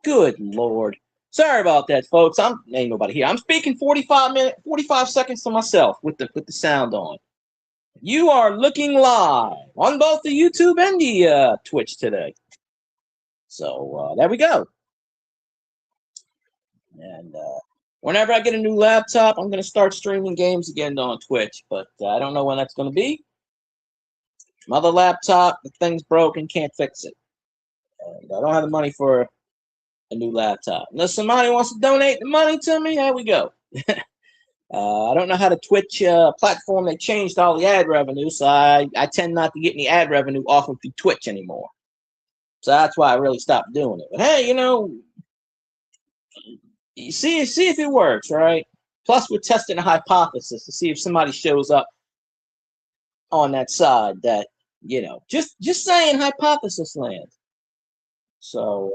Good Lord. Sorry about that, folks. Ain't nobody here. I'm speaking 45 seconds to myself with the sound on. You are looking live on both the YouTube and the Twitch today. So there we go. And whenever I get a new laptop, I'm going to start streaming games again on Twitch. But I don't know when that's going to be. My other laptop, the thing's broken, can't fix it. And I don't have the money for a new laptop. Unless somebody wants to donate the money to me, there we go. I don't know how the Twitch platform, they changed all the ad revenue, so I tend not to get any ad revenue off of the Twitch anymore. So that's why I really stopped doing it. But hey, you see if it works, right? Plus, we're testing a hypothesis to see if somebody shows up on that side that, just saying hypothesis land. So,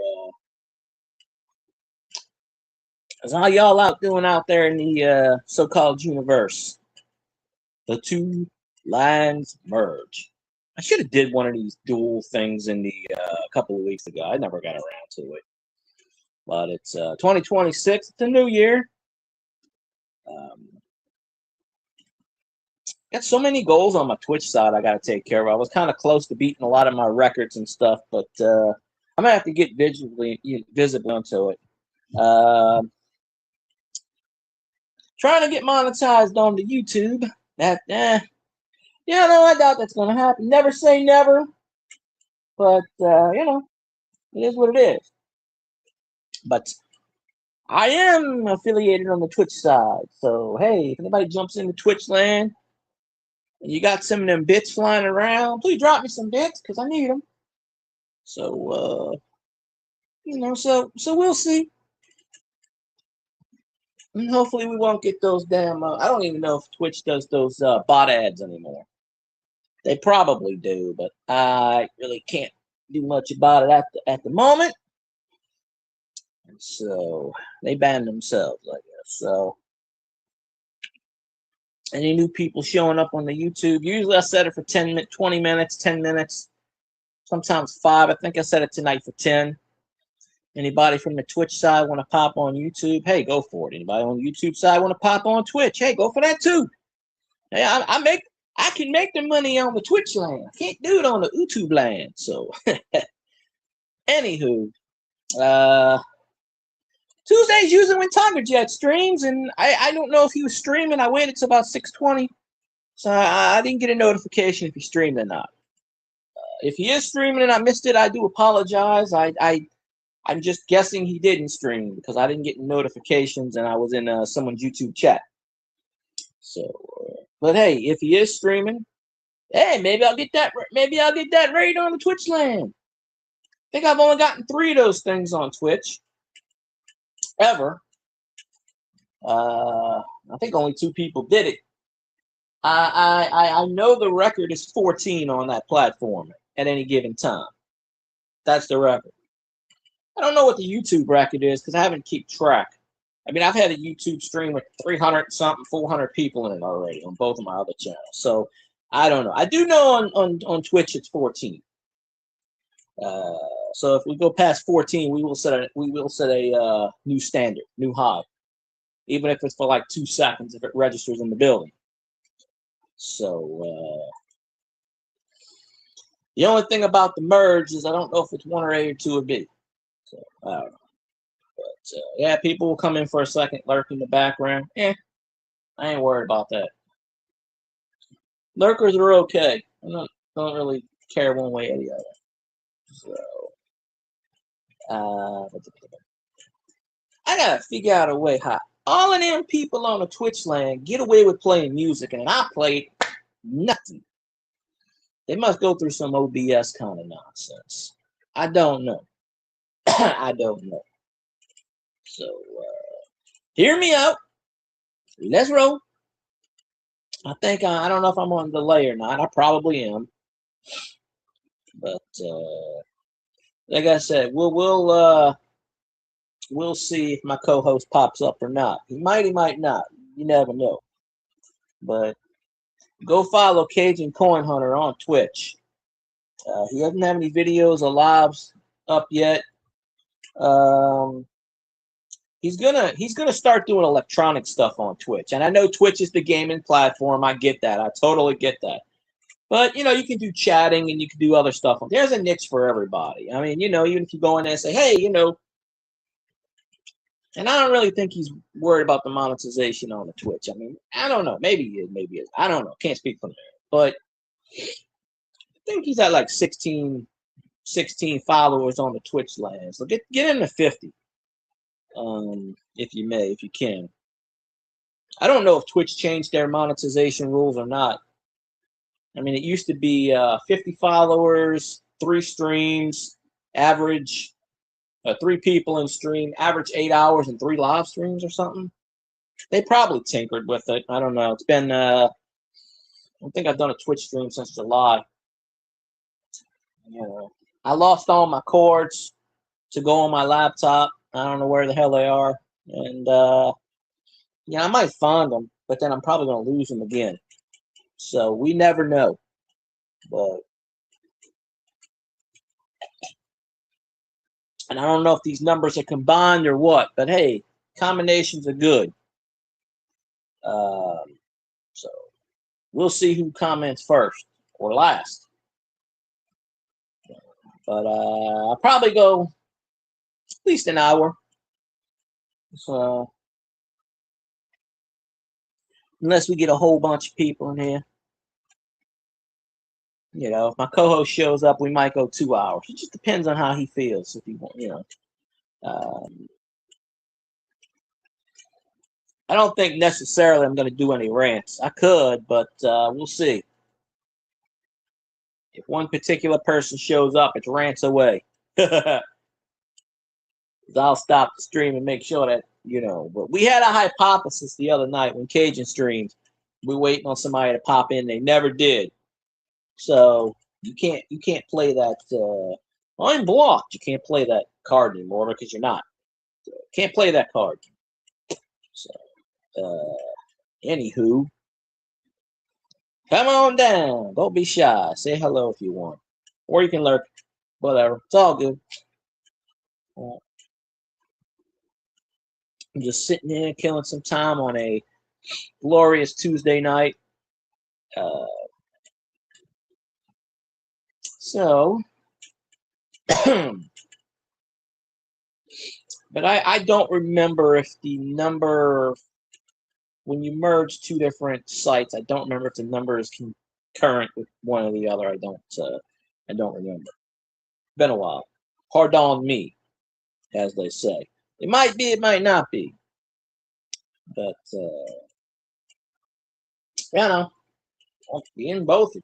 that's how y'all doing out there in the so-called universe. The two lines merge. I should have did one of these dual things in the a couple of weeks ago. I never got around to it. But it's 2026. It's a new year. Got so many goals on my Twitch side I got to take care of. I was kind of close to beating a lot of my records and stuff, but I'm gonna have to get visibly onto it. Trying to get monetized on the YouTube. I doubt that's gonna happen. Never say never, but it is what it is. But I am affiliated on the Twitch side, so hey, if anybody jumps into Twitch land and you got some of them bits flying around, please drop me some bits because I need them. So so we'll see. And hopefully we won't get those damn. I don't even know if Twitch does those bot ads anymore. They probably do, but I really can't do much about it at the moment. And so they banned themselves, I guess. So any new people showing up on the YouTube, usually I set it for 20 minutes, 10 minutes, sometimes 5. I think I set it tonight for 10. Anybody from the Twitch side want to pop on YouTube? Hey, go for it. Anybody on the YouTube side want to pop on Twitch? Hey, go for that too. Hey, I can make the money on the Twitch land. I can't do it on the YouTube land. So, anywho, Tuesday's usually when Tiger Jet streams, and I don't know if he was streaming. I waited till about 6:20, so I didn't get a notification if he streamed or not. If he is streaming and I missed it, I do apologize. I'm just guessing he didn't stream because I didn't get notifications and I was in someone's YouTube chat. So, but hey, if he is streaming, hey, maybe I'll get that raid on the Twitch land. I think I've only gotten 3 of those things on Twitch ever. I think only 2 people did it. I know the record is 14 on that platform at any given time. That's the record. I don't know what the YouTube record is because I haven't kept track. I mean, I've had a YouTube stream with 300 something, 400 people in it already on both of my other channels. So I don't know. I do know on Twitch it's 14. So if we go past 14, we will set a new standard, new high, even if it's for like 2 seconds if it registers in the building. So the only thing about the merge is I don't know if it's 1 or A or 2 or B. So I don't know. But yeah, people will come in for a second, lurk in the background. I ain't worried about that. Lurkers are okay. I don't really care one way or the other. So I gotta figure out a way how all of them people on the Twitch land get away with playing music, and I played nothing. They must go through some OBS kind of nonsense. I don't know. I don't know. So hear me out. Let's roll. I think I don't know if I'm on delay or not. I probably am. But like I said, we'll see if my co-host pops up or not. He might not. You never know. But go follow Cajun Coin Hunter on Twitch. He doesn't have any videos or lives up yet. He's gonna start doing electronic stuff on Twitch. And I know Twitch is the gaming platform. I get that. I totally get that. But you can do chatting and you can do other stuff. There's a niche for everybody. I mean, even if you go in there and say, hey, and I don't really think he's worried about the monetization on the Twitch. I mean, I don't know. Maybe he is, maybe he is. I don't know. Can't speak for him. But I think he's at like 16 followers on the Twitch land. So get into 50. If you can. I don't know if Twitch changed their monetization rules or not. I mean, it used to be 50 followers, 3 streams, average 3 people in stream, average 8 hours and 3 live streams or something. They probably tinkered with it. I don't know. It's been, I don't think I've done a Twitch stream since July. I lost all my cords to go on my laptop. I don't know where the hell they are. And, I might find them, but then I'm probably going to lose them again. So we never know. But, and I don't know if these numbers are combined or what, but hey, combinations are good. So we'll see who comments first or last. But I'll probably go at least an hour. So unless we get a whole bunch of people in here. If my co-host shows up, we might go 2 hours. It just depends on how he feels. If he want, I don't think necessarily I'm going to do any rants. I could, but we'll see. If one particular person shows up, it's rants away. I'll stop the stream and make sure that, but we had a hypothesis the other night when Cajun streamed. We're waiting on somebody to pop in. They never did. So you can't play that. I'm blocked. You can't play that card anymore because you're not. Can't play that card. So, anywho, come on down. Don't be shy. Say hello if you want, or you can lurk. Whatever. It's all good. I'm just sitting there killing some time on a glorious Tuesday night. So, but I don't remember if the number, when you merge 2 different sites, I don't remember if the number is concurrent with one or the other. I don't remember. Been a while. Pardon me, as they say. It might be, it might not be. But, I'll be in both.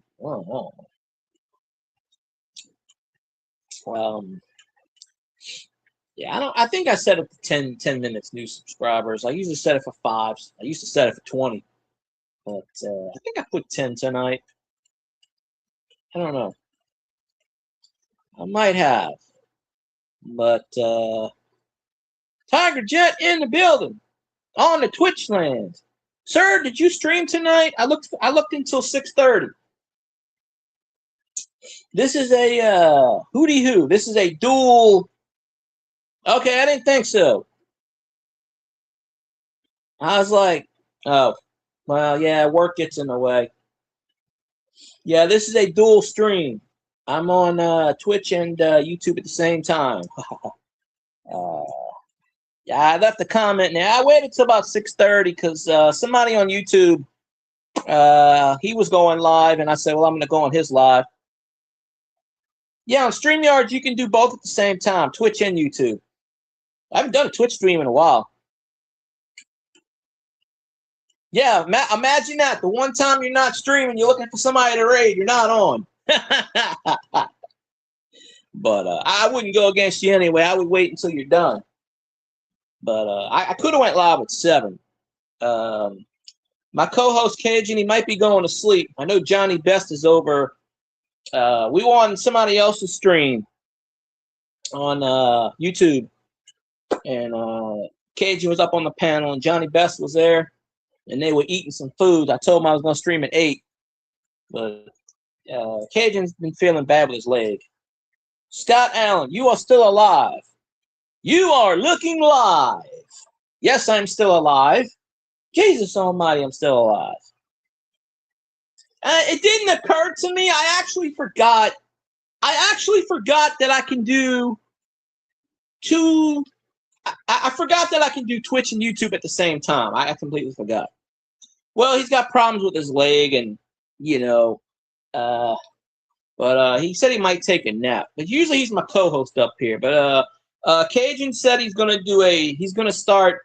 Yeah, I think I set it to 10 minutes new subscribers. I usually set it for 5. I used to set it for 20. But I think I put 10 tonight. I don't know. I might have. But Tiger Jet in the building on the Twitch land. Sir, did you stream tonight? I looked until 6:30. This is a hootie hoo. This is a dual. Okay, I didn't think so. I was like, oh, well, yeah, work gets in the way. Yeah, this is a dual stream. I'm on Twitch and YouTube at the same time. Yeah, I left a comment now. I waited till about 6:30 because somebody on YouTube, he was going live, and I said, well, I'm going to go on his live. Yeah, on StreamYard, you can do both at the same time, Twitch and YouTube. I haven't done a Twitch stream in a while. Yeah, imagine that. The one time you're not streaming, you're looking for somebody to raid, you're not on. But I wouldn't go against you anyway. I would wait until you're done. But I could have went live at 7. My co-host Cajun, he might be going to sleep. I know Johnny Best is over. We were on somebody else's stream on YouTube, and Cajun was up on the panel, and Johnny Best was there, and they were eating some food. I told him I was going to stream at 8, but Cajun's been feeling bad with his leg. Scott Allen, you are still alive. You are looking live. Yes, I'm still alive. Jesus almighty, I'm still alive. It didn't occur to me. I actually forgot that I can do two. I forgot that I can do Twitch and YouTube at the same time. I completely forgot. Well, he's got problems with his leg, and but he said he might take a nap. But usually he's my co-host up here. But Cajun said he's gonna start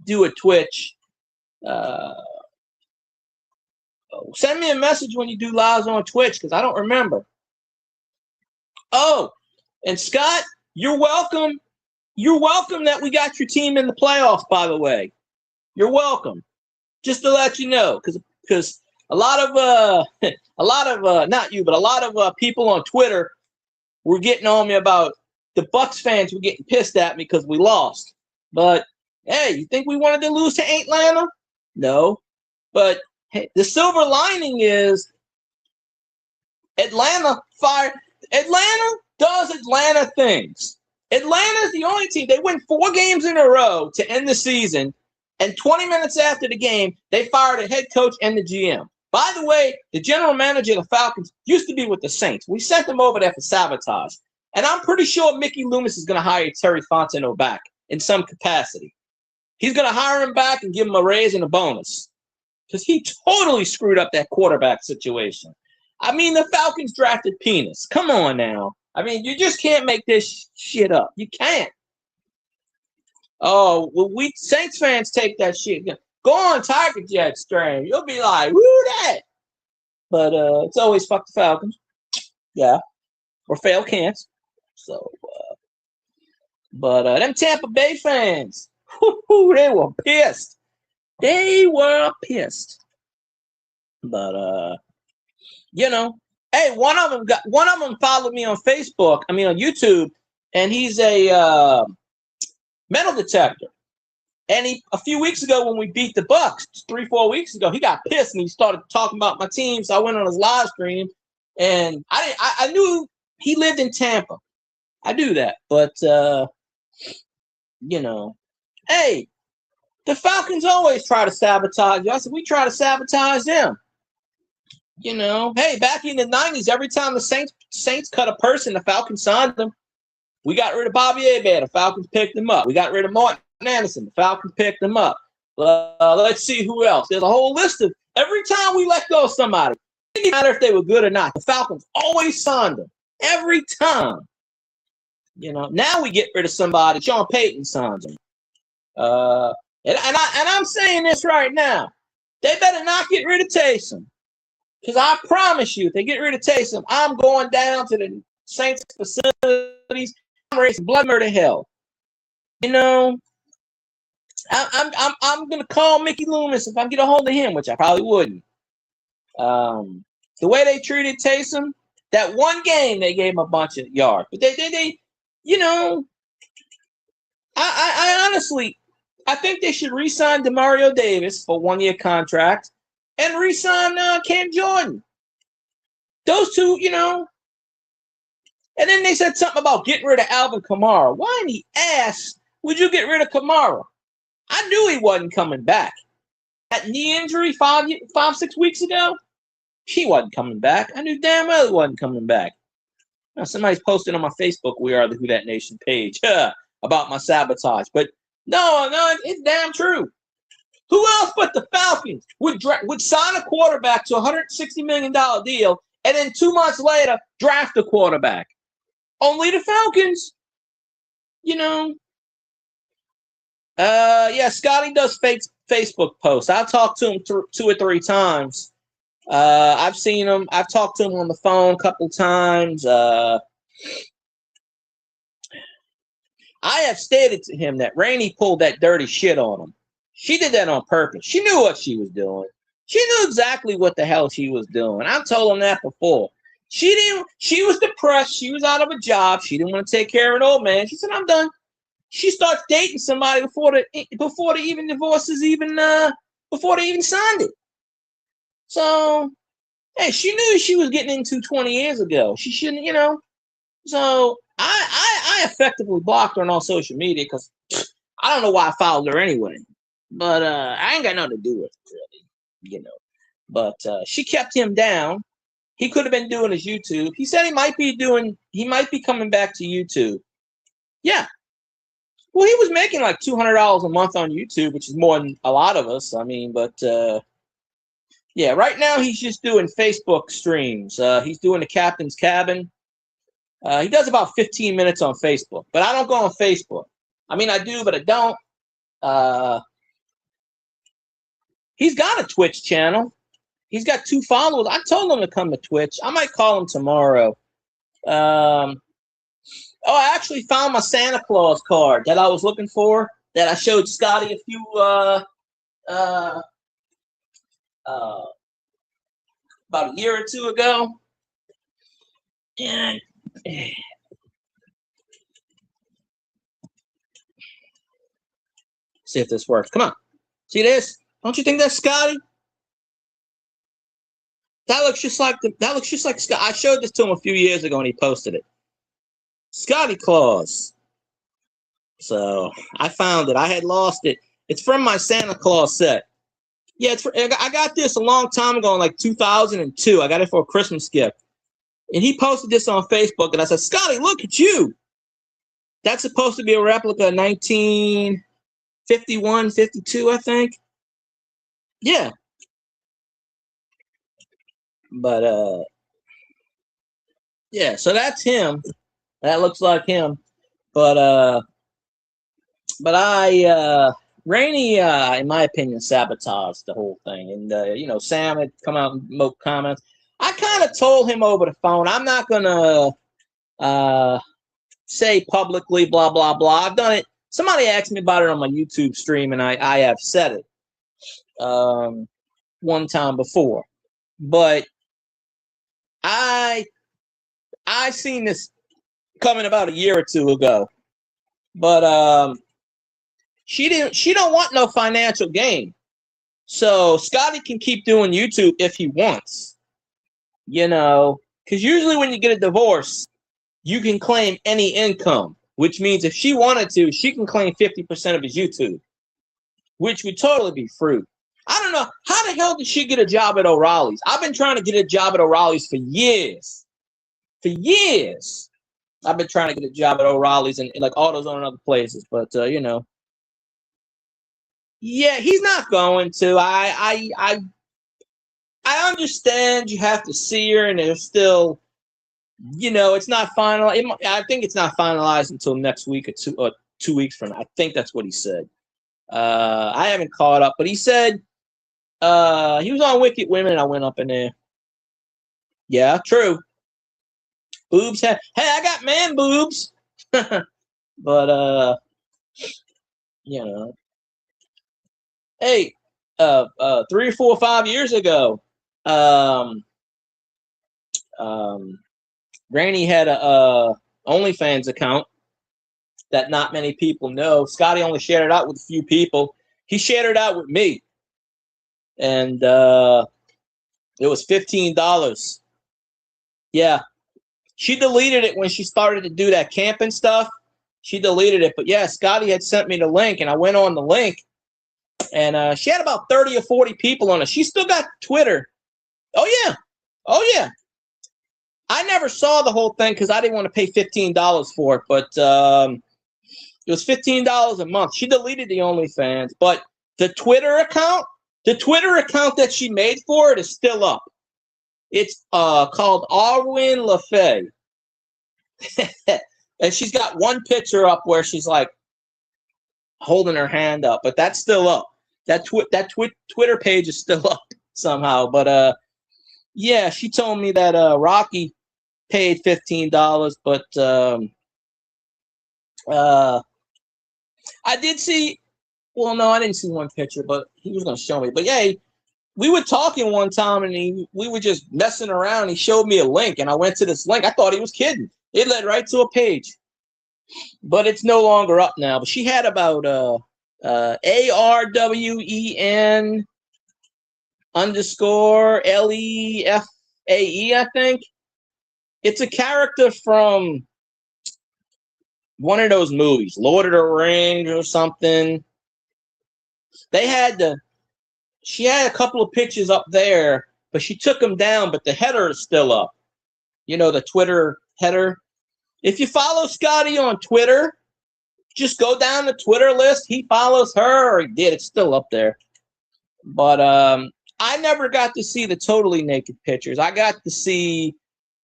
do a Twitch. Send me a message when you do lives on Twitch because I don't remember. Oh, and Scott, you're welcome. You're welcome that we got your team in the playoffs, by the way. You're welcome. Just to let you know, because a lot of not you, but a lot of people on Twitter were getting on me about the Bucks fans were getting pissed at me because we lost. But hey, you think we wanted to lose to Atlanta? No. But hey, the silver lining is Atlanta does Atlanta things. Atlanta's the only team. They win 4 games in a row to end the season, and 20 minutes after the game, they fired a head coach and the GM. By the way, the general manager of the Falcons used to be with the Saints. We sent them over there for sabotage. And I'm pretty sure Mickey Loomis is going to hire Terry Fontenot back in some capacity. He's going to hire him back and give him a raise and a bonus because he totally screwed up that quarterback situation. I mean, the Falcons drafted Penis. Come on now. I mean, you just can't make this shit up. You can't. Oh, well, we Saints fans take that shit. Go on Tiger Jet stream. You'll be like, woo that. But it's always fuck the Falcons. Yeah. Or fail can't. So, but them Tampa Bay fans, they were pissed. They were pissed. But hey, one of them followed me on Facebook. I mean on YouTube, and he's a metal detector. And a few weeks ago when we beat the Bucks, 3-4 weeks ago, he got pissed and he started talking about my team. So I went on his live stream, and I knew he lived in Tampa. I do that, but hey, the Falcons always try to sabotage us, and we try to sabotage them. Hey, back in the 90s, every time the Saints cut a person, the Falcons signed them. We got rid of Bobby Hebert, the Falcons picked him up. We got rid of Martin Anderson, the Falcons picked him up. Let's see who else. There's a whole list of every time we let go of somebody. It didn't matter if they were good or not. The Falcons always signed them. Every time. Now we get rid of somebody. Sean Payton signs them. And I'm saying this right now. They better not get rid of Taysom. Because I promise you, if they get rid of Taysom, I'm going down to the Saints facilities. I'm raising blood murder hell. I'm gonna call Mickey Loomis if I get a hold of him, which I probably wouldn't. The way they treated Taysom, that one game they gave him a bunch of yards, but they I honestly, I think they should re-sign Demario Davis for a 1-year contract and re-sign Cam Jordan. Those two, And then they said something about getting rid of Alvin Kamara. Why in the ass would you get rid of Kamara? I knew he wasn't coming back. That knee injury 5-6 weeks ago, he wasn't coming back. I knew damn well he wasn't coming back. Now, somebody's posted on my Facebook, We Are the Who That Nation page, about my sabotage. But no, it's damn true. Who else but the Falcons would sign a quarterback to a $160 million deal and then 2 months later draft a quarterback? Only the Falcons. Yeah, Scotty does fake Facebook posts. I've talked to him 2 or 3 times. I've seen him. I've talked to him on the phone a couple times. I have stated to him that Rainey pulled that dirty shit on him. She did that on purpose. She knew what she was doing. She knew exactly what the hell she was doing. I've told him that before. She was depressed. She was out of a job. She didn't want to take care of an old man. She said, I'm done. She starts dating somebody before the divorces before they even signed it. So, hey, she knew she was getting into 20 years ago. She shouldn't, So I I effectively blocked her on all social media because I don't know why I followed her anyway. But I ain't got nothing to do with it, really, you know. But she kept him down. He could have been doing his YouTube. He said he might be coming back to YouTube. Yeah. Well, he was making like $200 a month on YouTube, which is more than a lot of us. I mean, but yeah, right now he's just doing Facebook streams. He's doing the Captain's Cabin. He does about 15 minutes on Facebook, but I don't go on Facebook. I mean, I do, but I don't. He's got a Twitch channel. He's got 2 followers. I told him to come to Twitch. I might call him tomorrow. Oh, I actually found my Santa Claus card that I was looking for that I showed Scotty a few about a year or 2 ago. And see if this works. Come on. See this? Don't you think that's Scotty? That looks just like Scott. I showed this to him a few years ago and he posted it. Scotty Claus. So I found it. I had lost it. It's from my Santa Claus set. Yeah, I got this a long time ago in like 2002. I got it for a Christmas gift. And he posted this on Facebook and I said, Scotty, look at you. That's supposed to be a replica of 1951, 52, I think. Yeah. But yeah, so that's him. That looks like him. But Rainey, in my opinion, sabotaged the whole thing. And you know, Sam had come out and make comments. I kind of told him over the phone, I'm not gonna say publicly, blah blah blah. I've done it. Somebody asked me about it on my YouTube stream, and I have said it one time before. But I seen this coming about a year or 2 ago. But she don't want no financial gain. So Scotty can keep doing YouTube if he wants. You know, because usually when you get a divorce, you can claim any income, which means if she wanted to, she can claim 50% of his YouTube, which would totally be fruit. I don't know. How the hell did she get a job at O'Reilly's? I've been trying to get a job at O'Reilly's for years. For years. I've been trying to get a job at O'Reilly's and like AutoZone and other places. But, you know. Yeah, he's not going to. I understand you have to see her and there's still, you know, it's not final. I think it's not finalized until next week or 2 weeks from now. I think that's what he said. I haven't caught up, but he said he was on Wicked Women and I went up in there. Yeah, true. Boobs hey, I got man boobs. But you know. Hey, 3 or 4 or 5 years ago, Granny had a OnlyFans account that not many people know. Scotty only shared it out with a few people. He shared it out with me. And it was $15. Yeah. She deleted it when she started to do that camping stuff. She deleted it. But yeah, Scotty had sent me the link and I went on the link. And she had about 30 or 40 people on it. She still got Twitter. Oh, yeah. Oh, yeah. I never saw the whole thing because I didn't want to pay $15 for it. But it was $15 a month. She deleted the OnlyFans. But the Twitter account that she made for it is still up. It's called Arwen LaFay. And she's got one picture up where she's like holding her hand up. But that's still up. That Twitter page is still up somehow. But yeah, she told me that Rocky paid $15, but I did see. Well, no, I didn't see one picture, but he was going to show me. But yeah, we were talking one time, and we were just messing around. He showed me a link, and I went to this link. I thought he was kidding. It led right to a page, but it's no longer up now. But she had about ARWEN _ LEFAE, I think. It's a character from one of those movies, Lord of the Rings or something. She had a couple of pictures up there, but she took them down, but the header is still up. You know, the Twitter header. If you follow Scotty on Twitter, just go down the Twitter list. He follows her, or he did. It's still up there. But I never got to see the totally naked pictures. I got to see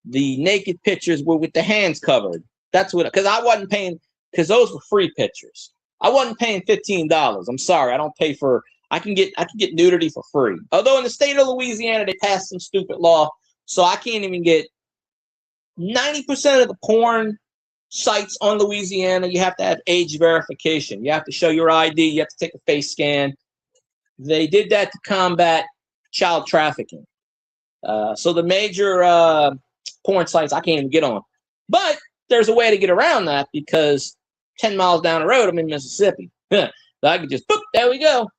the naked pictures with the hands covered. That's what, because I wasn't paying, because those were free pictures. I wasn't paying $15. I'm sorry, I don't pay for. I can get nudity for free. Although in the state of Louisiana, they passed some stupid law, so I can't even get 90% of the porn sites on Louisiana. You have to have age verification. You have to show your ID. You have to take a face scan. They did that to combat child trafficking. So the major porn sites I can't even get on. But there's a way to get around that, because 10 miles down the road, I'm in Mississippi. So I could just, boop, there we go.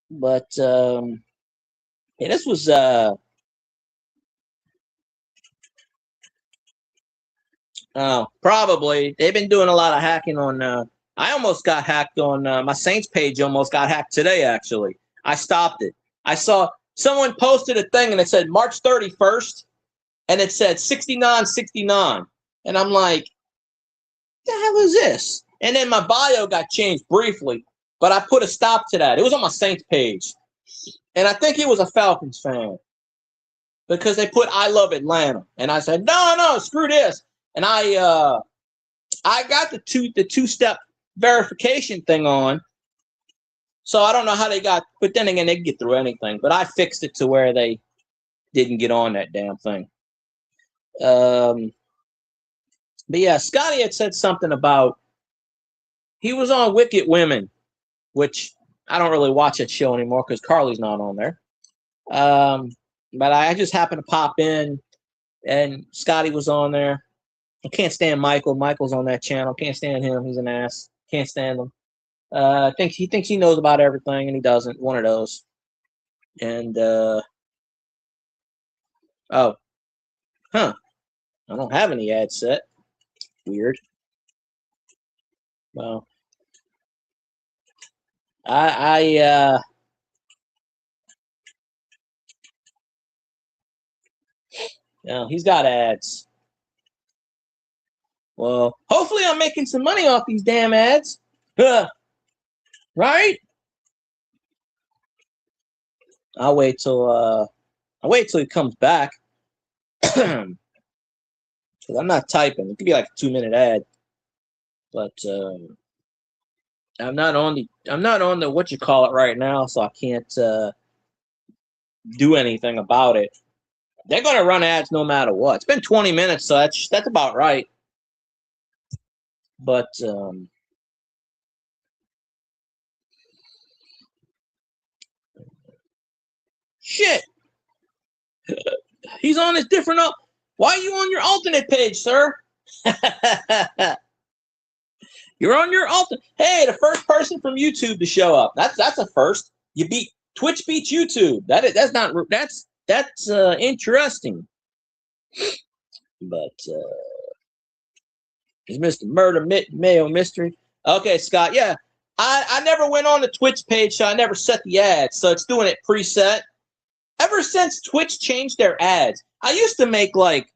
But yeah, this was probably, they've been doing a lot of hacking on, I almost got hacked on, my Saints page almost got hacked today, actually. I stopped it. I saw someone posted a thing and it said March 31st, and it said 6969. And I'm like, the hell is this? And then my bio got changed briefly, but I put a stop to that. It was on my Saints page. And I think he was a Falcons fan, because they put I love Atlanta. And I said, no, screw this. And I got the two-step verification thing on. So I don't know how they got, but then again, they can get through anything. But I fixed it to where they didn't get on that damn thing. But yeah, Scotty had said something about, he was on Wicked Women, which I don't really watch that show anymore because Carly's not on there. But I just happened to pop in, and Scotty was on there. I can't stand Michael. Michael's on that channel. Can't stand him. He's an ass. Can't stand him. He thinks he knows about everything, and he doesn't. One of those. And I don't have any ads set. Weird. Well, he's got ads. Well, hopefully I'm making some money off these damn ads. Right? I'll wait till he comes back. Because I'm not typing. It could be like a 2-minute ad. But I'm not on the what you call it right now, so I can't do anything about it. They're gonna run ads no matter what. It's been 20 minutes, so that's about right. But shit, he's on his different. Why are you on your alternate page, sir? You're on your alternate. Hey, the first person from YouTube to show up. That's a first. Twitch beats YouTube. That's interesting. But is Mr. Murder Mayo Mystery? Okay, Scott. Yeah, I never went on the Twitch page, so I never set the ads. So it's doing it preset. Ever since Twitch changed their ads, I used to make like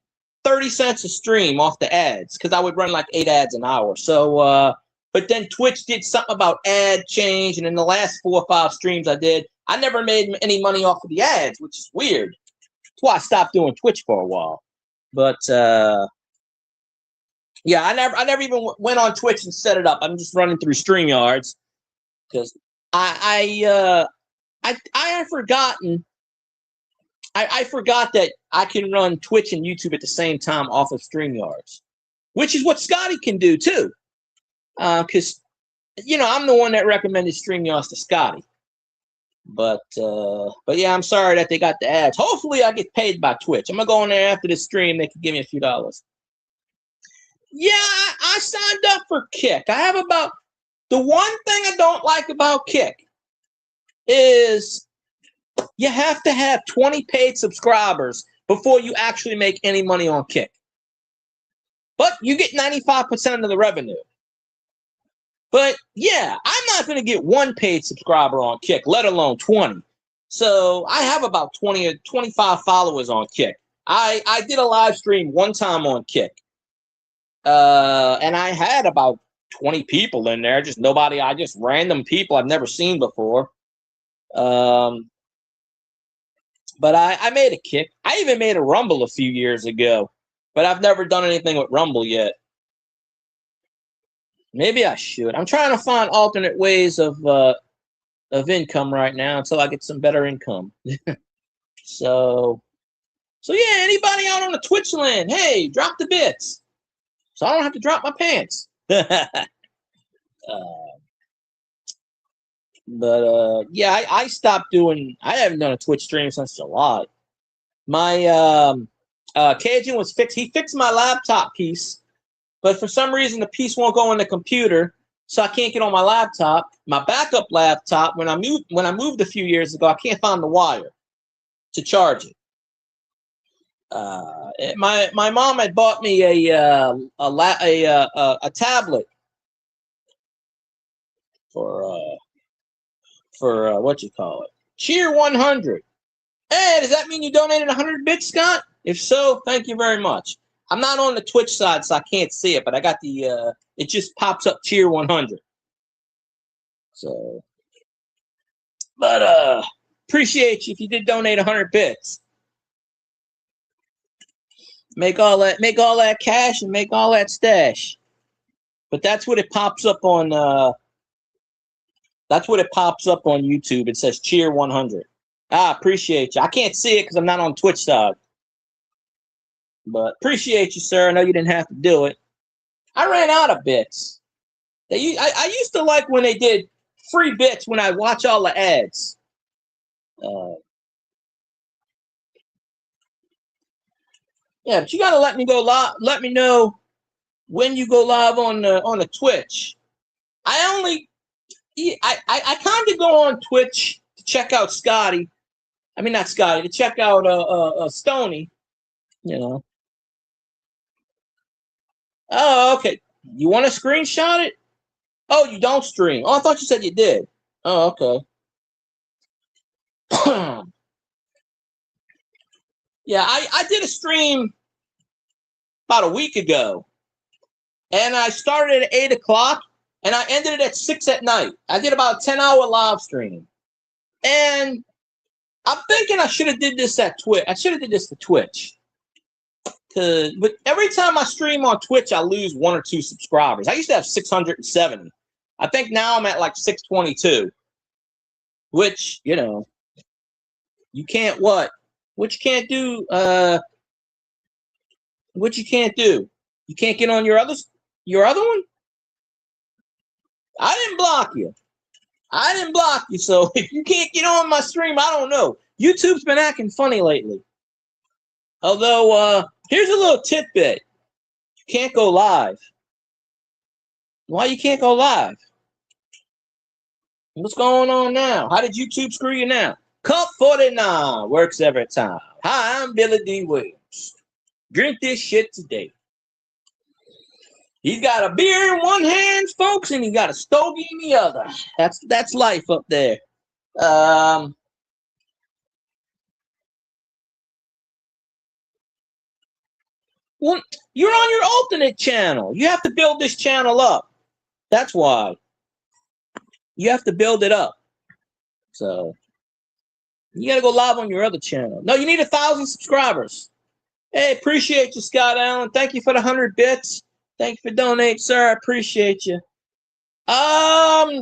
30 cents a stream off the ads, because I would run like 8 ads an hour. So, but then Twitch did something about ad change, and in the last 4 or 5 streams I did, I never made any money off of the ads, which is weird. That's why I stopped doing Twitch for a while. But yeah, I never even went on Twitch and set it up. I'm just running through StreamYards, because I have forgotten. I forgot that I can run Twitch and YouTube at the same time off of StreamYards, which is what Scotty can do too. Because, I'm the one that recommended StreamYards to Scotty. But yeah, I'm sorry that they got the ads. Hopefully I get paid by Twitch. I'm going to go in there after this stream. They can give me a few dollars. Yeah, I signed up for Kick. I have the one thing I don't like about Kick is you have to have 20 paid subscribers before you actually make any money on Kick. but you get 95% of the revenue. But yeah, I'm not going to get one paid subscriber on Kick, let alone 20. So I have about 20 or 25 followers on Kick. I did a live stream one time on Kick. And I had about 20 people in there, just random people I've never seen before. But I made a Kick. I even made a Rumble a few years ago, but I've never done anything with Rumble yet. Maybe I should. I'm trying to find alternate ways of income right now until I get some better income. So yeah, anybody out on the Twitch land, hey, drop the bits so I don't have to drop my pants. Yeah, I stopped doing. I haven't done a Twitch stream since July. My Cajun was fixed. He fixed my laptop piece, but for some reason the piece won't go in the computer, so I can't get on my laptop. My backup laptop, when I moved a few years ago, I can't find the wire to charge it. My mom had bought me a tablet for what you call it, Cheer 100. Hey, does that mean you donated 100 bits, Scott? If so, thank you very much. I'm not on the Twitch side, so I can't see it, but I got the it just pops up Cheer 100. So, but appreciate you if you did donate 100 bits. Make all that cash and make all that stash. But that's what it pops up on. That's what it pops up on YouTube. It says Cheer 100. Appreciate you. I can't see it because I'm not on Twitch side. But appreciate you, sir. I know you didn't have to do it. I ran out of bits. I used to like when they did free bits when I watch all the ads. Yeah, but you gotta let me go live. Let me know when you go live on the Twitch. I kind of go on Twitch to check out Scotty. I mean, not Scotty, to check out Stony. You know. Oh, okay. You want to screenshot it? Oh, you don't stream. Oh, I thought you said you did. Oh, okay. Yeah, I did a stream about a week ago, and I started at 8 o'clock, and I ended it at 6 at night. I did about a 10-hour live stream, and I'm thinking I should have did this at Twitch. I should have did this to Twitch, but every time I stream on Twitch, I lose 1 or 2 subscribers. I used to have 670. I think now I'm at like 622, which, you know, you can't what? What you can't do, what you can't do. You can't get on your other one? I didn't block you. So if you can't get on my stream, I don't know. YouTube's been acting funny lately. Although, here's a little tidbit. You can't go live. Why you can't go live? What's going on now? How did YouTube screw you now? Cup 49 works every time. Hi, I'm Billy D. Williams. Drink this shit today. He's got a beer in one hand, folks, and he got a stogie in the other. That's life up there. Well, you're on your alternate channel. You have to build this channel up. That's why. You have to build it up. So you got to go live on your other channel. No, you need 1,000 subscribers. Hey, appreciate you, Scott Allen. Thank you for the 100 bits. Thank you for donating, sir. I appreciate you. I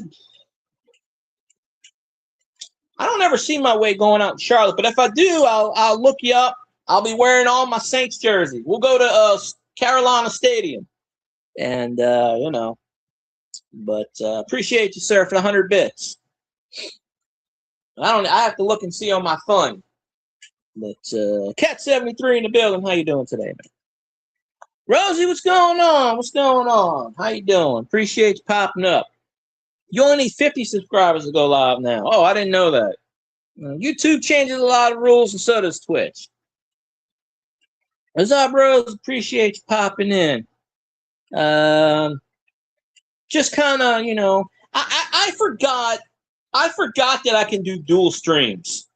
don't ever see my way going out in Charlotte, but if I do, I'll look you up. I'll be wearing all my Saints jersey. We'll go to Carolina Stadium, and you know. But appreciate you, sir, for the 100 bits. I have to look and see on my phone. But Cat 73 in the building. How you doing today, man? Rosie, what's going on? What's going on? How you doing? Appreciate you popping up. You only need 50 subscribers to go live now. Oh, I didn't know that. YouTube changes a lot of rules, and so does Twitch. What's up, bros? Appreciate you popping in. Just kind of, you know, I forgot that I can do dual streams.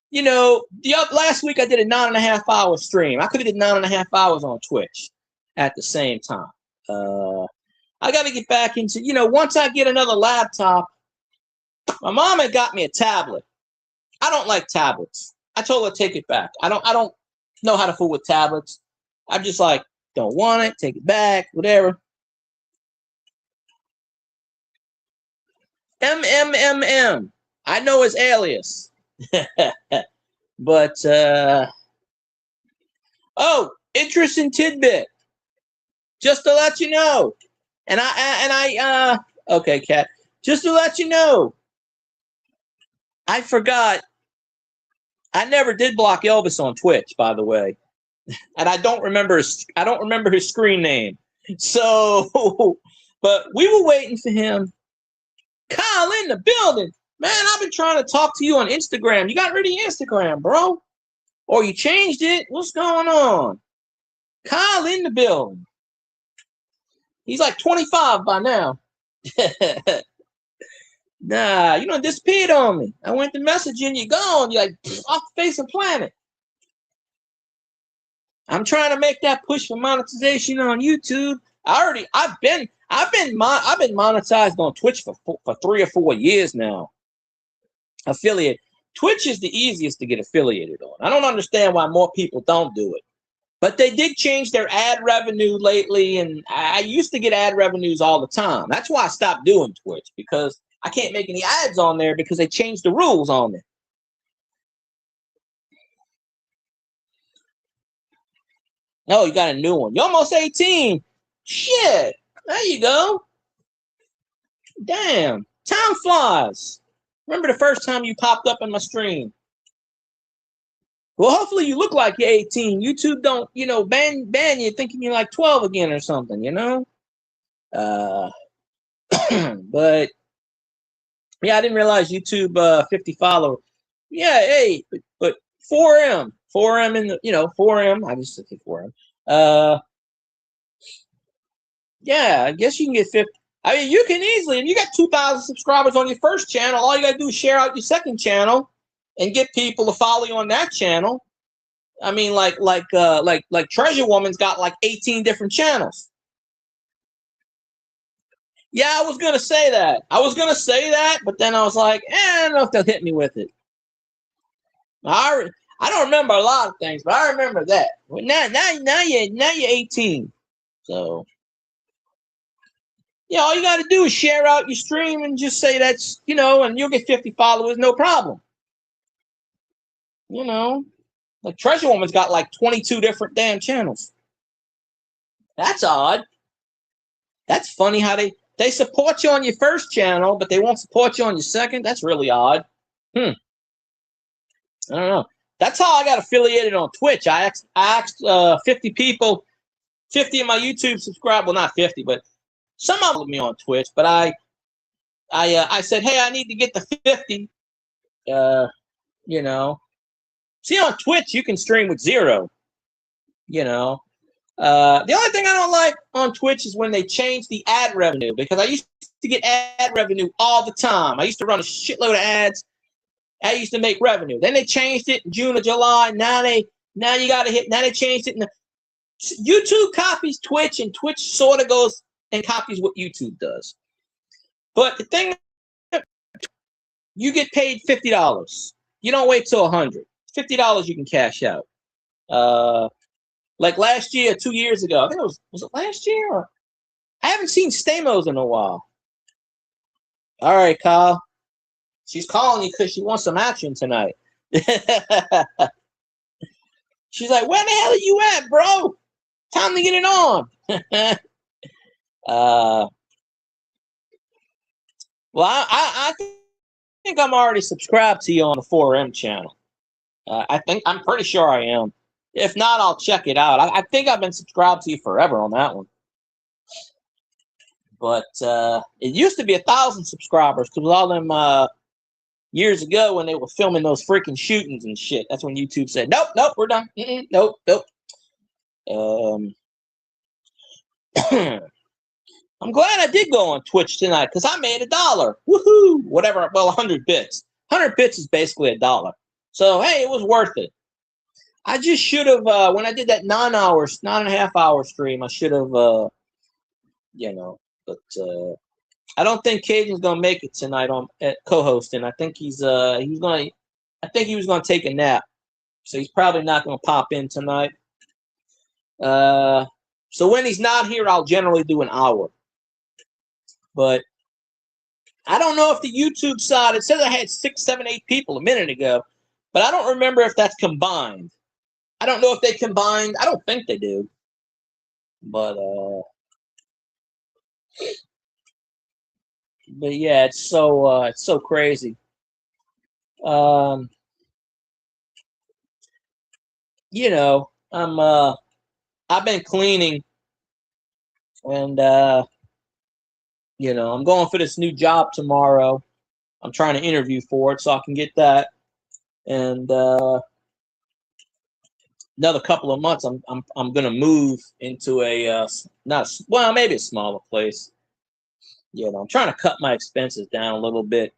You know, last week I did a 9.5-hour stream. I could have did 9.5 hours on Twitch at the same time. I got to get back into, you know, once I get another laptop. My mom had got me a tablet. I don't like tablets. I told her to take it back. I don't know how to fool with tablets. I'm just like, don't want it, take it back, whatever. MMMM. I know his alias. But oh, interesting tidbit. Just to let you know. And I okay, Kat. Just to let you know. I forgot. I never did block Elvis on Twitch, by the way. And I don't remember his screen name. So, but we were waiting for him. Kyle in the building. Man, I've been trying to talk to you on Instagram. You got rid of your Instagram, bro. Or you changed it. What's going on? Kyle in the building. He's like 25 by now. Nah, you done disappeared on me. I went to message you and you're gone. You're like off the face of the planet. I'm trying to make that push for monetization on YouTube. I've been monetized on Twitch for 3 or 4 years now. Affiliate. Twitch is the easiest to get affiliated on. I don't understand why more people don't do it. But they did change their ad revenue lately, and I used to get ad revenues all the time. That's why I stopped doing Twitch, because I can't make any ads on there because they changed the rules on it. Oh, you got a new one. You're almost 18. Shit. There you go. Damn. Time flies. Remember the first time you popped up in my stream? Well, hopefully you look like you're 18. YouTube don't, ban you thinking you're like 12 again or something, But yeah, I didn't realize YouTube 50 followers. Yeah, hey, but 4M in the, 4M. I just said 4M. Yeah, I guess you can get 50. I mean, you can easily, if you got 2,000 subscribers on your first channel, all you got to do is share out your second channel and get people to follow you on that channel. I mean, like Treasure Woman's got like 18 different channels. Yeah, I was gonna say that. But then I was like, I don't know if they'll hit me with it. I don't remember a lot of things, but I remember that. Well, now you're 18. So yeah, all you got to do is share out your stream and just say that's, and you'll get 50 followers, no problem. Like Treasure Woman's got like 22 different damn channels. That's odd. That's funny how they support you on your first channel, but they won't support you on your second. That's really odd. I don't know. That's how I got affiliated on Twitch. I asked 50 people, 50 of my YouTube subscribers. Well, not 50, but some of them me on Twitch. But I said, hey, I need to get to 50. See, on Twitch you can stream with 0. The only thing I don't like on Twitch is when they change the ad revenue, because I used to get ad revenue all the time. I used to run a shitload of ads. I used to make revenue. Then they changed it in June or July. Now they changed it. YouTube copies Twitch, and Twitch sort of goes and copies what YouTube does. But the thing, you get paid $50. You don't wait till $100. $50 you can cash out. Like last year, 2 years ago, I think was it last year? I haven't seen Stamos in a while. All right, Kyle. She's calling you because she wants some action tonight. She's like, where the hell are you at, bro? Time to get it on. Well, I think I'm already subscribed to you on the 4M channel. I'm pretty sure I am. If not, I'll check it out. I think I've been subscribed to you forever on that one. But it used to be 1,000 subscribers, because all them years ago when they were filming those freaking shootings and shit. That's when YouTube said, nope, we're done. Nope. I'm glad I did go on Twitch tonight because I made $1. Woohoo! Whatever. Well, 100 bits. 100 bits is basically $1. So hey, it was worth it. I just should have when I did that 9.5 hour stream. I should have, but I don't think Cajun's gonna make it tonight on at co-hosting. I think he's gonna. I think he was gonna take a nap, so he's probably not gonna pop in tonight. So when he's not here, I'll generally do an hour. But I don't know if the YouTube side. It says I had 6, 7, 8 people a minute ago, but I don't remember if that's combined. I don't know if they combined. I don't think they do. But yeah, it's so crazy. I've been cleaning, and I'm going for this new job tomorrow. I'm trying to interview for it so I can get that, and another couple of months I'm gonna move into maybe a smaller place. I'm trying to cut my expenses down a little bit,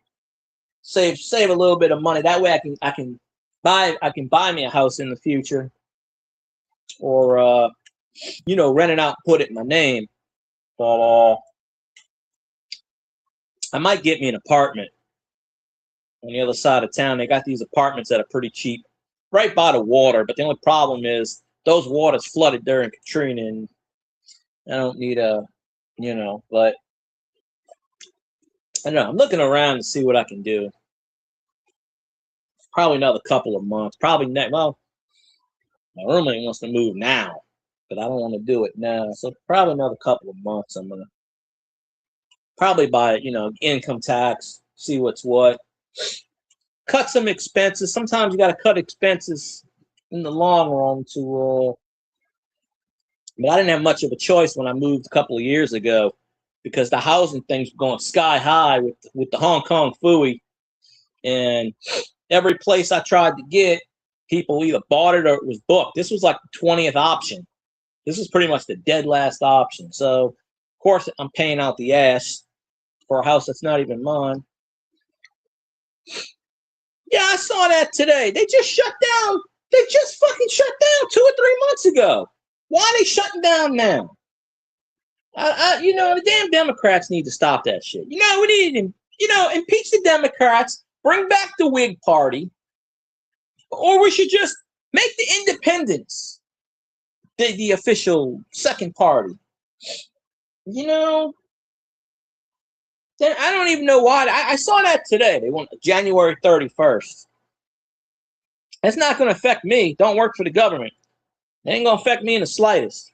save a little bit of money. That way I can buy me a house in the future, or rent it out, put it in my name. But I might get me an apartment on the other side of town. They got these apartments that are pretty cheap, right by the water. But the only problem is those waters flooded during Katrina, and I don't need but I don't know. I'm looking around to see what I can do. Probably another couple of months. Probably next. Well, my roommate wants to move now, but I don't want to do it now. So probably another couple of months. I'm gonna probably buy income tax, see what's what. Cut some expenses. Sometimes you got to cut expenses in the long run but I didn't have much of a choice when I moved a couple of years ago, because the housing things were going sky high with the Hong Kong Phooey, and every place I tried to get, people either bought it or it was booked. This was like the 20th option. This was pretty much the dead last option. So, of course, I'm paying out the ass for a house that's not even mine. Yeah, I saw that today. They just shut down. They just fucking shut down 2 or 3 months ago. Why are they shutting down now? The damn Democrats need to stop that shit. We need to, impeach the Democrats, bring back the Whig Party, or we should just make the independents the official second party. I don't even know why. I saw that today. They want January 31st. That's not going to affect me. Don't work for the government. It ain't going to affect me in the slightest.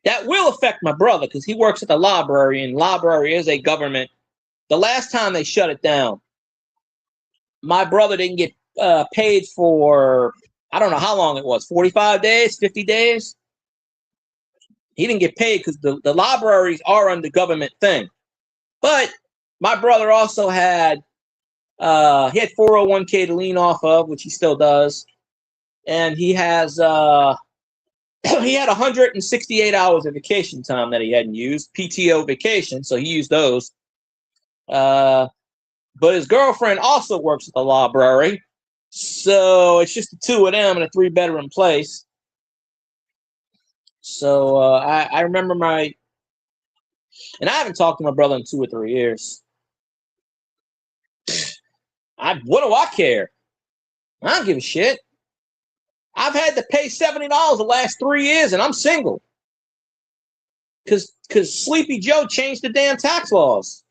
That will affect my brother because he works at the library, and library is a government. The last time they shut it down, my brother didn't get paid for, I don't know how long it was, 45 days, 50 days. He didn't get paid because the libraries are under government thing. But my brother also had, he had 401k to lean off of, which he still does. And he has, he had 168 hours of vacation time that he hadn't used, PTO vacation, so he used those. But his girlfriend also works at the library, so it's just the two of them in a 3-bedroom place. So I remember and I haven't talked to my brother in 2 or 3 years. What do I care? I don't give a shit. I've had to pay $70 the last 3 years, and I'm single. Because Sleepy Joe changed the damn tax laws.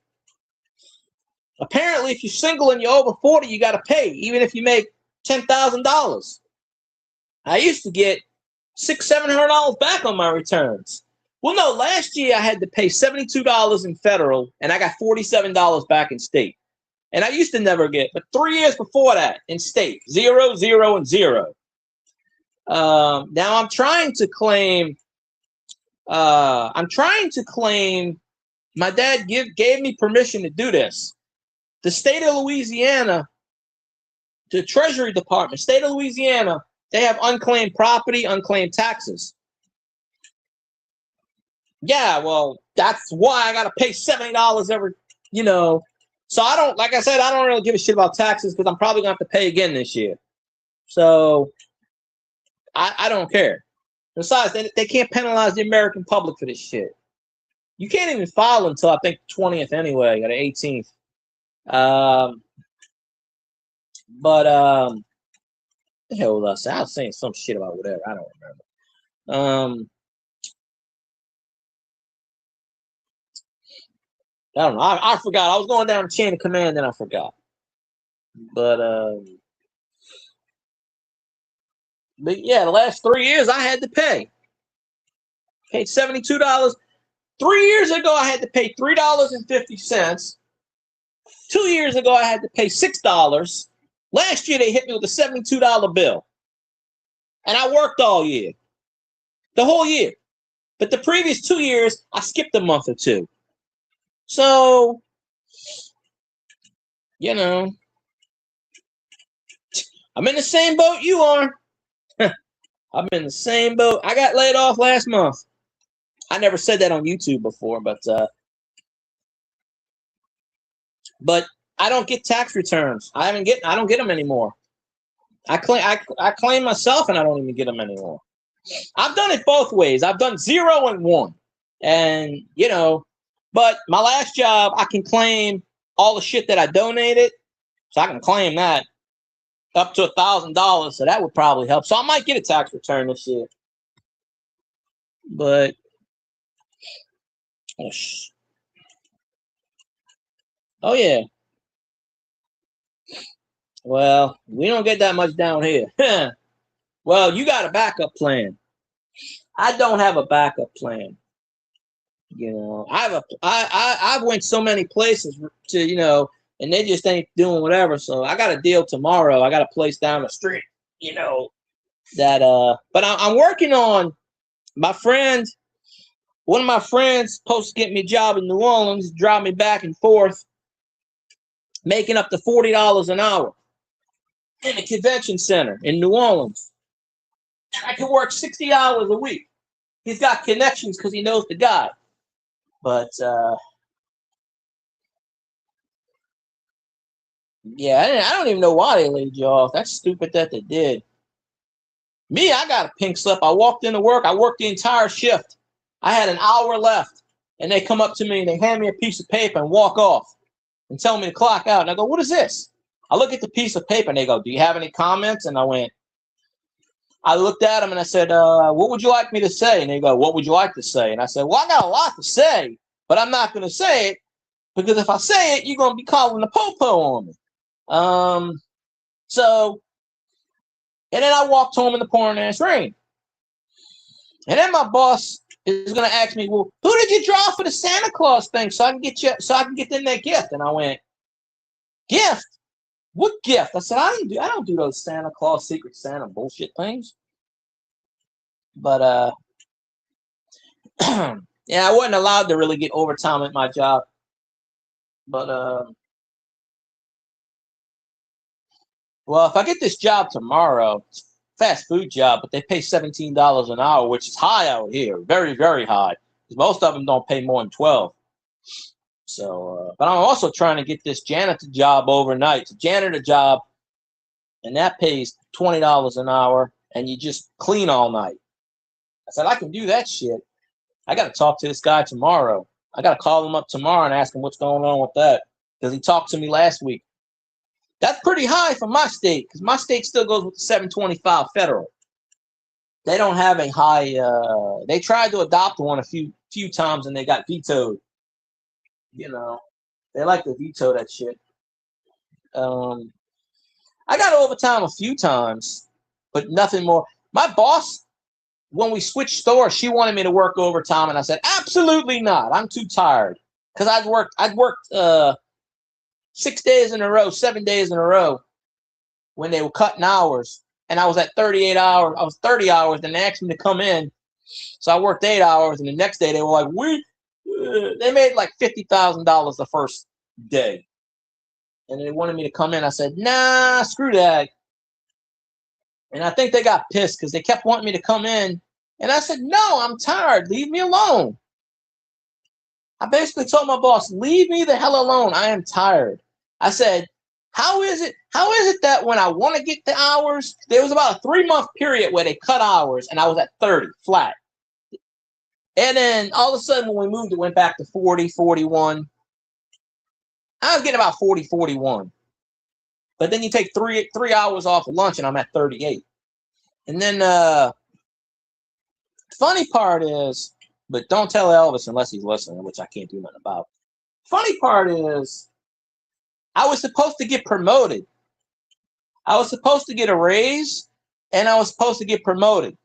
Apparently, if you're single and you're over 40, you got to pay, even if you make $10,000. I used to get $600-700 back on my returns. Well, no, last year I had to pay $72 in federal, and I got $47 back in state. And I used to never get, but 3 years before that in state, 0, 0, and 0. Now I'm trying to claim. My dad gave me permission to do this. The state of Louisiana, the Treasury Department, state of Louisiana, they have unclaimed property, unclaimed taxes. Yeah, well, that's why I gotta pay $70 every, you know. So I don't, like I said, I don't really give a shit about taxes because I'm probably gonna have to pay again this year. So I don't care. Besides, they can't penalize the American public for this shit. You can't even file until I think 20th anyway, or the 18th. But the hell was I was saying some shit about whatever. I don't remember. I don't know. I forgot. I was going down the chain of command, and I forgot. But yeah, the last 3 years I had to pay. Paid $72. 3 years ago I had to pay $3.50. 2 years ago I had to pay $6. Last year they hit me with a $72 bill, and I worked all year, the whole year. But the previous 2 years I skipped a month or two. So, you know, I'm in the same boat you are. I'm in the same boat. I got laid off last month. I never said that on YouTube before, but I don't get tax returns. I don't get them anymore. I claim myself, and I don't even get them anymore. I've done it both ways. I've done 0 and 1, and you know, but my last job I can claim all the shit that I donated, so I can claim that up to $1,000. So that would probably help. So I might get a tax return this year, but oh yeah. Well, we don't get that much down here. Well, you got a backup plan. I don't have a backup plan. You know, I've went so many places to, and they just ain't doing whatever. So I got a deal tomorrow. I got a place down the street, that but I'm working on my friend. One of my friends supposed to get me a job in New Orleans, drive me back and forth, making up to $40 an hour in a convention center in New Orleans. I can work 60 hours a week. He's got connections because he knows the guy. But yeah, I don't even know why they laid you off. That's stupid that they did. Me, I got a pink slip. I walked into work. I worked the entire shift. I had an hour left, and they come up to me and they hand me a piece of paper and walk off and tell me to clock out. And I go, "What is this?" I look at the piece of paper and they go, "Do you have any comments?" And I looked at them and I said, "What would you like me to say?" And they go, "What would you like to say?" And I said, "Well, I got a lot to say, but I'm not going to say it because if I say it, you're going to be calling the po-po on me." So, and then I walked home in the pouring ass rain. And then my boss is going to ask me, "Well, who did you draw for the Santa Claus thing so I can get them that gift?" And I went, "Gift? What gift?" I said, I don't do those Santa Claus, Secret Santa bullshit things." But yeah, I wasn't allowed to really get overtime at my job. But well, if I get this job tomorrow, it's a fast food job, but they pay $17 an hour, which is high out here, very, very high. Because most of them don't pay more than 12. So, but I'm also trying to get this janitor job overnight. It's a janitor job, and that pays $20 an hour, and you just clean all night. I said, I can do that shit. I got to talk to this guy tomorrow. I got to call him up tomorrow and ask him what's going on with that, because he talked to me last week. That's pretty high for my state, because my state still goes with the 725 federal. They don't have a high. They tried to adopt one a few times and they got vetoed. They like to veto that shit. I got overtime a few times, but nothing more. My boss, when we switched stores, she wanted me to work overtime, and I said, absolutely not. I'm too tired, because I'd worked 6 days in a row, 7 days in a row when they were cutting hours, and I was at 38 hours. I was 30 hours, and they asked me to come in, so I worked 8 hours, and the next day they were like, they made like $50,000 the first day, and they wanted me to come in. I said, nah, screw that. And I think they got pissed because they kept wanting me to come in. And I said, no, I'm tired. Leave me alone. I basically told my boss, leave me the hell alone. I am tired. I said, how is it that when I want to get the hours, there was about a 3-month period where they cut hours and I was at 30 flat. And then all of a sudden when we moved, it went back to 40, 41. I was getting about 40, 41. But then you take three hours off of lunch and I'm at 38. And then funny part is, but don't tell Elvis unless he's listening, which I can't do nothing about. Funny part is, I was supposed to get promoted. I was supposed to get a raise, and I was supposed to get promoted.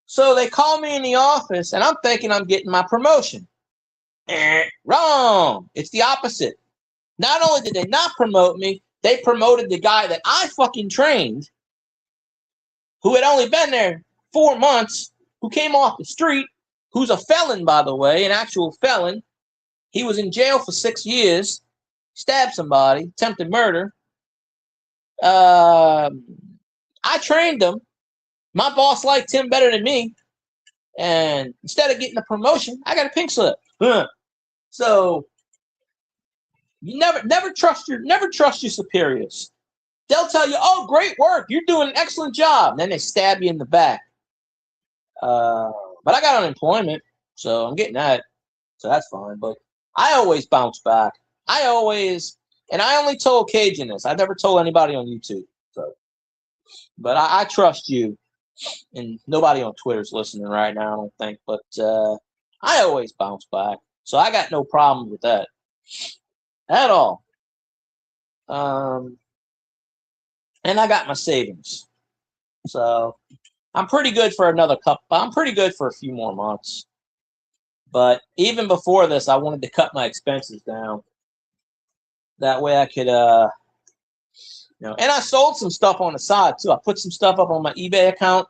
So they call me in the office, and I'm thinking I'm getting my promotion. Wrong. It's the opposite. Not only did they not promote me, they promoted the guy that I fucking trained, who had only been there 4 months, who came off the street, who's a felon, by the way, an actual felon. He was in jail for 6 years, stabbed somebody, attempted murder. I trained him. My boss liked him better than me. And instead of getting a promotion, I got a pink slip. So you never trust your superiors. They'll tell you, oh, great work. You're doing an excellent job. And then they stab you in the back. But I got unemployment, so I'm getting that. So that's fine. But I always bounce back. I only told Cajun this. I never told anybody on YouTube. So, but I trust you. And nobody on Twitter's listening right now, I don't think. But I always bounce back. So I got no problem with that at all. And I got my savings. So I'm pretty good for I'm pretty good for a few more months. But even before this, I wanted to cut my expenses down. That way I could, and I sold some stuff on the side too. I put some stuff up on my eBay account,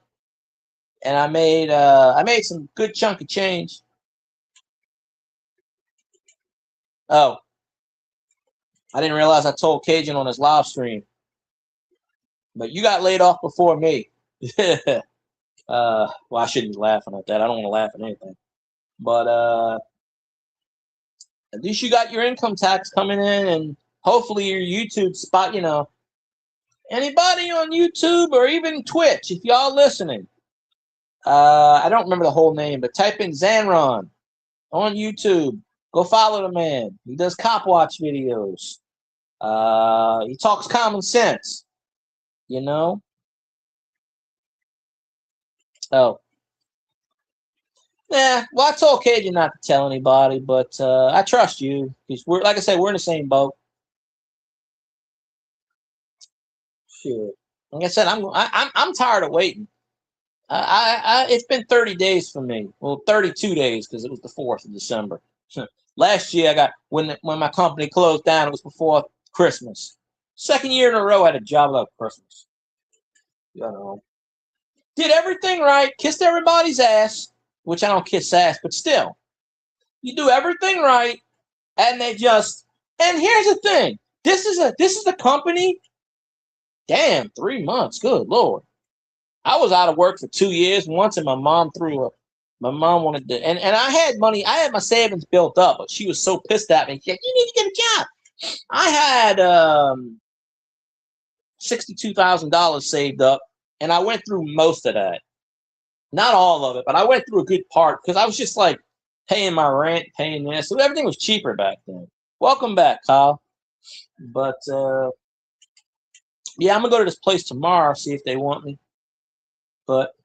and I made some good chunk of change. Oh, I didn't realize I told Cajun on his live stream. But you got laid off before me. Well, I shouldn't be laughing at that. I don't want to laugh at anything. But at least you got your income tax coming in, and hopefully your YouTube spot, anybody on YouTube or even Twitch, if y'all listening, I don't remember the whole name, but type in Zanron on YouTube. Go follow the man. He does cop watch videos. He talks common sense, Oh. Yeah, well, I told Cajun not to tell anybody, but I trust you because like I said, we're in the same boat. Shit. Like I said, I'm tired of waiting. It's been 30 days for me. Well, 32 days because it was the 4th of December. Last year, I got when my company closed down, it was before Christmas. Second year in a row, I had a job without Christmas. Did everything right, kissed everybody's ass, which I don't kiss ass, but still, you do everything right, and they just. And here's the thing: this is a company. Damn, 3 months. Good Lord. I was out of work for 2 years once, and my mom wanted to, and I had money. I had my savings built up, but she was so pissed at me. She said, "You need to get a job." I had $62,000 saved up, and I went through most of that. Not all of it, but I went through a good part because I was just like paying my rent, paying this. So everything was cheaper back then. Welcome back, Kyle. But yeah, I'm gonna go to this place tomorrow, see if they want me. But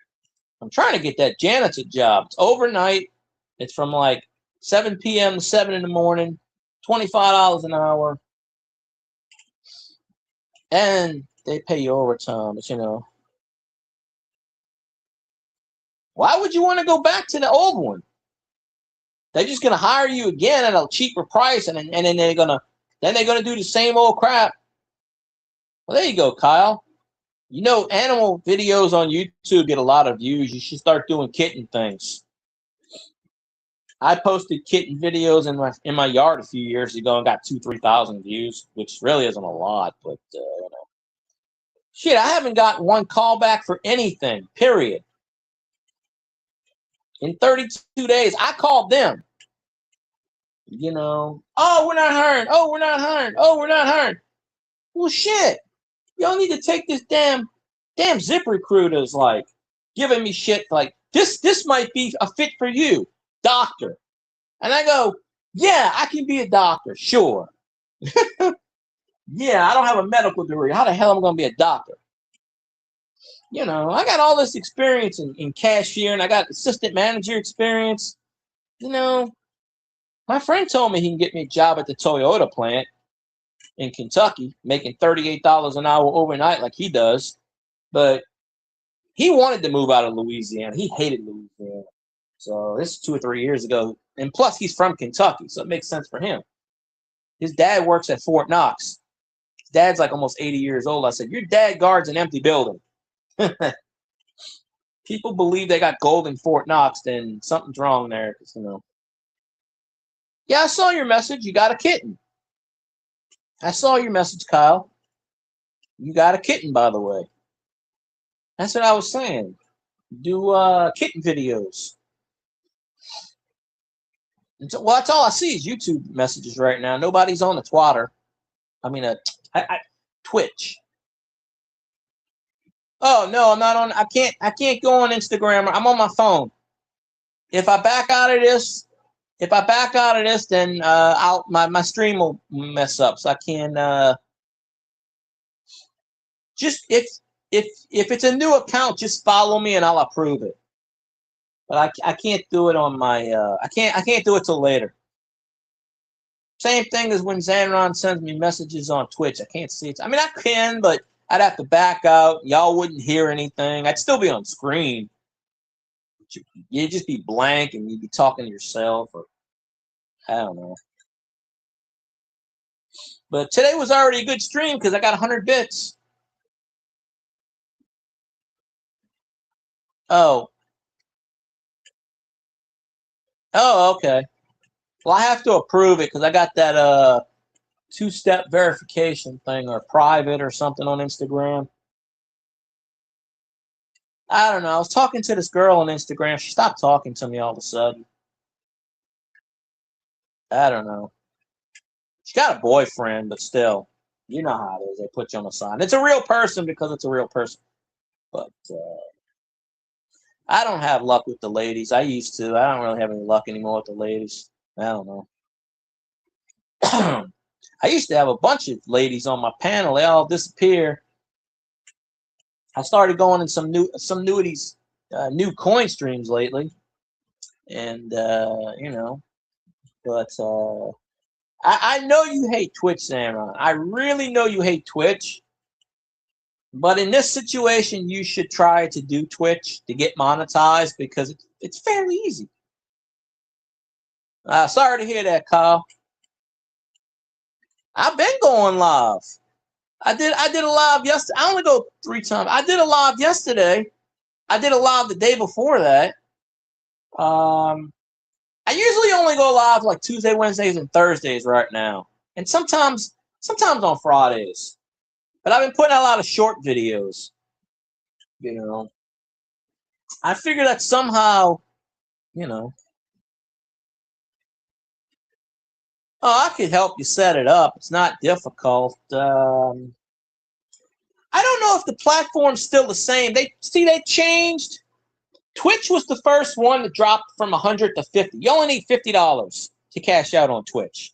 I'm trying to get that janitor job. It's overnight. It's from like 7 p.m. to 7 in the morning, $25 an hour. And they pay you overtime, but why would you want to go back to the old one? They're just gonna hire you again at a cheaper price, and then they're gonna do the same old crap. Well, there you go, Kyle. Animal videos on YouTube get a lot of views. You should start doing kitten things. I posted kitten videos in my yard a few years ago and got 2,000-3,000 views, which really isn't a lot, but shit, I haven't got one call back for anything. Period. In 32 days, I called them. Oh, we're not hiring. Oh, we're not hiring. Oh, we're not hiring. Well, shit. Y'all need to take this damn ZipRecruiter's like giving me shit like this might be a fit for you, doctor. And I go, yeah, I can be a doctor, sure. Yeah, I don't have a medical degree. How the hell am I going to be a doctor? I got all this experience in cashier, and I got assistant manager experience. My friend told me he can get me a job at the Toyota plant in Kentucky, making $38 an hour overnight like he does. But he wanted to move out of Louisiana. He hated Louisiana. So this is 2 or 3 years ago. And plus, he's from Kentucky, so it makes sense for him. His dad works at Fort Knox. His dad's like almost 80 years old. I said, your dad guards an empty building. People believe they got gold in Fort Knox, then something's wrong there. Yeah, I saw your message. You got a kitten. I saw your message, Kyle. You got a kitten, by the way. That's what I was saying. Do kitten videos. Well, that's all I see is YouTube messages right now. Nobody's on the Twitter. I mean, Twitch. Oh no, I'm not on. I can't go on Instagram. I'm on my phone. If I back out of this, then my stream will mess up. So I can just if it's a new account, just follow me and I'll approve it. But I can't do it on my I can't do it till later. Same thing as when Xanron sends me messages on Twitch. I can't see it. I mean, I can, but I'd have to back out. Y'all wouldn't hear anything. I'd still be on screen. You'd just be blank and you'd be talking to yourself, or I don't know. But today was already a good stream because I got 100 bits. Oh, okay. Well, I have to approve it because I got that two-step verification thing, or private or something on Instagram. I don't know. I was talking to this girl on Instagram. She stopped talking to me all of a sudden. I don't know. She got a boyfriend, but still, you know how it is. They put you on a sign. It's a real person because it's a real person. But I don't have luck with the ladies. I used to. I don't really have any luck anymore with the ladies. I don't know. I used to have a bunch of ladies on my panel. They all disappear. I started going in some new coin streams lately, and but I know you hate Twitch, Samron. I really know you hate Twitch. But in this situation, you should try to do Twitch to get monetized because it's fairly easy. Sorry to hear that, Kyle. I've been going live. I did a live yesterday. I only go 3 times. I did a live yesterday. I did a live the day before that. I usually only go live like Tuesday, Wednesdays, and Thursdays right now, and sometimes on Fridays. But I've been putting out a lot of short videos. I figure that somehow, oh, I could help you set it up. It's not difficult. I don't know if the platform's still the same. They changed. Twitch was the first one that dropped from 100 to 50. You only need $50 to cash out on Twitch.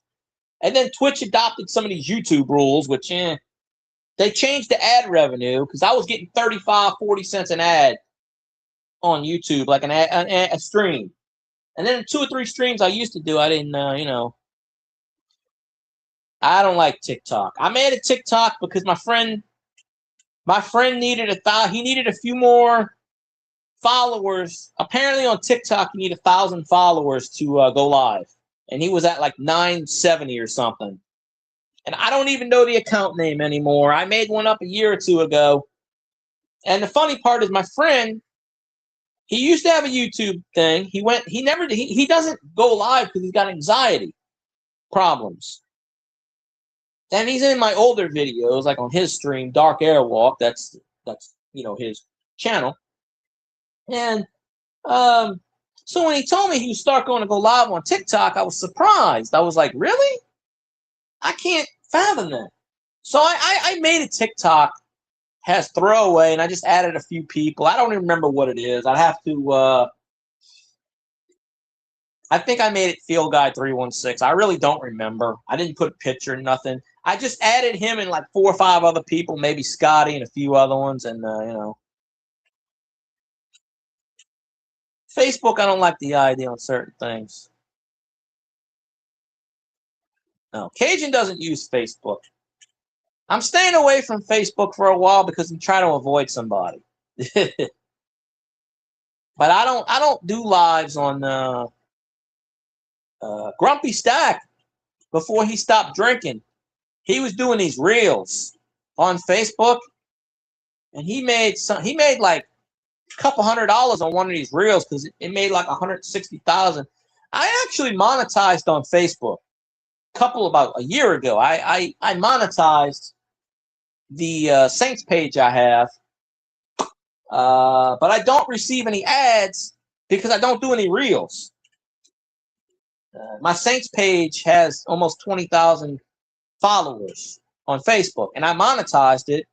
And then Twitch adopted some of these YouTube rules, which they changed the ad revenue because I was getting 35, 40 cents an ad on YouTube, like a stream. And then 2 or 3 streams I used to do, I didn't, I don't like TikTok. I made a TikTok because my friend needed he needed a few more followers. Apparently on TikTok, you need 1,000 followers to go live. And he was at like 970 or something. And I don't even know the account name anymore. I made one up a year or 2 ago. And the funny part is my friend, he used to have a YouTube thing. He doesn't go live because he's got anxiety problems. And he's in my older videos, like on his stream, Dark Airwalk. That's his channel. And So when he told me he was start going to go live on TikTok, I was surprised. I was like, really? I can't fathom that. So I made a TikTok, has throwaway, and I just added a few people. I don't even remember what it is. I'd have to, I think I made it Field Guy 316. I really don't remember. I didn't put a picture, nothing. I just added him and like 4 or 5 other people, maybe Scotty and a few other ones. And, Facebook, I don't like the idea on certain things. No, Cajun doesn't use Facebook. I'm staying away from Facebook for a while because I'm trying to avoid somebody. But I don't do lives on Grumpy Stack. Before he stopped drinking, he was doing these reels on Facebook, and he made like a couple $100 on one of these reels because it made like 160,000. I actually monetized on Facebook about a year ago. I monetized the Saints page I have, but I don't receive any ads because I don't do any reels. My Saints page has almost 20,000 followers on Facebook, and I monetized it.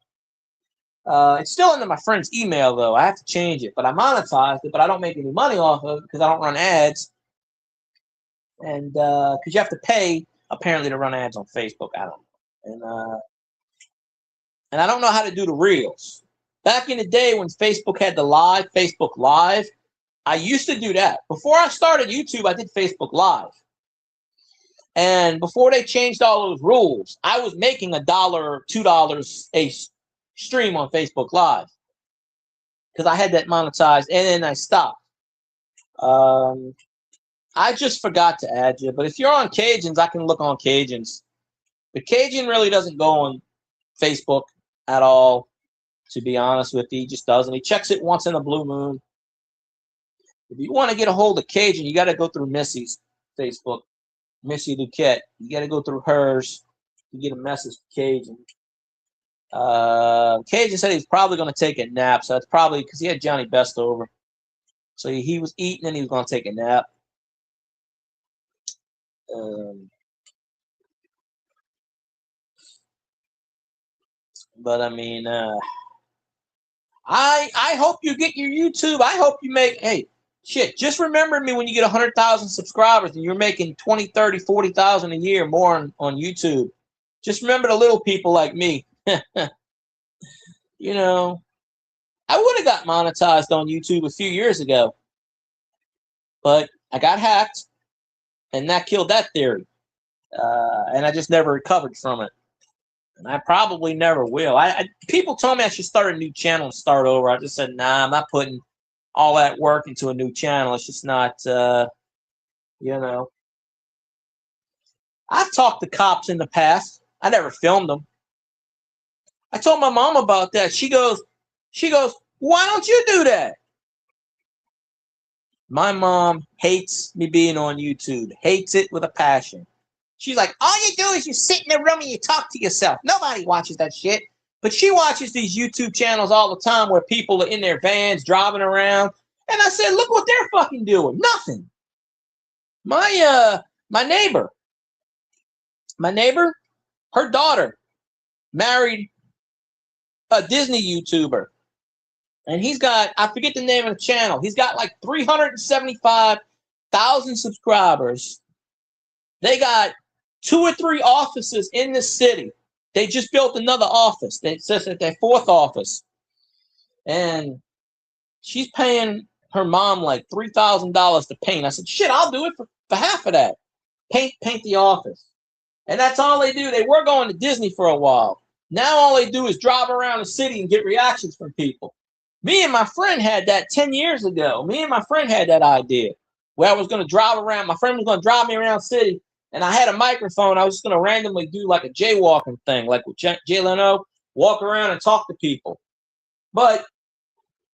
It's still under my friend's email, though. I have to change it, but I monetized it, but I don't make any money off of it because I don't run ads. And because you have to pay, apparently, to run ads on Facebook. I don't know. And I don't know how to do the reels. Back in the day when Facebook had the Facebook Live, I used to do that. Before I started YouTube, I did Facebook Live. And before they changed all those rules, I was making $1, $2 a stream on Facebook Live because I had that monetized, and then I stopped. I just forgot to add you, but if you're on Cajuns, I can look on Cajuns. But Cajun really doesn't go on Facebook at all, to be honest with you. He just doesn't. He checks it once in a blue moon. If you want to get a hold of Cajun, you got to go through Missy's Facebook, Missy Duquette. You got to go through hers to get a message to Cajun. Cajun said he's probably going to take a nap, so that's probably because he had Johnny Best over. So he was eating and he was going to take a nap. But I mean, I hope you get your YouTube. I hope you make, hey, shit, just remember me when you get 100,000 subscribers and you're making 20, 30, 40,000 a year more on YouTube. Just remember the little people like me. You know, I would have got monetized on YouTube a few years ago, but I got hacked and that killed that theory. And I just never recovered from it. And I probably never will. People told me I should start a new channel and start over. I just said, nah, I'm not putting all that work into a new channel. It's just not, I've talked to cops in the past. I never filmed them. I told my mom about that. She goes, why don't you do that? My mom hates me being on YouTube. Hates it with a passion. She's like, all you do is you sit in the room and you talk to yourself. Nobody watches that shit. But she watches these YouTube channels all the time where people are in their vans driving around. And I said, look what they're fucking doing. Nothing. My neighbor, her daughter married a Disney YouTuber. And he's got, I forget the name of the channel. He's got like 375,000 subscribers. They got 2 or 3 offices in the city. They just built another office. They says that their 4th office. And she's paying her mom like $3,000 to paint. I said, shit, I'll do it for half of that. Paint the office. And that's all they do. They were going to Disney for a while. Now all they do is drive around the city and get reactions from people. Me and my friend had that 10 years ago. Me and my friend had that idea where I was going to drive around. My friend was going to drive me around the city. And I had a microphone. I was just going to randomly do like a jaywalking thing, like with Jay Leno, walk around and talk to people. But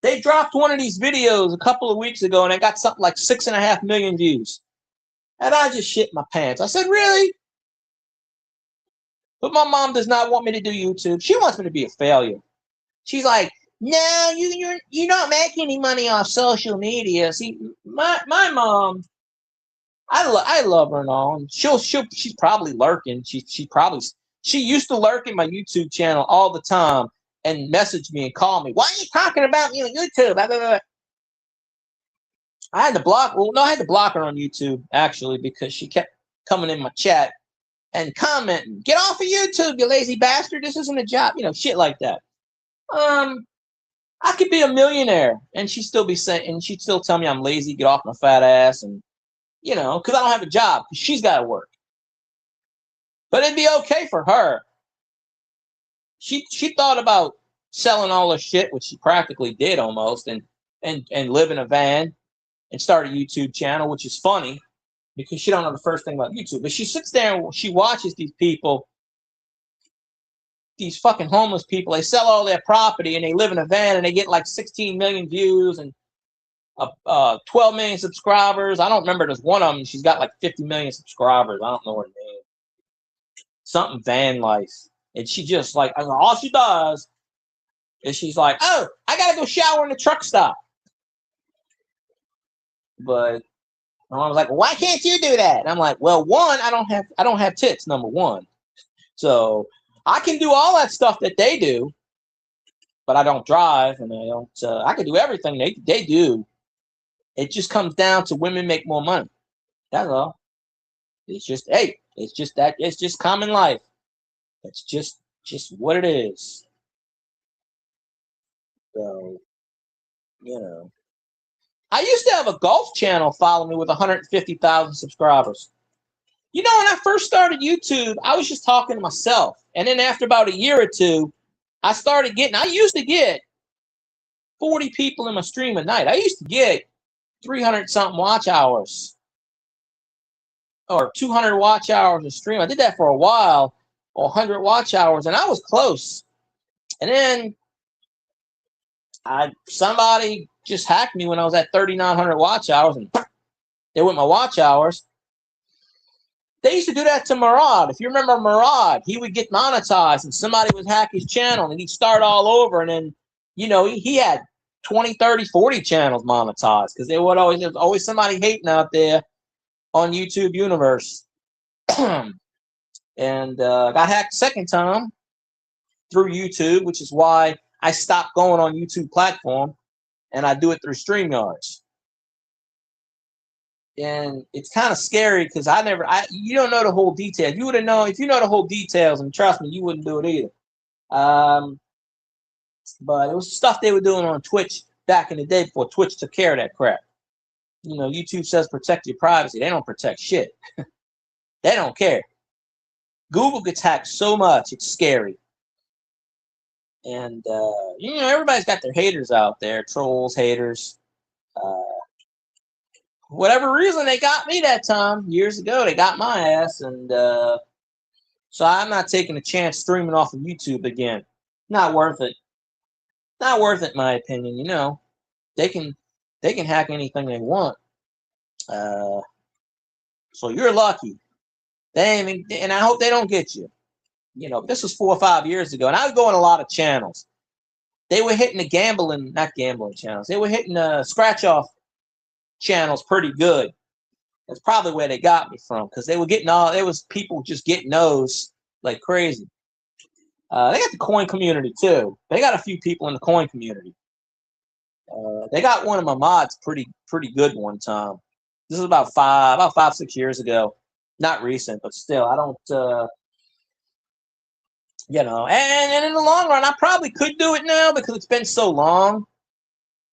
they dropped one of these videos a couple of weeks ago, and I got something like 6.5 million views. And I just shit my pants. I said, really? But my mom does not want me to do YouTube. She wants me to be a failure. She's like, no, you don't make any money off social media. See, my mom, I love her and all, and she's probably lurking. She used to lurk in my YouTube channel all the time and message me and call me. Why are you talking about me on YouTube? Blah, blah, blah. I had to block. Well, no, I had to block her on YouTube actually because she kept coming in my chat and commenting. Get off of YouTube, you lazy bastard. This isn't a job. Shit like that. I could be a millionaire and she'd still be saying, and she'd still tell me I'm lazy. Get off my fat ass, and because I don't have a job. She's got to work. But it'd be okay for her. She thought about selling all her shit, which she practically did almost, and live in a van and start a YouTube channel, which is funny because she don't know the first thing about YouTube. But she sits there and she watches these people, these fucking homeless people. They sell all their property and they live in a van and they get like 16 million views and 12 million subscribers. I don't remember. There's one of them. She's got like 50 million subscribers. I don't know her name. Something van life. And she just like, all she does is she's like, oh, I gotta go shower in the truck stop. But my mom was like, well, why can't you do that? And I'm like, well, one, I don't have tits, number one. So I can do all that stuff that they do, but I don't drive and I don't. I can do everything they do. It just comes down to women make more money. That's all. It's just it's just common life. It's just what it is. So, I used to have a golf channel follow me with 150,000 subscribers. When I first started YouTube, I was just talking to myself. And then after about a year or two, I used to get 40 people in my stream a night. I used to get 300 something watch hours or 200 watch hours a stream. I did that for a while, or 100 watch hours, and I was close. And then somebody just hacked me when I was at 3,900 watch hours, and they went my watch hours. They used to do that to Murad. If you remember Murad, he would get monetized and somebody would hack his channel and he'd start all over. And then, he had 20, 30, 40 channels monetized because there was always somebody hating out there on YouTube universe. And got hacked second time through YouTube, which is why I stopped going on YouTube platform and I do it through StreamYards. And it's kind of scary because you don't know the whole detail. If you know the whole details, and trust me, you wouldn't do it either. But it was stuff they were doing on Twitch back in the day before Twitch took care of that crap. YouTube says protect your privacy. They don't protect shit. They don't care. Google gets hacked so much, it's scary. And, everybody's got their haters out there, trolls, haters. Whatever reason, they got me that time years ago. They got my ass, and so I'm not taking a chance streaming off of YouTube again. Not worth it. Not worth it, in my opinion. They can hack anything they want. So you're lucky. And I hope they don't get you. This was 4 or 5 years ago, and I was going a lot of channels. They were hitting the not gambling channels. They were hitting scratch off channels pretty good. That's probably where they got me from, because there was people just getting those like crazy. They got the coin community too. They got a few people in the coin community. They got one of my mods pretty good one time. This is about 5, 6 years ago. Not recent, but still, I don't. And in the long run, I probably could do it now because it's been so long.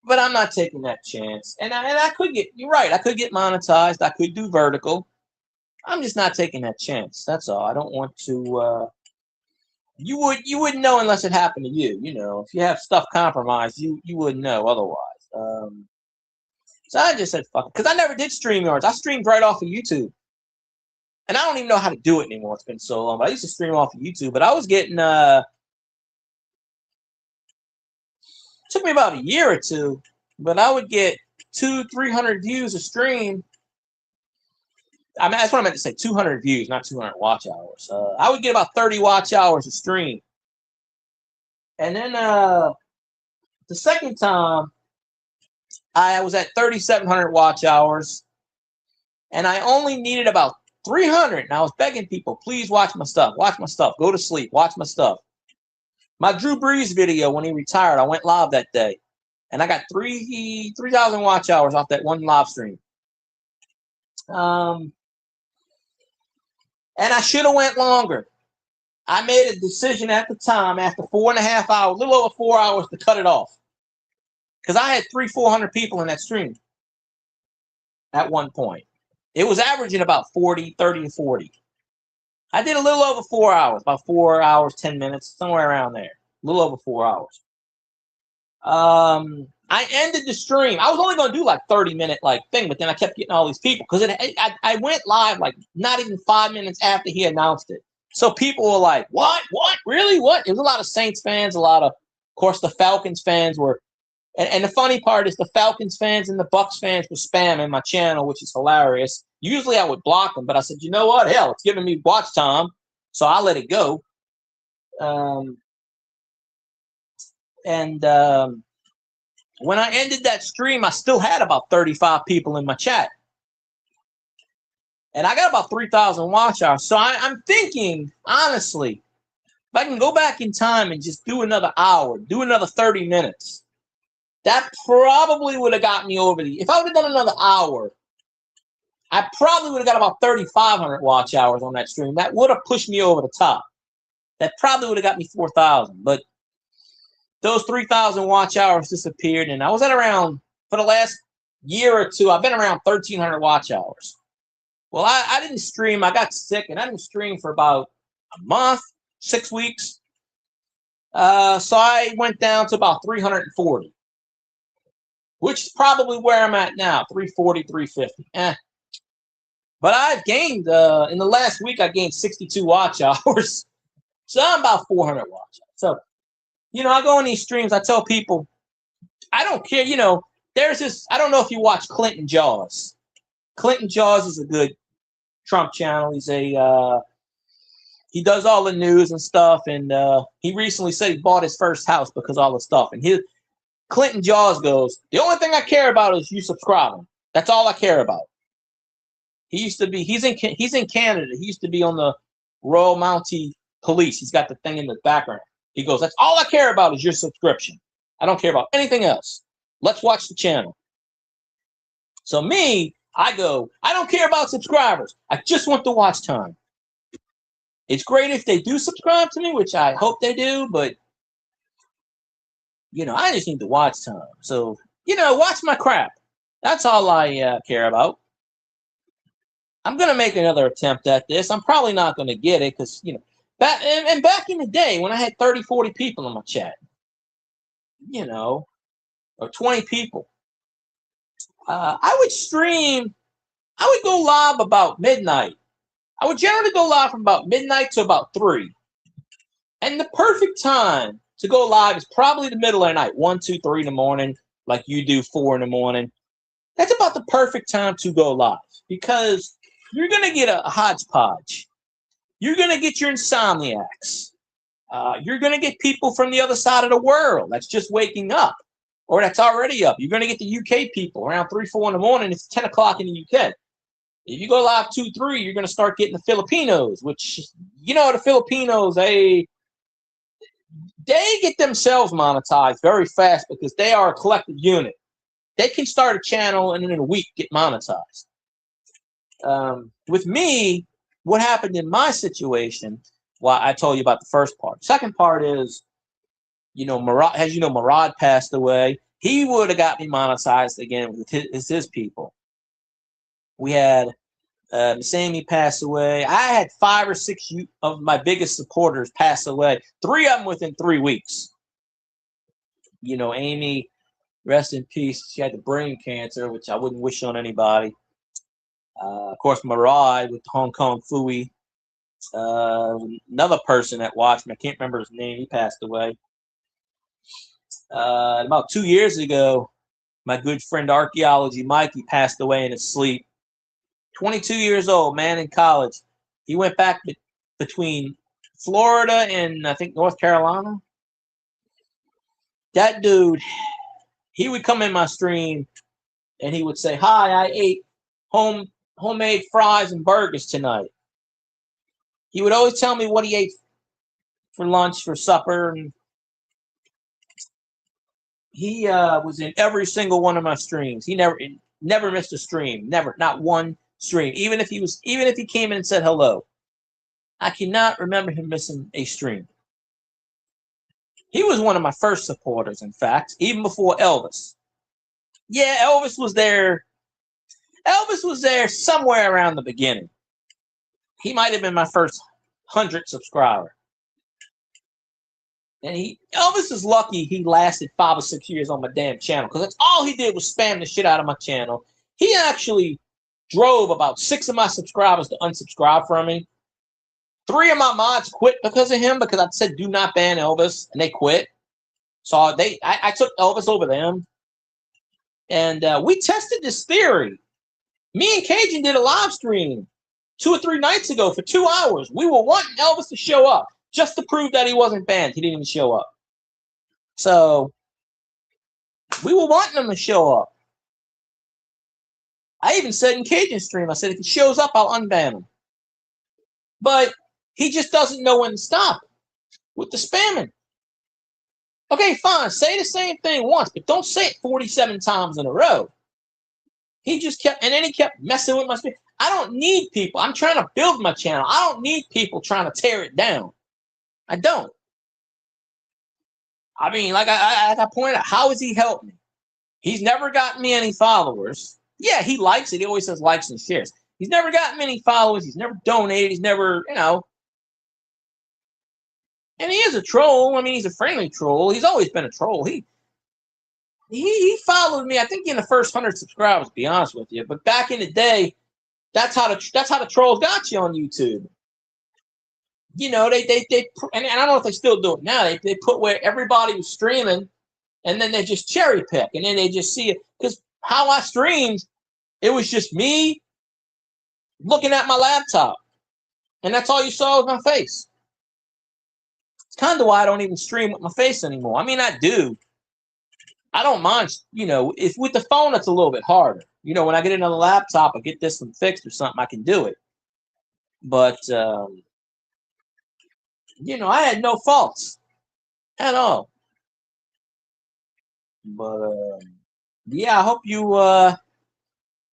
But I'm not taking that chance. And I could you're right, I could get monetized. I could do vertical. I'm just not taking that chance. That's all. I don't want to. You wouldn't know unless it happened to you. If you have stuff compromised, you wouldn't know otherwise. So I just said fuck it, because I never did StreamYards. I streamed right off of YouTube. And I don't even know how to do it anymore. It's been so long. But I used to stream off of YouTube. But I was getting took me about a year or two, but I would get 200-300 views a stream. I mean, that's what I meant to say, 200 views, not 200 watch hours. I would get about 30 watch hours a stream. And then The second time, I was at 3,700 watch hours, and I only needed about 300. And I was begging people, please watch my stuff. Watch my stuff. Go to sleep. Watch my stuff. My Drew Brees video when he retired, I went live that day. And I got 3,000 watch hours off that one live stream. And I should have went longer. I made a decision at the time, after 4.5 hours, a little over 4 hours, to cut it off. Because I had 400 people in that stream at one point. It was averaging about 30 to 40. I did a little over 4 hours, about 4 hours, 10 minutes, somewhere around there. A little over 4 hours. I ended the stream. I was only going to do like 30-minute thing, but then I kept getting all these people because I went live like not even 5 minutes after he announced it. So people were like, what, really, what? There was a lot of Saints fans, a lot of course, the Falcons fans were, and the funny part is the Falcons fans and the Bucks fans were spamming my channel, which is hilarious. Usually I would block them, but I said, you know what? Hell, it's giving me watch time, so I let it go. When I ended that stream, I still had about 35 people in my chat. And I got about 3,000 watch hours. So I'm thinking, honestly, if I can go back in time and just do another hour, do another 30 minutes, that probably would have got me over the... If I would have done another hour, I probably would have got about 3,500 watch hours on that stream. That would have pushed me over the top. That probably would have got me 4,000. But those 3,000 watch hours disappeared, and I was at around, for the last year or two, I've been around 1,300 watch hours. Well, I didn't stream. I got sick, and I didn't stream for about a month, 6 weeks. So I went down to about 340, which is probably where I'm at now, 340, 350. But I've gained, in the last week, I gained 62 watch hours. So I'm about 400 watch hours. So, I go on these streams, I tell people, I don't care, there's this, I don't know if you watch Clinton Jaws. Clinton Jaws is a good Trump channel. He's he does all the news and stuff, and he recently said he bought his first house because of all the stuff. And Clinton Jaws goes, the only thing I care about is you subscribing. That's all I care about. He's in Canada. He used to be on the Royal Mounted Police. He's got the thing in the background. He goes, that's all I care about is your subscription. I don't care about anything else. Let's watch the channel. So me, I go, I don't care about subscribers. I just want the watch time. It's great if they do subscribe to me, which I hope they do, but, I just need the watch time. So, watch my crap. That's all I care about. I'm going to make another attempt at this. I'm probably not going to get it because, back in the day when I had 30, 40 people in my chat, or 20 people, I would stream. I would go live about midnight. I would generally go live from about midnight to about 3. And the perfect time to go live is probably the middle of the night, 1, 2, 3 in the morning, like you do 4 in the morning. That's about the perfect time to go live because you're going to get a hodgepodge. You're going to get your insomniacs. You're going to get people from the other side of the world that's just waking up or that's already up. You're going to get the UK people around 3, 4 in the morning. It's 10 o'clock in the UK. If you go live 2, 3, you're going to start getting the Filipinos, which, the Filipinos, they get themselves monetized very fast because they are a collective unit. They can start a channel and in a week get monetized. With me, what happened in my situation, well, I told you about the first part. Second part is, Murad, as you know, Murad passed away. He would have got me monetized again with his people. We had Sammy pass away. I had 5 or 6 of my biggest supporters pass away. 3 of them within 3 weeks. Amy, rest in peace. She had the brain cancer, which I wouldn't wish on anybody. Of course, Murad with Hong Kong Phooey. Another person that watched me, I can't remember his name. He passed away. About 2 years ago, my good friend Archaeology Mikey passed away in his sleep. 22 years old, man, in college. He went back between Florida and I think North Carolina. That dude, he would come in my stream and he would say, "Hi, I ate homemade fries and burgers tonight." He would always tell me what he ate for lunch, for supper, and he was in every single one of my streams. He never missed a stream, never, not one stream. Even if he came in and said hello, I cannot remember him missing a stream. He was one of my first supporters, in fact, even before Elvis. Yeah, Elvis was there. Elvis was there somewhere around the beginning. He might have been my first 100 subscriber. And Elvis is lucky he lasted 5 or 6 years on my damn channel, because that's all he did was spam the shit out of my channel. He actually drove about 6 of my subscribers to unsubscribe from me. 3 of my mods quit because of him, because I said do not ban Elvis, and they quit. So I took Elvis over them. And we tested this theory. Me and Cajun did a live stream 2 or 3 nights ago for 2 hours. We were wanting Elvis to show up just to prove that he wasn't banned. He didn't even show up. So we were wanting him to show up. I even said in Cajun's stream, I said, if he shows up, I'll unban him. But he just doesn't know when to stop with the spamming. Okay, fine. Say the same thing once, but don't say it 47 times in a row. He just kept, and then he kept messing with my stream. I don't need people. I'm trying to build my channel. I don't need people trying to tear it down. I don't. I mean, like I pointed out, how has he helped me? He's never gotten me any followers. Yeah, he likes it. He always says likes and shares. He's never gotten me any followers. He's never donated. He's never, And he is a troll. I mean, he's a friendly troll. He's always been a troll. He followed me, I think, in the first 100 subscribers, to be honest with you. But back in the day, that's how the trolls got you on YouTube. They and I don't know if they still do it now. They put where everybody was streaming, and then they just cherry pick, and then they just see it. Because how I streamed, it was just me looking at my laptop, and that's all you saw was my face. It's kind of why I don't even stream with my face anymore. I mean, I do. I don't mind, if with the phone, it's a little bit harder. When I get another laptop or get this one fixed or something, I can do it. But, I had no faults at all. But, yeah, I hope you,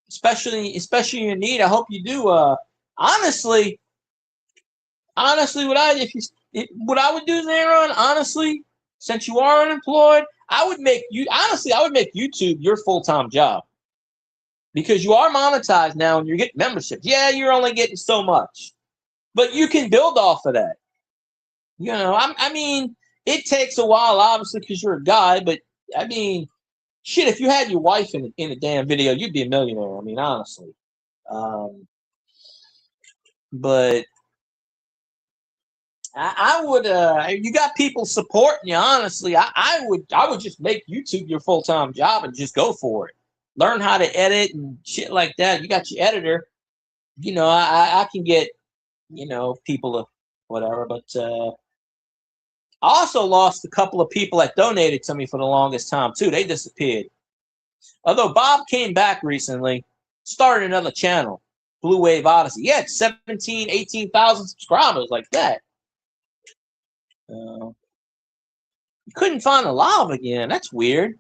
especially in need, I hope you do, honestly, what I would do, Zeron, honestly, since you are unemployed, I would make YouTube your full-time job, because you are monetized now and you're getting memberships. Yeah, you're only getting so much, but you can build off of that. I mean, it takes a while, obviously, because you're a guy, but I mean, shit, if you had your wife in a damn video, you'd be a millionaire. I mean, honestly. But I would, you got people supporting you, honestly. I would just make YouTube your full-time job and just go for it. Learn how to edit and shit like that. You got your editor. I can get, people to whatever. But I also lost a couple of people that donated to me for the longest time, too. They disappeared. Although Bob came back recently, started another channel, Blue Wave Odyssey. He had 17, 18,000 subscribers like that. You couldn't find the live again. That's weird.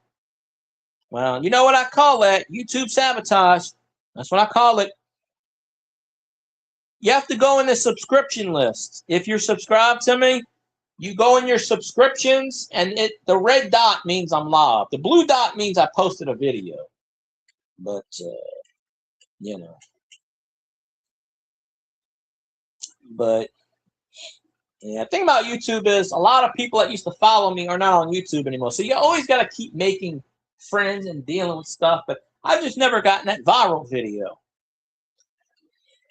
Well, you know what I call that? YouTube sabotage. That's what I call it. You have to go in the subscription list. If you're subscribed to me, you go in your subscriptions, and the red dot means I'm live. The blue dot means I posted a video. But, But, yeah, the thing about YouTube is a lot of people that used to follow me are not on YouTube anymore. So you always got to keep making friends and dealing with stuff. But I've just never gotten that viral video.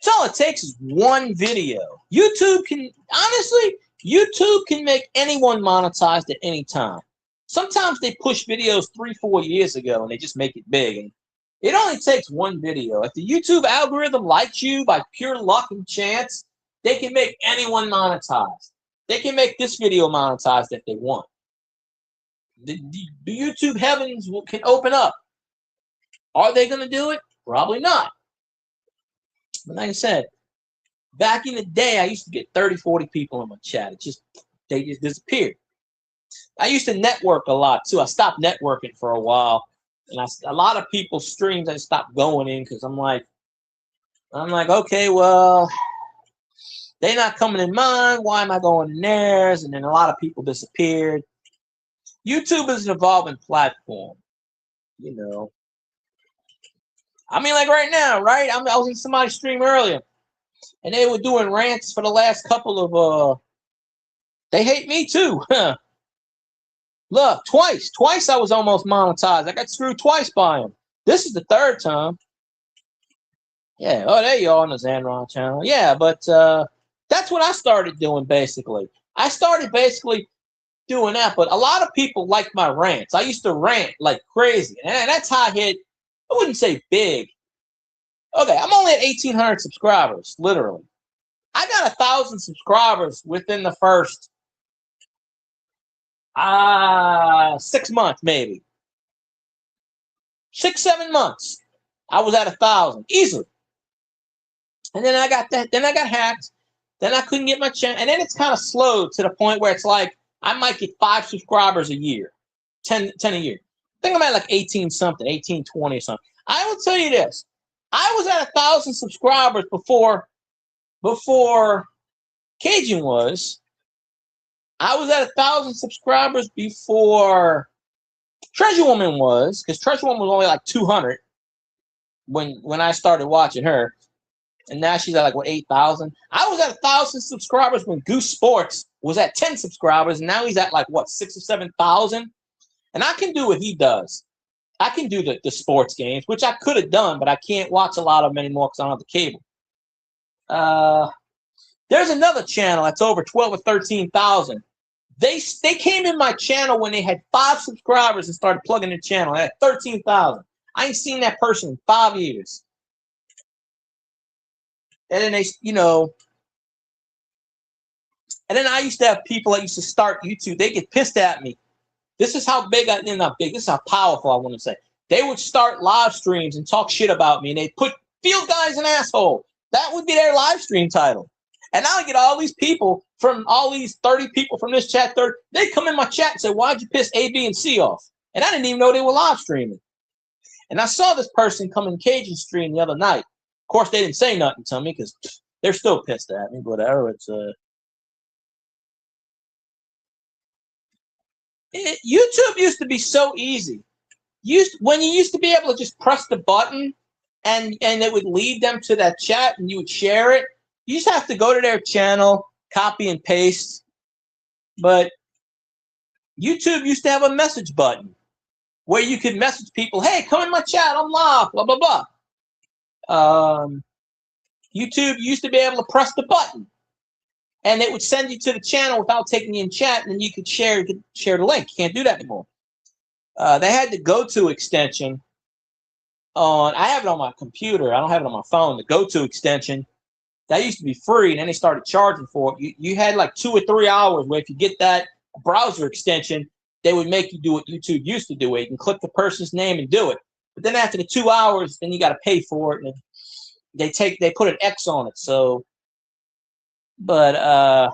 So all it takes is one video. YouTube can make anyone monetized at any time. Sometimes they push videos 3-4 years ago and they just make it big. And it only takes one video. If the YouTube algorithm likes you by pure luck and chance, they can make anyone monetized. They can make this video monetized if they want. the YouTube heavens can open up. Are they going to do it? Probably not. But like I said, back in the day, I used to get 30, 40 people in my chat. They just disappeared. I used to network a lot too. I stopped networking for a while, and a lot of people's streams I stopped going in because I'm like, okay, well, they're not coming in mine. Why am I going in theirs? And then a lot of people disappeared. YouTube is an evolving platform, you know. I mean, like right now, right? I was in somebody's stream earlier, and they were doing rants for the last couple of. They hate me too. Look, twice I was almost monetized. I got screwed twice by them. This is the third time. Yeah. Oh, there you are on the Zanron channel. Yeah, but that's what I started doing basically. I started basically doing that, but a lot of people like my rants. I used to rant like crazy, and that's how I hit. I wouldn't say big. Okay, I'm only at 1,800 subscribers, literally. I got 1,000 subscribers within the first 6 months, maybe 6, 7 months. I was at 1,000 easily, and then I got that. Then I got hacked. Then I couldn't get my channel, and then it's kind of slowed to the point where it's like I might get 5 subscribers a year, 10 a year. I think I'm at like 18 something, 18, 20 or something. I will tell you this: I was at 1,000 subscribers before Cajun was. I was at 1,000 subscribers before Treasure Woman was, because Treasure Woman was only like 200 when I started watching her, and now she's at like what 8,000. I was at 1,000 subscribers when Goose Sports was at 10 subscribers, and now he's at like what 6 or 7,000. And I can do what he does. I can do the sports games, which I could have done, but I can't watch a lot of them anymore because I don't have the cable. There's another channel that's over 12 or 13,000. They came in my channel when they had 5 subscribers and started plugging their channel at 13,000. I ain't seen that person in 5 years. And then they, and then I used to have people that used to start YouTube. They get pissed at me. This is how big not big. This is how powerful I want to say. They would start live streams and talk shit about me, and they put "Field Guy's an asshole." That would be their live stream title. And now I get all these people from all these 30 people from this chat. They come in my chat and say, "Why'd you piss A, B, and C off?" And I didn't even know they were live streaming. And I saw this person come in Cajun stream the other night. Of course, they didn't say nothing to me because they're still pissed at me. Whatever. It's YouTube used to be so easy. When you used to be able to just press the button and it would lead them to that chat and you would share it. You just have to go to their channel, copy and paste. But YouTube used to have a message button where you could message people, "Hey, come in my chat, I'm live, blah, blah, blah." YouTube used to be able to press the button and it would send you to the channel without taking you in chat, and then you could share the link. You can't do that anymore. They had the GoTo extension I have it on my computer. I don't have it on my phone. The GoTo extension, that used to be free, and then they started charging for it. You had like 2 or 3 hours where if you get that browser extension, they would make you do what YouTube used to do. Where you can click the person's name and do it. But then after the 2 hours, then you got to pay for it, and they put an X on it. So, but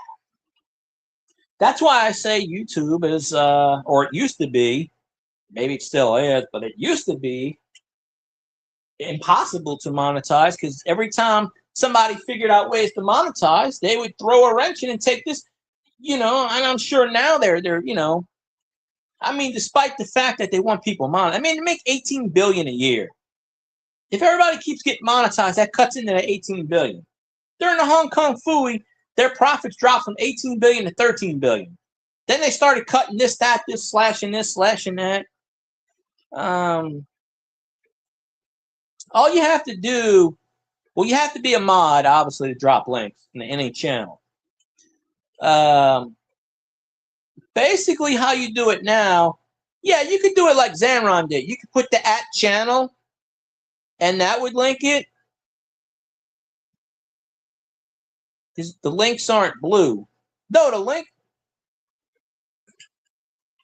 that's why I say YouTube is, or it used to be, maybe it still is, but it used to be impossible to monetize, because every time somebody figured out ways to monetize, they would throw a wrench in and take this, and I'm sure now they're, I mean, despite the fact that they want people monetized, I mean, they make $18 billion a year. If everybody keeps getting monetized, that cuts into that $18 billion. During the Hong Kong Phooey, their profits dropped from $18 billion to $13 billion. Then they started cutting this, that, this, slashing that. All you have to do, well, you have to be a mod, obviously, to drop links in any channel. Basically, how you do it now, yeah, you could do it like Zanron did. You could put the @channel, and that would link it. Because the links aren't blue. No, the link.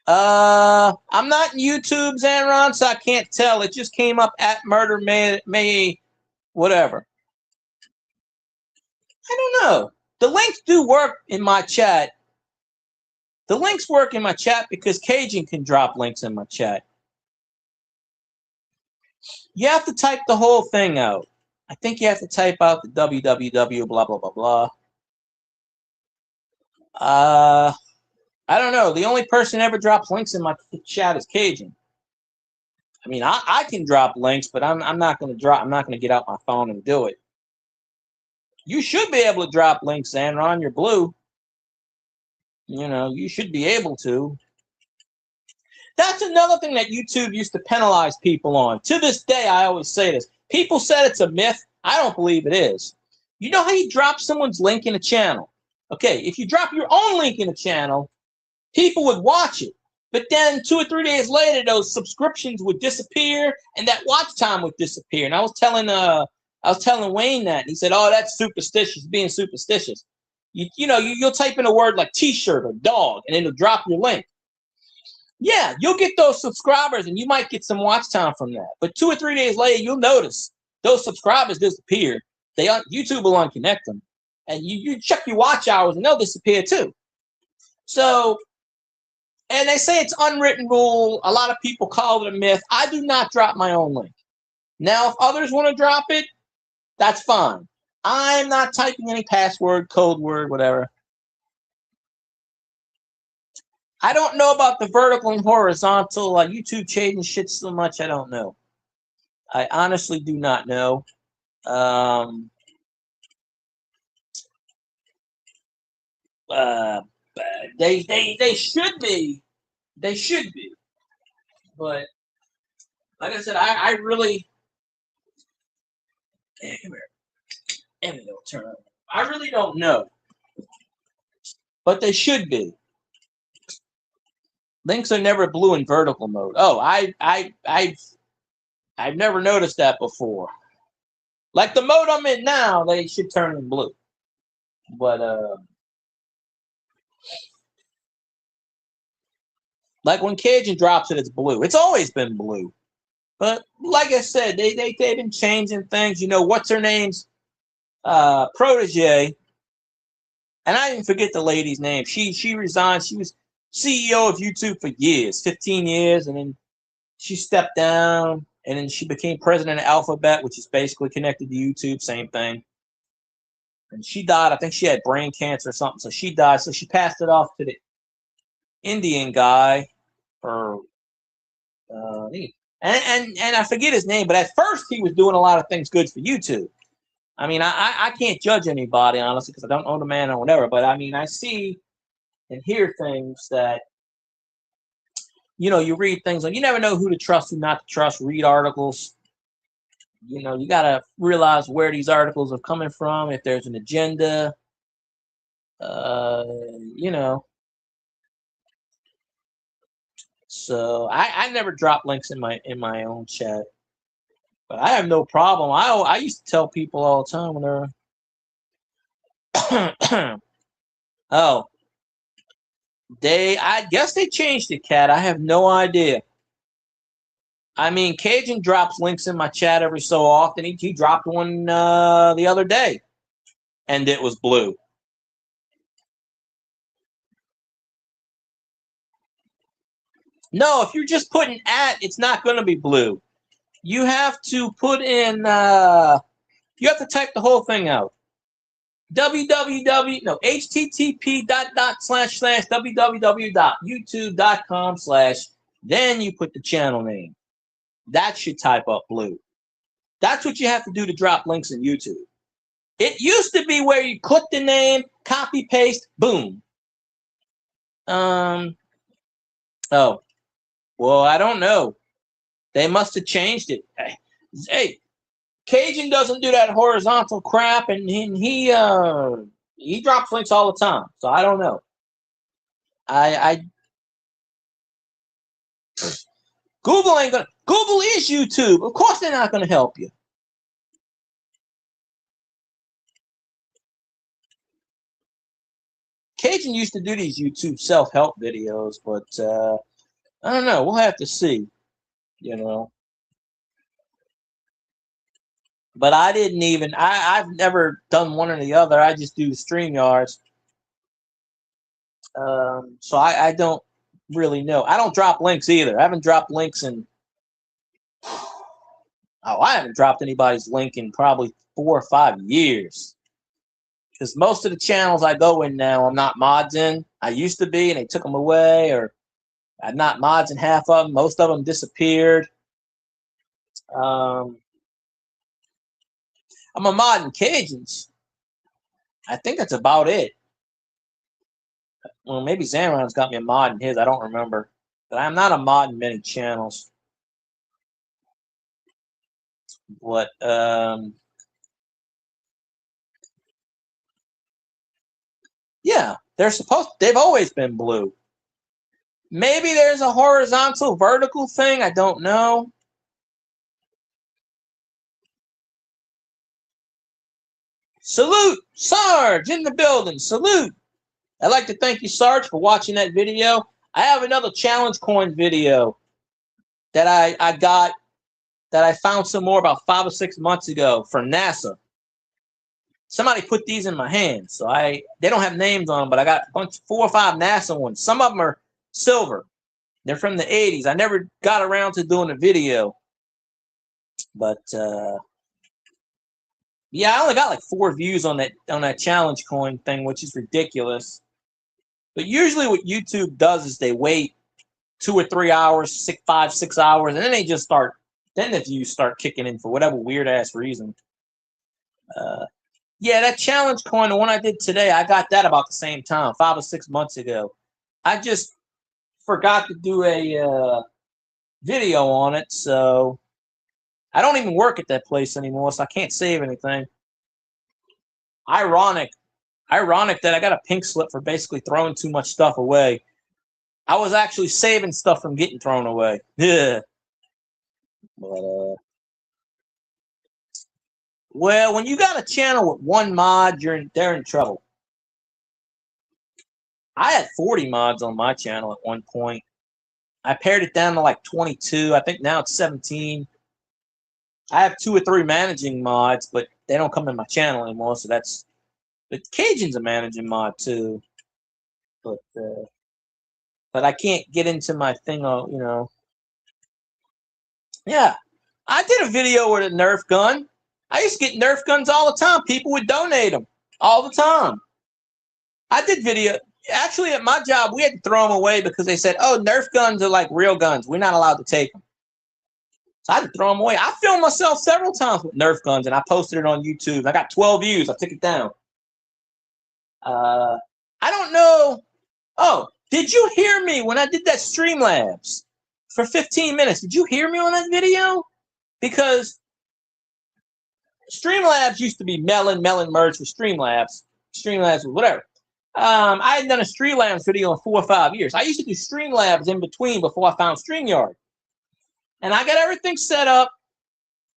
I'm not in YouTube, Zanron, so I can't tell. It just came up at Murder May whatever. I don't know. The links do work in my chat. The links work in my chat because Cajun can drop links in my chat. You have to type the whole thing out. I think you have to type out the www blah blah blah blah. I don't know. The only person ever drops links in my chat is Cajun. I mean, I can drop links, but I'm not going to drop. I'm not going to get out my phone and do it. You should be able to drop links, Zanron. You're blue. You know, you should be able to. That's another thing that YouTube used to penalize people on. To this day, I always say this. People said it's a myth. I don't believe it is. You know how you drop someone's link in a channel? Okay, if you drop your own link in a channel, people would watch it. But then 2 or 3 days later, those subscriptions would disappear and that watch time would disappear. And I was telling Wayne that. And he said, oh, that's superstitious, being superstitious. You'll type in a word like t-shirt or dog, and it'll drop your link. Yeah, you'll get those subscribers, and you might get some watch time from that. But 2 or 3 days later, you'll notice those subscribers disappear. YouTube will unconnect them, and you check your watch hours, and they'll disappear too. So, and they say it's unwritten rule. A lot of people call it a myth. I do not drop my own link. Now, if others want to drop it, that's fine. I'm not typing any password, code word, whatever. I don't know about the vertical and horizontal. YouTube changing shit so much, I don't know. I honestly do not know. They should be. They should be. But like I said, I really. Hey, come here. And it'll turn up. I really don't know. But they should be. Links are never blue in vertical mode. Oh, I've never noticed that before. Like the mode I'm in now, they should turn in blue. But like when Cajun drops it, it's blue. It's always been blue. But like I said, they've been changing things. You know, what's her name's protege? And I didn't forget the lady's name. She resigned. She was CEO of YouTube for years, 15 years, and then she stepped down, and then she became president of Alphabet, which is basically connected to YouTube, same thing. And she died. I think she had brain cancer or something, so she died. So she passed it off to the Indian guy, or and I forget his name, but at first he was doing a lot of things good for YouTube. I mean, I can't judge anybody, honestly, because I don't know the man or whatever. But I mean, I see and hear things that, you read things like you never know who to trust, who not to trust. Read articles. You got to realize where these articles are coming from, if there's an agenda. So I never drop links in my own chat. But I have no problem. I used to tell people all the time when they're oh, I guess they changed it, Cat. I have no idea. I mean, Cajun drops links in my chat every so often. He dropped one the other day, and it was blue. No, if you're just putting at, it's not going to be blue. You have to put in. You have to type the whole thing out. http://www.youtube.com/ then you put the channel name. That should type up blue. That's what you have to do to drop links in YouTube. It used to be where you click the name, copy, paste, boom. Oh, well, I don't know. They must have changed it. Hey, Cajun doesn't do that horizontal crap, and he drops links all the time. So I don't know. Google ain't gonna. Google is YouTube. Of course, they're not gonna help you. Cajun used to do these YouTube self-help videos, but I don't know. We'll have to see, you know. But I didn't even, I've never done one or the other. I just do the StreamYards. So I don't really know. I don't drop links either. I haven't dropped links in, I haven't dropped anybody's link in probably 4 or 5 years. Because most of the channels I go in now, I'm not mods in. I used to be, and they took them away, or I'm not mods in half of them. Most of them disappeared. I'm a mod in Cajuns. I think that's about it. Well, maybe Xamaron's got me a mod in his. I don't remember. But I'm not a mod in many channels. But yeah, they've always been blue. Maybe there's a horizontal vertical thing. I don't know. Salute, Sarge in the building. Salute. I'd like to thank you, Sarge, for watching that video. I have another challenge coin video that I got, that I found some more about 5 or 6 months ago from NASA. Somebody put these in my hands, so they don't have names on them, but I got a bunch, 4 or 5 NASA ones. Some of them are silver. They're from the 80s. I never got around to doing a video, but yeah, I only got like 4 views on that challenge coin thing, which is ridiculous. But usually what YouTube does is they wait 2 or 3 hours, 5, 6 hours, and then they just start. Then the views start kicking in for whatever weird ass reason. Yeah, that challenge coin, the one I did today, I got that about the same time, 5 or 6 months ago. I just forgot to do a video on it, so I don't even work at that place anymore, so I can't save anything. Ironic that I got a pink slip for basically throwing too much stuff away. I was actually saving stuff from getting thrown away. Yeah. But well, when you got a channel with 1 mod, they're in trouble. I had 40 mods on my channel at one point. I pared it down to like 22. I think now it's 17. I have 2 or 3 managing mods, but they don't come in my channel anymore, so that's. But Cajun's a managing mod too. But I can't get into my thing, you know. Yeah, I did a video with a Nerf gun. I used to get Nerf guns all the time. People would donate them all the time. I did video. Actually, at my job, we had to throw them away because they said, oh, Nerf guns are like real guns. We're not allowed to take them. So I had to throw them away. I filmed myself several times with Nerf guns, and I posted it on YouTube. I got 12 views. I took it down. I don't know. Oh, did you hear me when I did that Streamlabs for 15 minutes? Did you hear me on that video? Because Streamlabs used to be Melon merged with Streamlabs. Streamlabs was whatever. I hadn't done a Streamlabs video in 4 or 5 years. I used to do Streamlabs in between before I found StreamYard. And I got everything set up.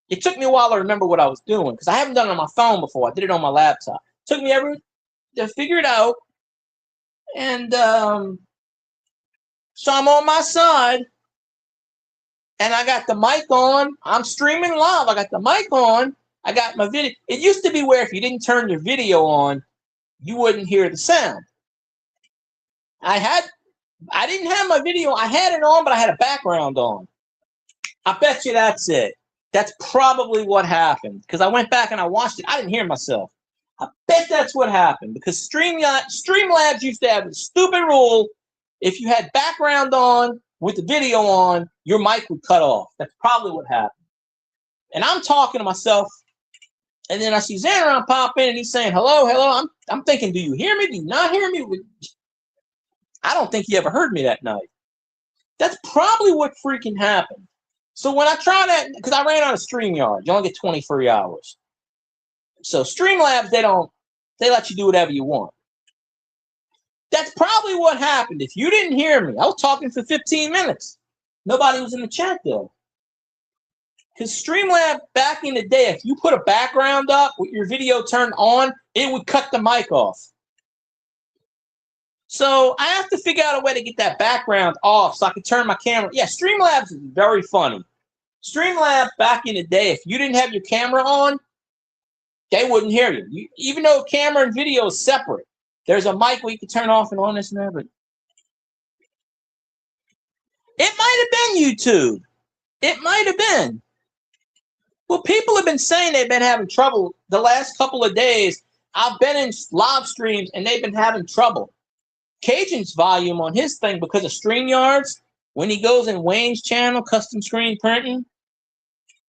It took me a while to remember what I was doing because I haven't done it on my phone before. I did it on my laptop. It took me to figure it out. And so I'm on my side. And I got the mic on. I'm streaming live. I got the mic on. I got my video. It used to be where if you didn't turn your video on, you wouldn't hear the sound. I didn't have my video. I had it on, but I had a background on. I bet you that's it. That's probably what happened because I went back and I watched it. I didn't hear myself. I bet that's what happened because Streamlabs used to have a stupid rule. If you had background on with the video on, your mic would cut off. That's probably what happened. And I'm talking to myself, and then I see Xamaron pop in, and he's saying, hello, hello. I'm thinking, do you hear me? Do you not hear me? I don't think he ever heard me that night. That's probably what freaking happened. So when I tried that, because I ran out of StreamYard, you only get 20 free hours. So Streamlabs, they let you do whatever you want. That's probably what happened. If you didn't hear me, I was talking for 15 minutes. Nobody was in the chat though. Because Streamlabs back in the day, if you put a background up with your video turned on, it would cut the mic off. So I have to figure out a way to get that background off so I can turn my camera. Yeah, Streamlabs is very funny. Streamlabs back in the day, if you didn't have your camera on, they wouldn't hear you. Even though camera and video is separate, there's a mic where you can turn off and on this and that, but it might have been YouTube. It might have been. Well, people have been saying they've been having trouble the last couple of days. I've been in live streams and they've been having trouble. Cajun's volume on his thing, because of StreamYards, when he goes in Wayne's channel, custom screen printing,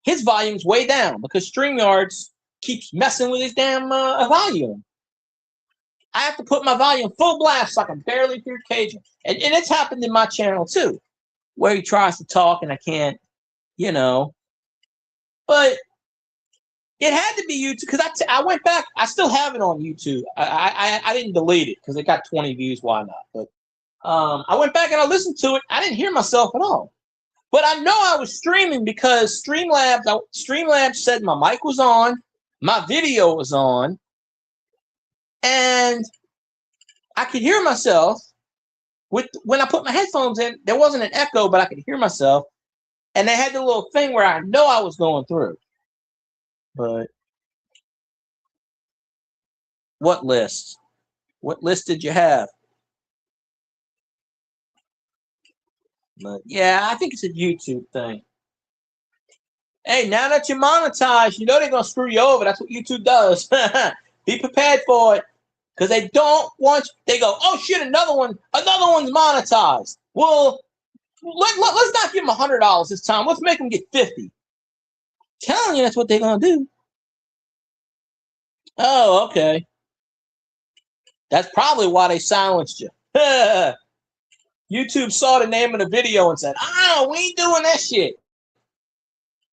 his volume's way down because StreamYards keeps messing with his damn volume. I have to put my volume full blast so I can barely hear Cajun. And it's happened in my channel too, where he tries to talk and I can't, you know. But it had to be YouTube, because I went back. I still have it on YouTube. I didn't delete it because it got 20 views. Why not? But I went back and I listened to it. I didn't hear myself at all. But I know I was streaming because Streamlabs said my mic was on, my video was on, and I could hear myself. When I put my headphones in, there wasn't an echo, but I could hear myself. And they had the little thing where I know I was going through. But what list? What list did you have? But yeah, I think it's a YouTube thing. Hey, now that you're monetized, you know they're gonna screw you over. That's what YouTube does. Be prepared for it, because they don't want. They go, oh shit, another one's monetized. Well, let's not give them $100 this time. Let's make them get 50. Telling you that's what they're gonna do. Oh, okay. That's probably why they silenced you. YouTube saw the name of the video and said, "Oh, we ain't doing that shit."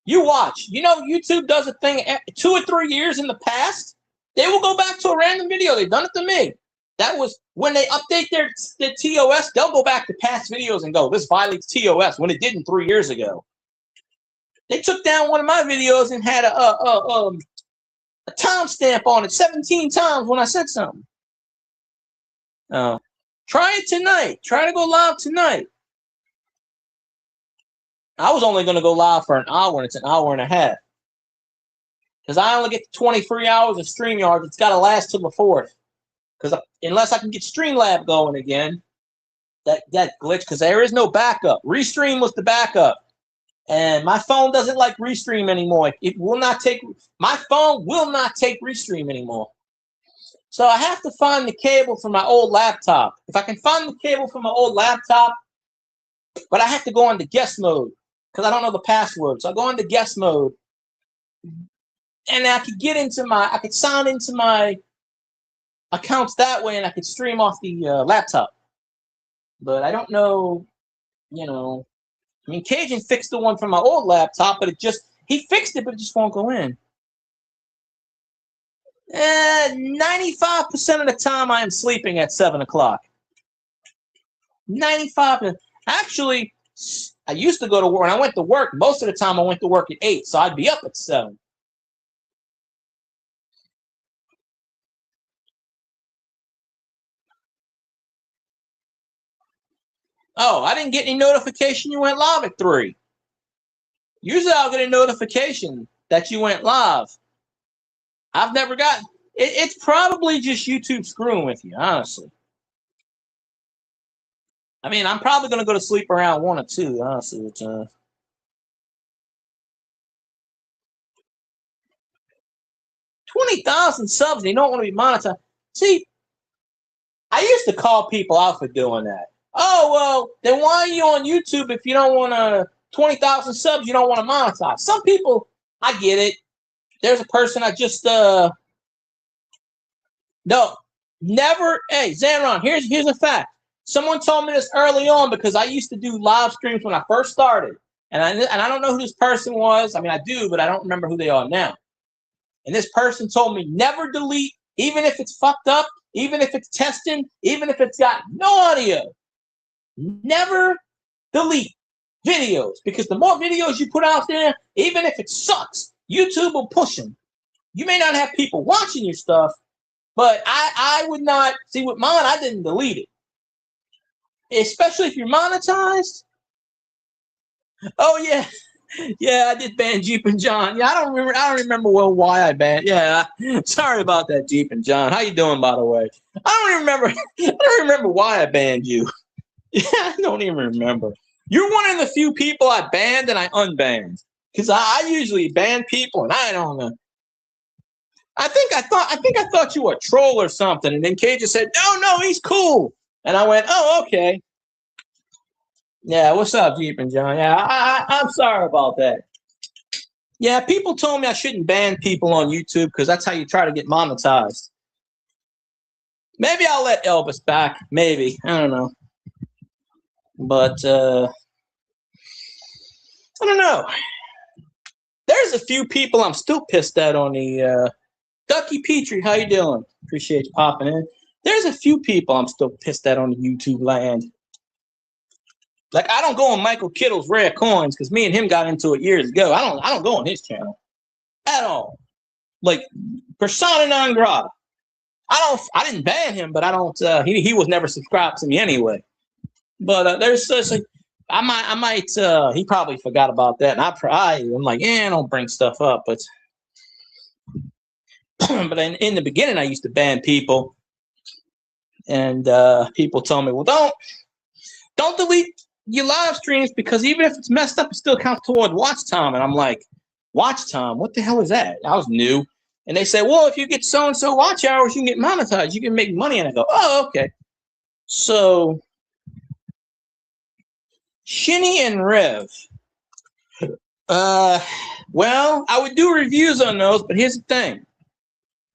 You watch. You know, YouTube does a thing 2 or 3 years in the past. They will go back to a random video. They've done it to me. That was when they update their TOS. They'll go back to past videos and go, "This violates TOS," when it didn't 3 years ago. They took down one of my videos and had a timestamp on it 17 times when I said something. Try it tonight. Try to go live tonight. I was only going to go live for an hour, and it's an hour and a half. Because I only get 23 hours of StreamYards. It's got to last till the 4th. Because unless I can get Streamlab going again, that glitch, because there is no backup. Restream was the backup. And my phone doesn't like Restream anymore. It will not take, my phone will not take Restream anymore. So I have to find the cable from my old laptop. If I can find the cable from my old laptop, but I have to go into guest mode because I don't know the password. So I go into guest mode, and I could I could sign into my accounts that way, and I could stream off the laptop. But I don't know, you know. I mean, Cajun fixed the one from my old laptop, but he fixed it, but it just won't go in. 95% of the time I am sleeping at 7 o'clock. 95%. Actually, I used to go to work. When I went to work, most of the time I went to work at 8, so I'd be up at 7. Oh, I didn't get any notification you went live at 3. Usually I'll get a notification that you went live. I've never gotten. It's probably just YouTube screwing with you, honestly. I mean, I'm probably going to go to sleep around 1 or 2, honestly. 20,000 subs, they don't want to be monetized. See, I used to call people out for doing that. Oh, well, then why are you on YouTube if you don't want to 20,000 subs, you don't want to monetize? Some people, I get it. There's a person I just no, never. Hey, Zanron, here's a fact. Someone told me this early on because I used to do live streams when I first started, and I don't know who this person was. I mean, I do, but I don't remember who they are now. And this person told me never delete, even if it's fucked up, even if it's testing, even if it's got no audio. Never delete videos, because the more videos you put out there, even if it sucks, YouTube will push them. You may not have people watching your stuff, but I would not see with mine. I didn't delete it. especially if you're monetized. Oh yeah, yeah, I did ban Jeep and John. Yeah, I don't remember well why I banned. Yeah, sorry about that, Jeep and John. How you doing, by the way? I don't even remember. I don't remember why I banned you. Yeah, I don't even remember. You're one of the few people I banned and I unbanned because I usually ban people and I don't know. I think I thought you were a troll or something, and then Cage just said, "No, he's cool," and I went, "Oh, okay." Yeah, what's up, Jeep and John? Yeah, I'm sorry about that. Yeah, people told me I shouldn't ban people on YouTube because that's how you try to get monetized. Maybe I'll let Elvis back. Maybe. I don't know. But I don't know. There's a few people I'm still pissed at on the Ducky Petrie. How you doing? Appreciate you popping in. There's a few people I'm still pissed at on the YouTube land. Like I don't go on Michael Kittle's Rare Coins because me and him got into it years ago. I don't go on his channel at all. Like persona non grata. I didn't ban him, but I don't. He was never subscribed to me anyway. But there's like I might. He probably forgot about that, and I'm like, don't bring stuff up. But but in the beginning, I used to ban people, and people told me, well, don't delete your live streams because even if it's messed up, it still counts toward watch time. And I'm like, watch time? What the hell is that? I was new. And they say, well, if you get so-and-so watch hours, you can get monetized. You can make money. And I go, oh, okay. So, Shinny and Rev. Well, I would do reviews on those, but here's the thing. $1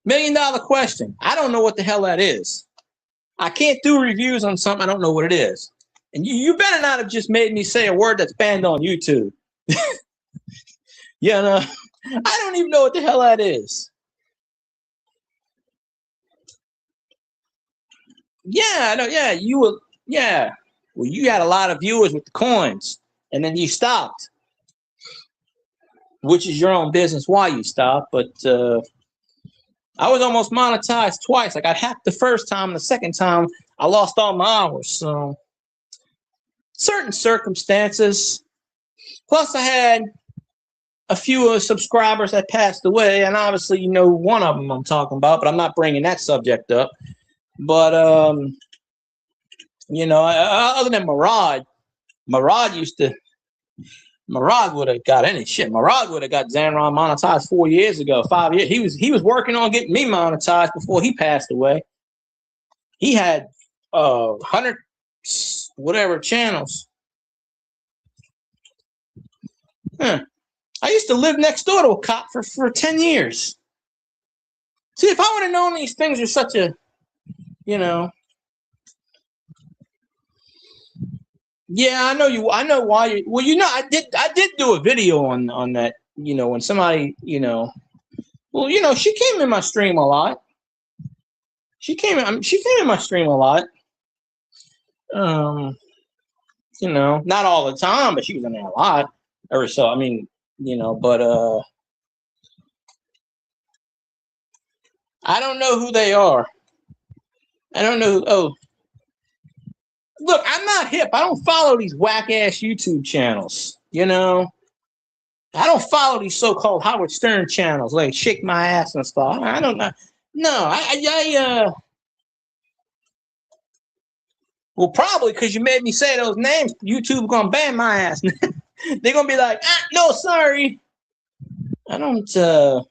million question. I don't know what the hell that is. I can't do reviews on something I don't know what it is. And you better not have just made me say a word that's banned on YouTube. You know, I don't even know what the hell that is. Yeah, I know. Yeah, you were. Yeah, well, you had a lot of viewers with the coins, and then you stopped, which is your own business why you stopped. But I was almost monetized twice. I got hacked the first time, and the second time I lost all my hours. So certain circumstances. Plus, I had a few subscribers that passed away, and obviously, you know one of them I'm talking about, but I'm not bringing that subject up. But you know, other than Marad would have got any shit. Marad would have got Zanron monetized 4 years ago, 5 years. He was working on getting me monetized before he passed away. He had 100 whatever channels. I used to live next door to a cop for 10 years. See, if I would have known these things are such a, you know. Yeah, I know you. I know why you. Well, you know, I did do a video on that. You know, when somebody, you know, well, you know, she came in my stream a lot. She came in my stream a lot. You know, not all the time, but she was in there a lot. Or so. I mean, you know, but I don't know who they are. I don't know. Oh, look, I'm not hip. I don't follow these whack ass YouTube channels. You know, I don't follow these so-called Howard Stern channels like Shake My Ass and stuff. I don't know. No, well, probably because you made me say those names, YouTube gonna ban my ass. They're gonna be like, no, sorry. I don't. You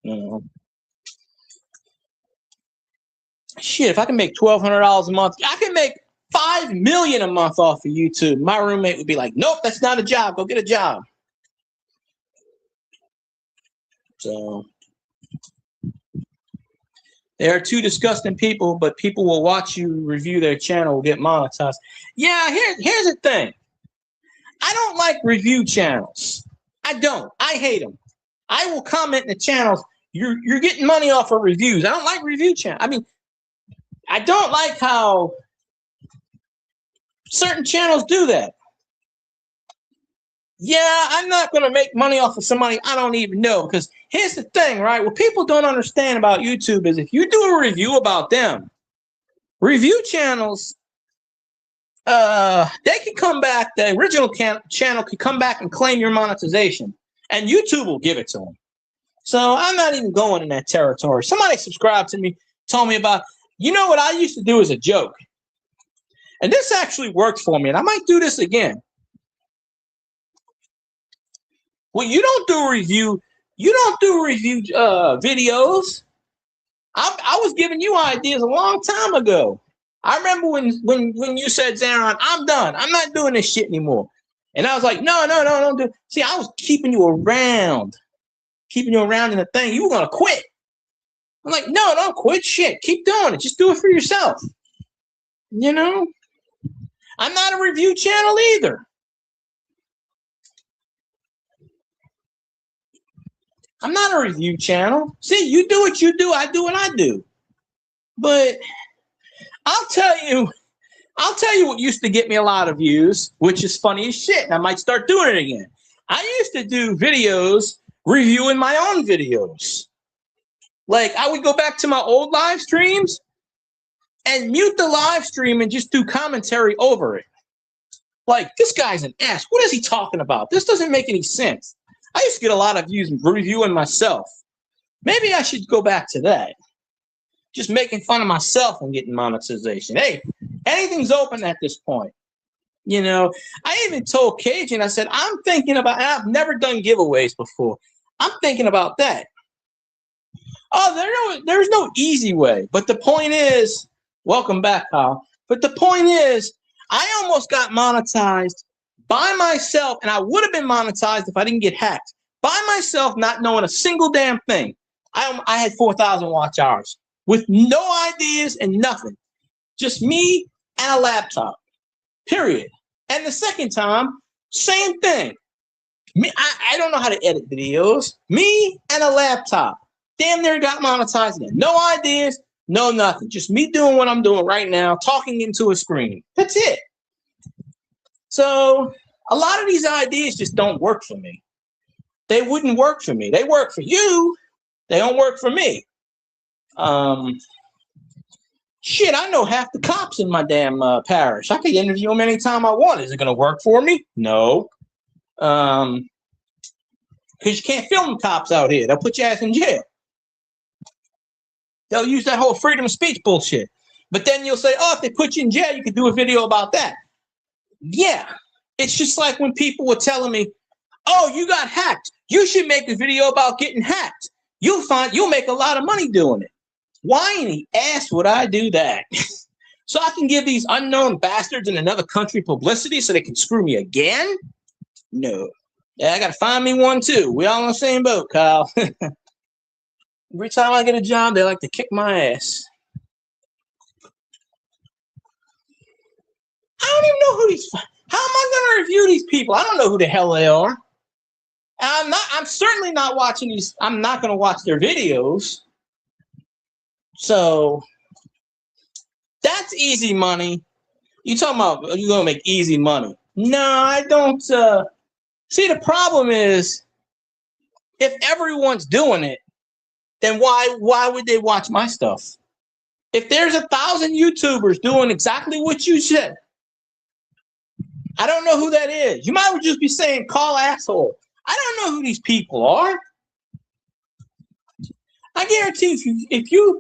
know. Shit, if I can make $1,200 a month, I can make $5 million a month off of YouTube. My roommate would be like, nope, that's not a job. Go get a job. So there are two disgusting people, but people will watch you review their channel, will get monetized. Yeah, here's the thing. I don't like review channels. I don't. I hate them. I will comment in the channels. You're getting money off of reviews. I don't like review channels. I mean, I don't like how certain channels do that. Yeah, I'm not going to make money off of somebody I don't even know. Because here's the thing, right? What people don't understand about YouTube is if you do a review about them, review channels they can come back, the original channel can come back and claim your monetization, and YouTube will give it to them. So I'm not even going in that territory. Somebody subscribed to me, told me about, you know what I used to do as a joke? And this actually worked for me, and I might do this again. Well, you don't do review videos. I was giving you ideas a long time ago. I remember when you said, Zaron, I'm done. I'm not doing this shit anymore. And I was like, no, don't do it. See, I was keeping you around in the thing. You were going to quit. I'm like, no, don't quit. Shit, keep doing it. Just do it for yourself. You know? I'm not a review channel either. I'm not a review channel. See, you do what you do. I do what I do. But I'll tell you what used to get me a lot of views, which is funny as shit. And I might start doing it again. I used to do videos reviewing my own videos. Like, I would go back to my old live streams and mute the live stream and just do commentary over it. Like, this guy's an ass. What is he talking about? This doesn't make any sense. I used to get a lot of views reviewing myself. Maybe I should go back to that. Just making fun of myself and getting monetization. Hey, anything's open at this point. You know, I even told Cajun, I said, I'm thinking about, and I've never done giveaways before. I'm thinking about that. Oh, there's no easy way. But the point is, welcome back, Kyle. But the point is, I almost got monetized by myself, and I would have been monetized if I didn't get hacked. By myself, not knowing a single damn thing. I had 4,000 watch hours with no ideas and nothing. Just me and a laptop, period. And the second time, same thing. I don't know how to edit videos. Me and a laptop. Damn near got monetized again. No ideas, no nothing. Just me doing what I'm doing right now, talking into a screen. That's it. So a lot of these ideas just don't work for me. They wouldn't work for me. They work for you. They don't work for me. Shit, I know half the cops in my damn parish. I could interview them anytime I want. Is it going to work for me? No. Because you can't film cops out here. They'll put your ass in jail. They'll use that whole freedom of speech bullshit. But then you'll say, oh, if they put you in jail, you could do a video about that. Yeah. It's just like when people were telling me, oh, you got hacked. You should make a video about getting hacked. You'll make a lot of money doing it. Why in the ass would I do that? So I can give these unknown bastards in another country publicity so they can screw me again? No. Yeah, I got to find me one too. We all in the same boat, Kyle. Every time I get a job, they like to kick my ass. I don't even know who these... How am I going to review these people? I don't know who the hell they are. I'm certainly not watching these. I'm not going to watch their videos. So that's easy money. You talking about you're going to make easy money? No, I don't. See, the problem is if everyone's doing it, then why would they watch my stuff? If there's 1,000 YouTubers doing exactly what you said, I don't know who that is. You might as well just be saying, call asshole. I don't know who these people are. I guarantee if you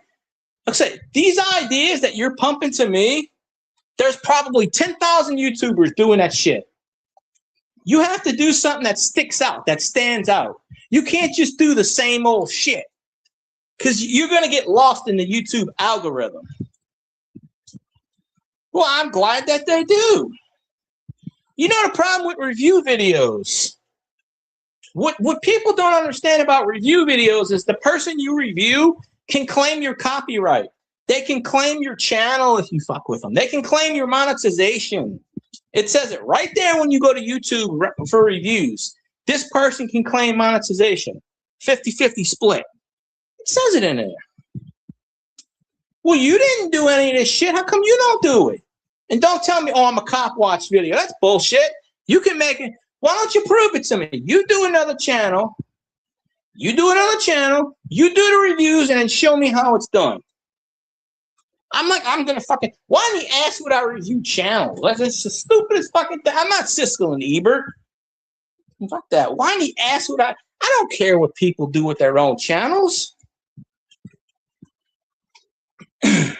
let's say these ideas that you're pumping to me, there's probably 10,000 YouTubers doing that shit. You have to do something that sticks out, that stands out. You can't just do the same old shit because you're going to get lost in the YouTube algorithm. Well, I'm glad that they do. You know the problem with review videos? What people don't understand about review videos is the person you review can claim your copyright. They can claim your channel if you fuck with them. They can claim your monetization. It says it right there when you go to YouTube for reviews. This person can claim monetization. 50-50 split. It says it in there. Well, you didn't do any of this shit. How come you don't do it? And don't tell me, oh, I'm a cop watch video. That's bullshit. You can make it. Why don't you prove it to me? You do another channel. You do another channel. You do the reviews and then show me how it's done. I'm like, I'm gonna fucking. Why didn't he ask would I review channels? That's the stupidest fucking thing. I'm not Siskel and Ebert. Fuck that. Why didn't he ask what I don't care what people do with their own channels. Yeah,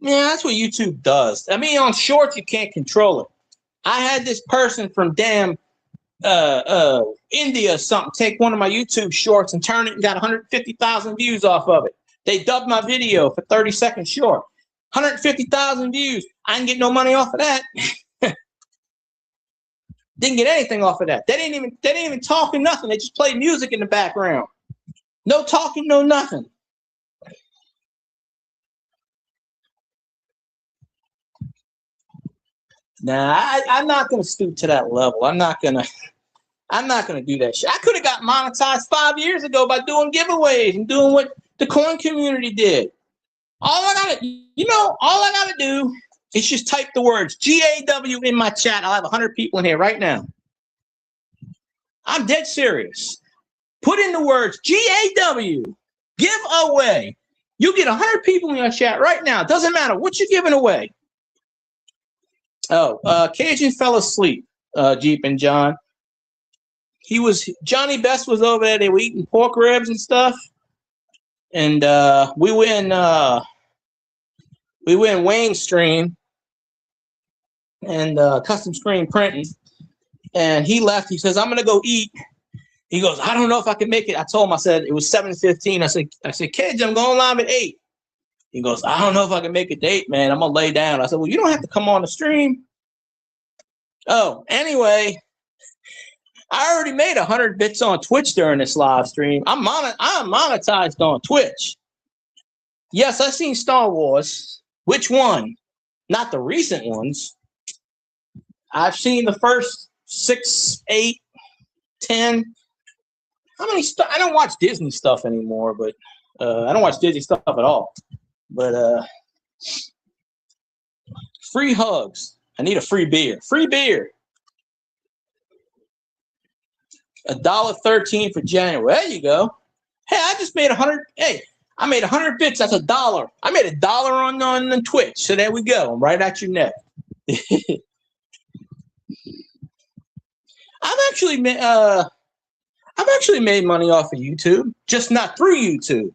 that's what YouTube does. I mean, on Shorts, you can't control it. I had this person from damn India or something take one of my YouTube shorts and turn it and got 150,000 views off of it. They dubbed my video for 30 seconds short. 150,000 views. I didn't get no money off of that. Didn't get anything off of that. They didn't even talk or nothing. They just played music in the background. No talking, no nothing. Nah, I'm not gonna stoop to that level. I'm not gonna do that shit. I could have got monetized 5 years ago by doing giveaways and doing what the coin community did. All I gotta do is just type the words GAW in my chat. I'll have 100 people in here right now. I'm dead serious. Put in the words GAW, giveaway. You get 100 people in your chat right now. It doesn't matter what you're giving away. Oh, Cajun fell asleep, Jeep and John. Johnny Best was over there. They were eating pork ribs and stuff. And we were in Wayne's stream and custom screen printing. And he left. He says, I'm going to go eat. He goes, I don't know if I can make it. I told him, I said, it was 7:15. I said, kids, I'm going live at 8. He goes, I don't know if I can make it to 8, man. I'm going to lay down. I said, well, you don't have to come on the stream. Oh, anyway, I already made 100 bits on Twitch during this live stream. I'm monetized on Twitch. Yes, I've seen Star Wars. Which one? Not the recent ones. I've seen the first 6, 8, 10. How many I don't watch Disney stuff anymore, but I don't watch Disney stuff at all. But free hugs. I need a free beer. Free beer. $1.13 for January. There you go. Hey, I just made 100. Hey, I made 100 bits. That's $1. I made $1 on Twitch. So there we go. I'm right at your neck. I've actually made money off of YouTube, just not through YouTube.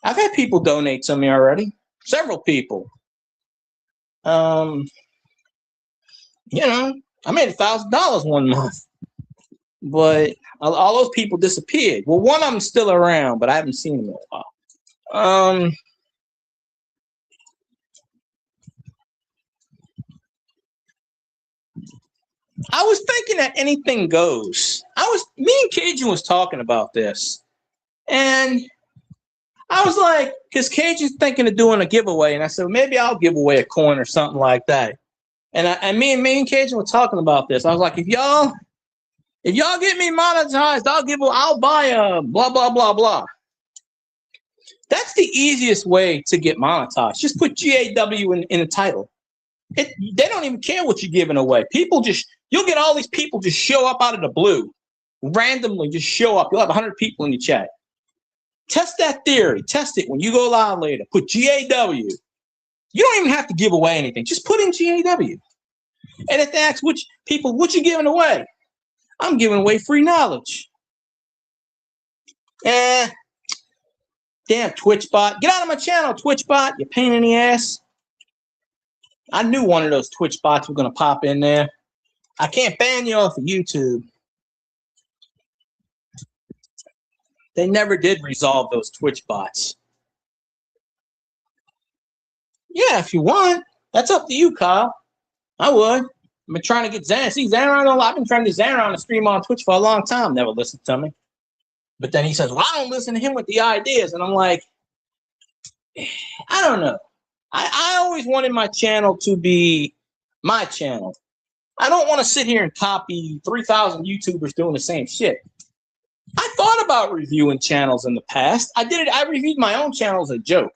I've had people donate to me already. Several people. I made $1,000 one month. But all those people disappeared. Well, one of them's still around, but I haven't seen him in a while. I was thinking that anything goes. Me and Cajun was talking about this. And I was like, because Cajun's thinking of doing a giveaway. And I said, maybe I'll give away a coin or something like that. And me and Cajun were talking about this. I was like, if y'all get me monetized, I'll buy a blah, blah, blah, blah. That's the easiest way to get monetized. Just put GAW in the title. They don't even care what you're giving away. You'll get all these people just show up out of the blue. Randomly just show up. You'll have 100 people in your chat. Test that theory. Test it when you go live later. Put GAW. You don't even have to give away anything. Just put in GAW. And if they ask what you giving away? I'm giving away free knowledge. Damn TwitchBot. Get out of my channel, TwitchBot. You pain in the ass. I knew one of those Twitch bots were going to pop in there. I can't ban you off of YouTube. They never did resolve those Twitch bots. Yeah, if you want. That's up to you, Kyle. I would. I've been trying to get Zan. See, Zaron, I've been trying to get Zaron to stream on Twitch for a long time. Never listened to me. But then he says, well, I don't listen to him with the ideas. And I'm like, I don't know. I always wanted my channel to be my channel. I don't want to sit here and copy 3,000 YouTubers doing the same shit. I thought about reviewing channels in the past. I did it. I reviewed my own channel as a joke.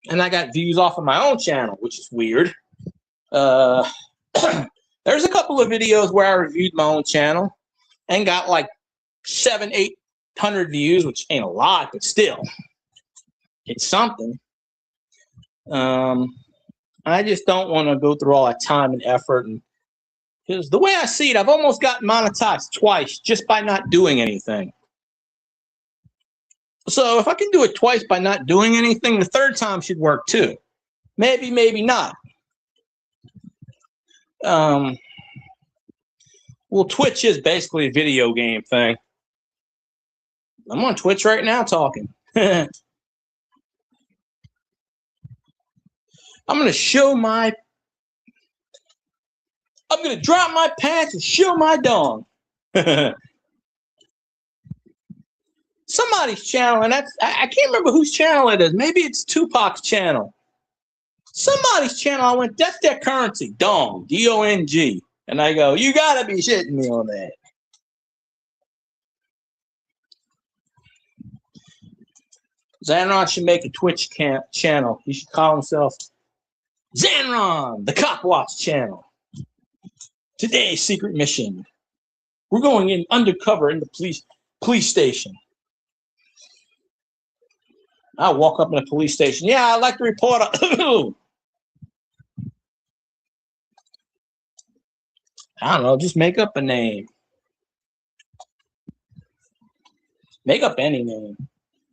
And I got views off of my own channel, which is weird. There's a couple of videos where I reviewed my own channel and got like 7,000, 100 views, which ain't a lot, but still, it's something. I just don't want to go through all that time and effort, and because the way I see it, I've almost gotten monetized twice just by not doing anything. So if I can do it twice by not doing anything, the third time should work too. Maybe, maybe not. Well, Twitch is basically a video game thing. I'm on Twitch right now talking. I'm going to drop my pants and show my dong. Somebody's channel, and I can't remember whose channel it is. Maybe it's Tupac's channel. Somebody's channel, I went, that's their currency, dong, D-O-N-G. And I go, you got to be shitting me on that. Zanron should make a Twitch channel. He should call himself Zanron, the Cop Watch channel. Today's secret mission. We're going in undercover in the police station. I walk up in a police station. Yeah, I'd like to report. I don't know. Just make up a name. Make up any name.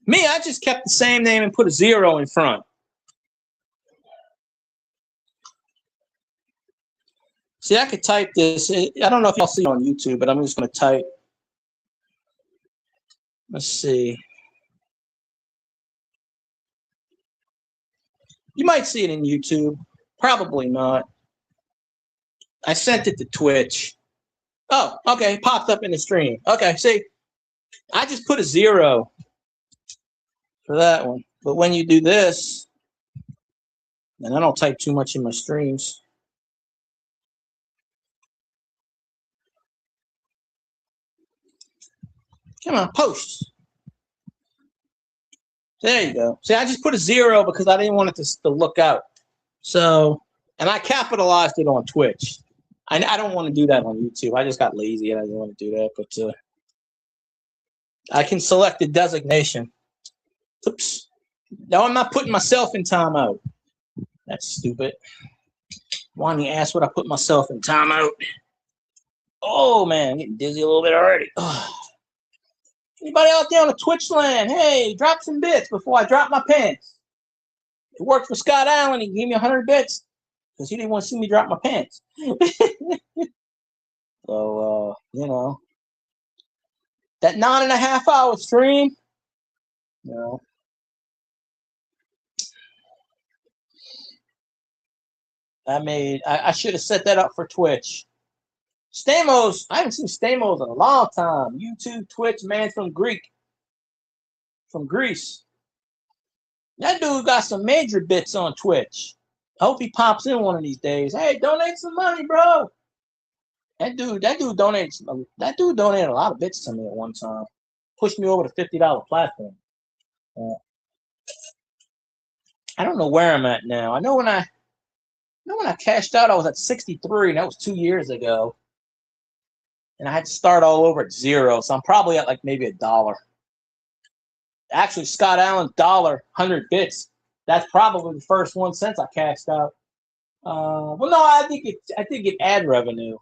Me, I just kept the same name and put a 0 in front. See, I could type this. I don't know if y'all see it on YouTube, but I'm just going to type. Let's see. You might see it in YouTube. Probably not. I sent it to Twitch. Oh, okay. Popped up in the stream. Okay, see, I just put a 0 for that one. But when you do this, and I don't type too much in my streams. Come on, post. There you go. See, I just put a 0 because I didn't want it to look out. So, and I capitalized it on Twitch. I don't want to do that on YouTube. I just got lazy and I didn't want to do that. But I can select the designation. Oops. No, I'm not putting myself in timeout. That's stupid. Why don't you ask what I put myself in timeout? Oh, man, I'm getting dizzy a little bit already. Oh. Anybody out there on the Twitch land? Hey, drop some bits before I drop my pants. It worked for Scott Allen. He gave me 100 bits because he didn't want to see me drop my pants. So, you know, that 9.5-hour stream, you know, I should have set that up for Twitch. Stamos, I haven't seen Stamos in a long time. YouTube, Twitch, man from Greece. That dude got some major bits on Twitch. I hope he pops in one of these days. Hey, donate some money, bro. That dude donated a lot of bits to me at one time. Pushed me over the $50 platform. I don't know where I'm at now. I know when I cashed out, I was at 63, and that was 2 years ago. And I had to start all over at 0, so I'm probably at like maybe $1. Actually, Scott Allen, $100 bits. That's probably the first one since I cashed out. Well, no, I think it ad revenue.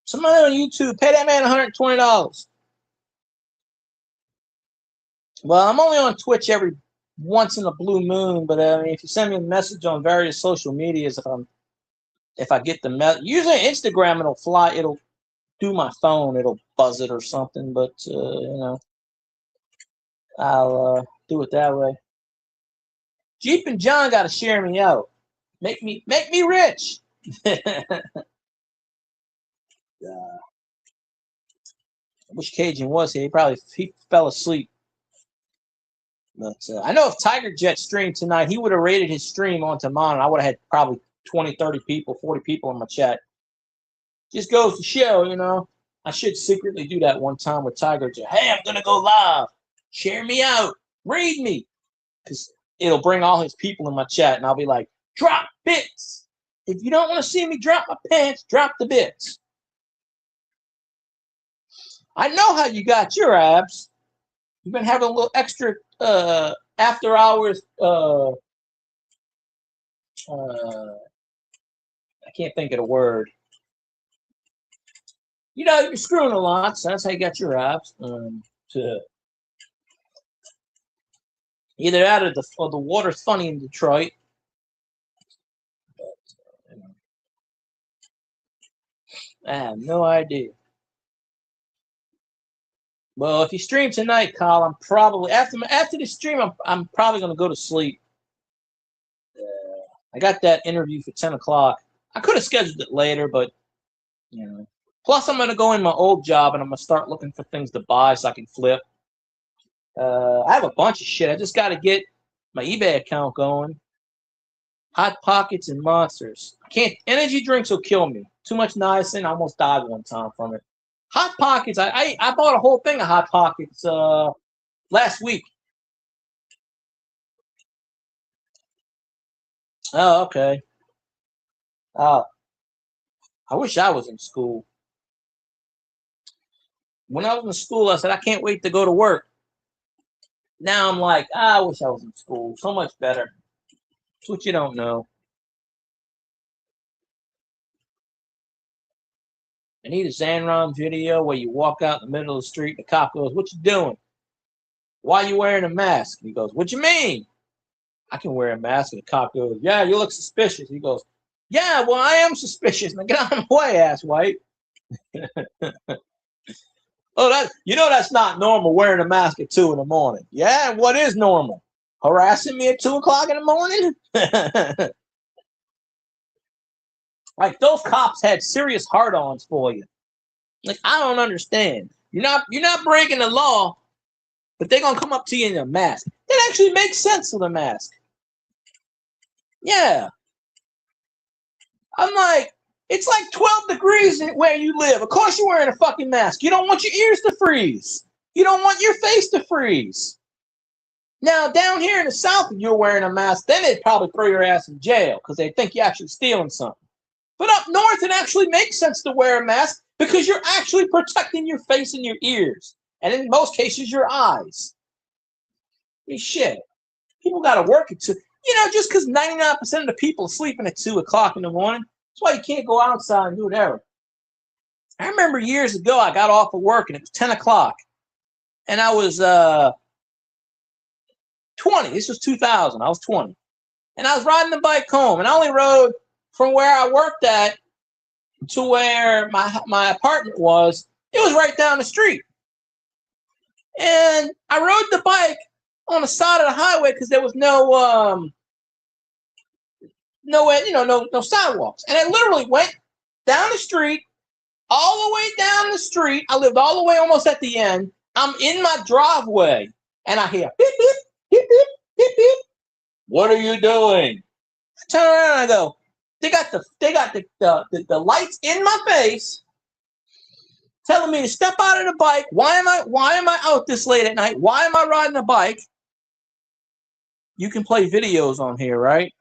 Somebody on YouTube, pay that man $120. Well, I'm only on Twitch every once in a blue moon, but I mean, if you send me a message on various social medias, if I get the message, usually Instagram, it'll do my phone, it'll buzz it or something, but you know, I'll do it that way. Jeep and John got to share me out, make me rich. I wish Cajun was here. He fell asleep. But I know if Tiger Jet streamed tonight, he would have rated his stream onto mine. I would have had probably 20, 30 people, 40 people in my chat. Just goes to show, you know, I should secretly do that one time with Tiger Jet. Hey, I'm going to go live. Share me out. Read me. Because it'll bring all his people in my chat, and I'll be like, drop bits. If you don't want to see me drop my pants, drop the bits. I know how you got your abs. You've been having a little extra after hours. I can't think of the word. You know, you're screwing a lot, so that's how you got your abs. To either that or the water's funny in Detroit. But, I have no idea. Well, if you stream tonight, Kyle, I'm probably after the stream, I'm probably gonna go to sleep. I got that interview for 10 o'clock. I could have scheduled it later, but you know. Plus, I'm gonna go in my old job and I'm gonna start looking for things to buy so I can flip. I have a bunch of shit. I just got to get my eBay account going. Hot Pockets and Monsters. I can't. Energy drinks will kill me. Too much niacin. I almost died one time from it. Hot Pockets. I bought a whole thing of Hot Pockets last week. Oh, okay. Oh, I wish I was in school. When I was in school, I said I can't wait to go to work. Now I'm like, I wish I was in school. So much better. That's what you don't know. I need a Zanron video where you walk out in the middle of the street. The cop goes, "What you doing? Why are you wearing a mask?" And he goes, "What you mean? I can wear a mask." And the cop goes, "Yeah, you look suspicious." He goes, "Yeah, well, I am suspicious. Now get out of my way, ass white." Oh, that's not normal wearing a mask at 2 in the morning. Yeah, what is normal? Harassing me at 2 o'clock in the morning? Like those cops had serious hard-ons for you. Like I don't understand. You're not breaking the law, but they're gonna come up to you in a mask. It actually makes sense with a mask. Yeah. I'm like, it's like 12 degrees where you live. Of course you're wearing a fucking mask. You don't want your ears to freeze. You don't want your face to freeze. Now, down here in the South, if you're wearing a mask, then they'd probably throw your ass in jail because they think you're actually stealing something. But up north, it actually makes sense to wear a mask because you're actually protecting your face and your ears. And in most cases, your eyes. I mean, shit. People got to work it too. You know, just because 99% of the people are sleeping at 2 o'clock in the morning, that's why you can't go outside and do whatever. I remember years ago, I got off of work and it was 10 o'clock. And I was 20. This was 2000. I was 20. And I was riding the bike home. And I only rode from where I worked at to where my apartment was. It was right down the street. And I rode the bike on the side of the highway because there was no sidewalks. And I literally went down the street, all the way down the street. I lived all the way almost at the end. I'm in my driveway, and I hear beep, beep, beep, beep, beep, beep. What are you doing? I turn around and I go, they got the lights in my face telling me to step out of the bike. Why am I out this late at night? Why am I riding a bike? You can play videos on here, right?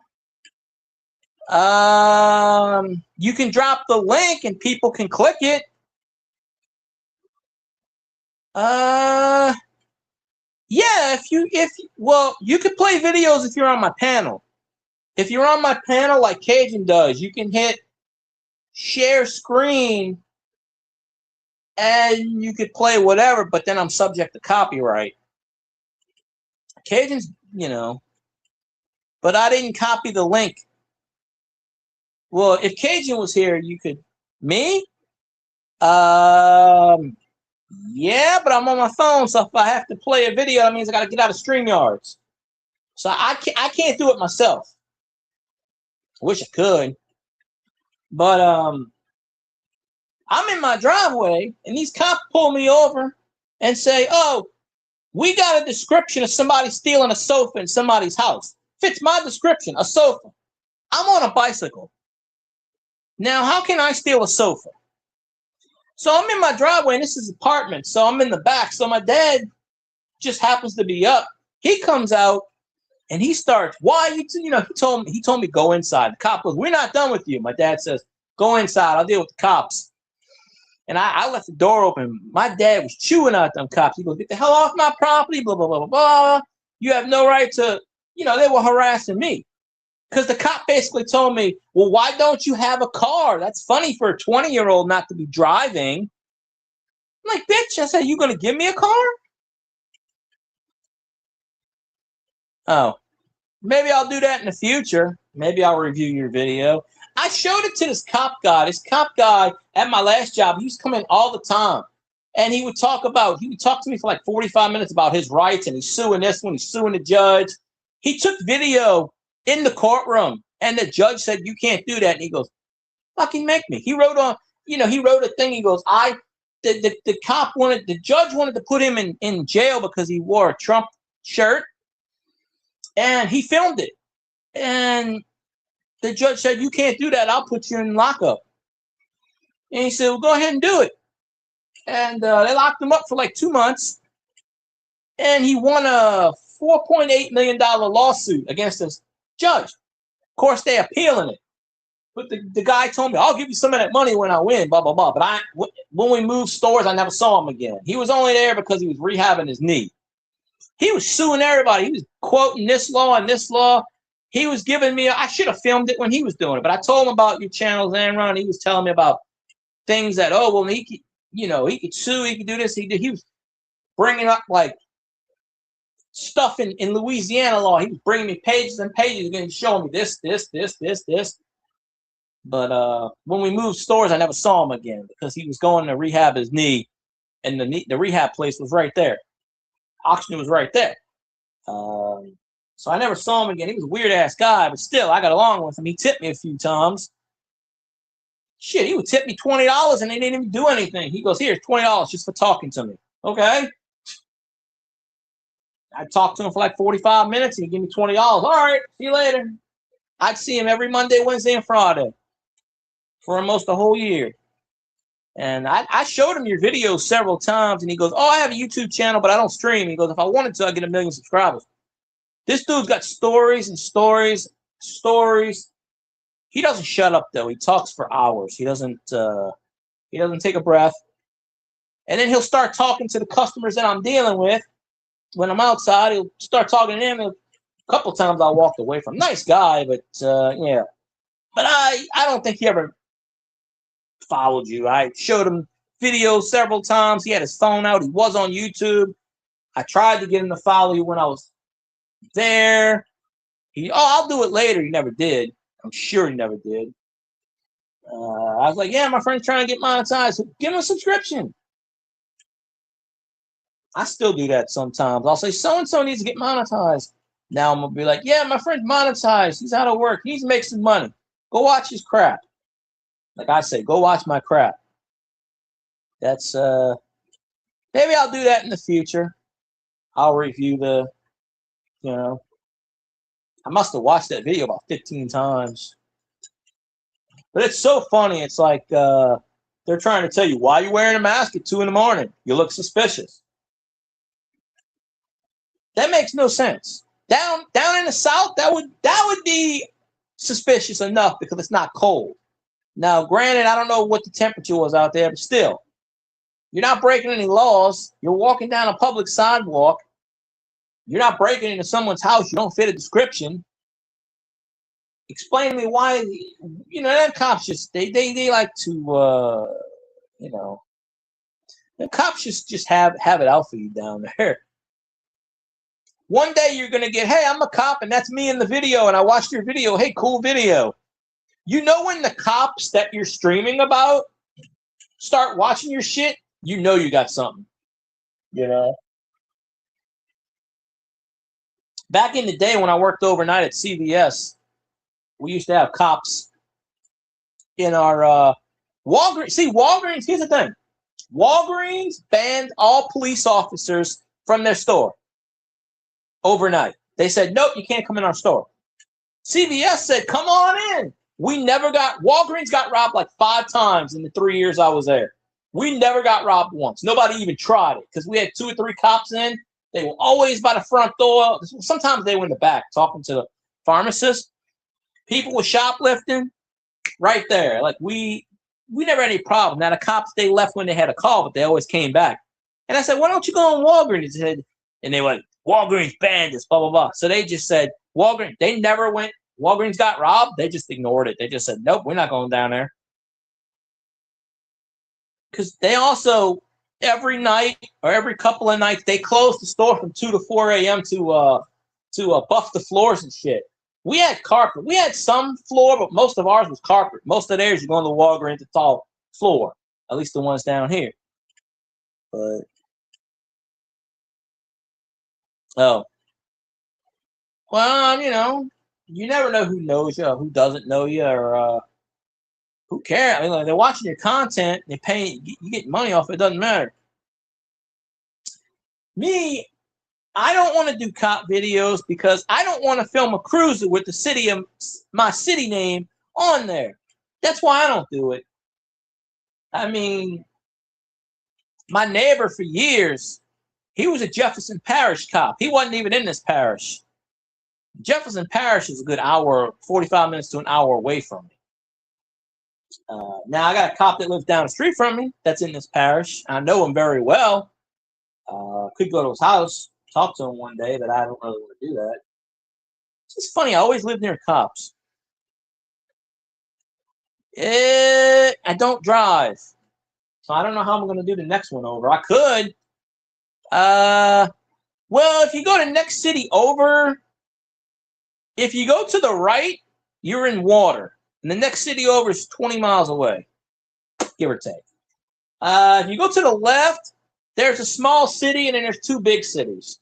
You can drop the link and people can click it. Yeah, you could play videos if you're on my panel. If you're on my panel like Cajun does, you can hit share screen and you could play whatever, but then I'm subject to copyright. Cajun's, but I didn't copy the link. Well, if Cajun was here, you could. Me? Yeah, but I'm on my phone, so if I have to play a video, that means I got to get out of StreamYards. So I can't do it myself. I wish I could. But I'm in my driveway, and these cops pull me over and say, "Oh, we got a description of somebody stealing a sofa in somebody's house. Fits my description, a sofa. I'm on a bicycle. Now, how can I steal a sofa?" So I'm in my driveway, and this is apartment, so I'm in the back. So my dad just happens to be up. He comes out, and he starts, "Why you?" He told me go inside. The cop goes, "We're not done with you." My dad says, "Go inside. I'll deal with the cops." And I left the door open. My dad was chewing out them cops. He goes, "Get the hell off my property, blah, blah, blah, blah, blah. You have no right to," they were harassing me. Because the cop basically told me, "Well, why don't you have a car? That's funny for a 20-year-old not to be driving." I'm like, "Bitch," I said, "You going to give me a car?" Oh, maybe I'll do that in the future. Maybe I'll review your video. I showed it to this cop guy. This cop guy at my last job, he used to come in all the time. And he would talk to me for like 45 minutes about his rights, and he's suing this one, he's suing the judge. He took video in the courtroom, and the judge said, "You can't do that." And he goes, "Fucking make me." He wrote a thing. He goes, the judge wanted to put him in jail because he wore a Trump shirt, and he filmed it. And the judge said, "You can't do that. I'll put you in lockup." And he said, "Well, go ahead and do it." And they locked him up for like 2 months. And he won a $4.8 million lawsuit against this judge. Of course, they're appealing it. But the guy told me, "I'll give you some of that money when I win, blah, blah, blah." But when we moved stores, I never saw him again. He was only there because he was rehabbing his knee. He was suing everybody. He was quoting this law and this law. He was giving me, I should have filmed it when he was doing it, but I told him about your channels, Aaron. He was telling me about things that, he could sue, he could do this. He was bringing up like stuff in Louisiana law. He was bringing me pages and pages and showing me this. But when we moved stores, I never saw him again because he was going to rehab his knee, and the rehab place was right there. Auction was right there. So I never saw him again. He was a weird-ass guy, but still, I got along with him. He tipped me a few times. Shit, he would tip me $20, and they didn't even do anything. He goes, "Here's $20 just for talking to me." Okay. I talked to him for like 45 minutes, and he gave me $20. All right, see you later. I'd see him every Monday, Wednesday, and Friday for almost a whole year. And I showed him your videos several times, and he goes, "Oh, I have a YouTube channel, but I don't stream." He goes, "If I wanted to, I'd get 1 million subscribers." This dude's got stories and stories. He doesn't shut up though. He talks for hours. He doesn't take a breath. And then he'll start talking to the customers that I'm dealing with. When I'm outside, he'll start talking to them. A couple times I walked away from him. Nice guy, but yeah. But I don't think he ever followed you. I showed him videos several times. He had his phone out. He was on YouTube. I tried to get him to follow you when I was there. I'll do it later. He never did. I'm sure he never did. I was like, "Yeah, my friend's trying to get monetized. Give him a subscription." I still do that sometimes. I'll say, "So-and-so needs to get monetized." Now I'm going to be like, "Yeah, my friend's monetized. He's out of work. He needs to make some money. Go watch his crap." Like I say, go watch my crap. That's, maybe I'll do that in the future. I'll review I must have watched that video about 15 times. But it's so funny. It's like they're trying to tell you, "Why are you wearing a mask at 2 a.m? You look suspicious." That makes no sense. Down in the South, that would be suspicious enough because it's not cold. Now, granted, I don't know what the temperature was out there, but still, you're not breaking any laws. You're walking down a public sidewalk. You're not breaking into someone's house. You don't fit a description. Explain to me why, them cops just, they like to, the cops just have it out for you down there. One day you're going to get, "Hey, I'm a cop, and that's me in the video, and I watched your video. Hey, cool video." When the cops that you're streaming about start watching your shit, you got something. Back in the day when I worked overnight at CVS, we used to have cops in our Walgreens. See, Walgreens, here's the thing. Walgreens banned all police officers from their store overnight. They said, "Nope, you can't come in our store." CVS said, "Come on in." Walgreens got robbed like 5 times in the 3 years I was there. We never got robbed once. Nobody even tried it because we had 2 or 3 cops in. They were always by the front door. Sometimes they were in the back talking to the pharmacist. People were shoplifting right there. Like we we never had any problem. Now the cops, they left when they had a call, but they always came back. And I said, why don't you go on Walgreens? And they went, Walgreens banned this, blah, blah, blah. So they just said, Walgreens, they never went, Walgreens got robbed. They just ignored it. They just said, nope, we're not going down there. Because they also, every night or every couple of nights, they closed the store from 2 to 4 a.m. to buff the floors and shit. We had carpet. We had some floor, but most of ours was carpet. Most of theirs, you go in the Walgreens, it's all floor. At least the ones down here. But oh, well, you never know who knows you or who doesn't know you or who cares. I mean, like, they're watching your content, they're paying, you get money off it. It doesn't matter. Me, I don't want to do cop videos because I don't want to film a cruiser with the city of my city name on there. That's why I don't do it. I mean, my neighbor for years, he was a Jefferson Parish cop. He wasn't even in this parish. Jefferson Parish is a good hour, 45 minutes to an hour away from me. Now, I got a cop that lives down the street from me that's in this parish. I know him very well. Could go to his house, talk to him one day, but I don't really want to do that. It's just funny. I always live near cops. I don't drive. So I don't know how I'm going to do the next one over. I could. Well, if you go to next city over, if you go to the right, you're in water. And the next city over is 20 miles away, give or take. If you go to the left, there's a small city and then there's 2 big cities.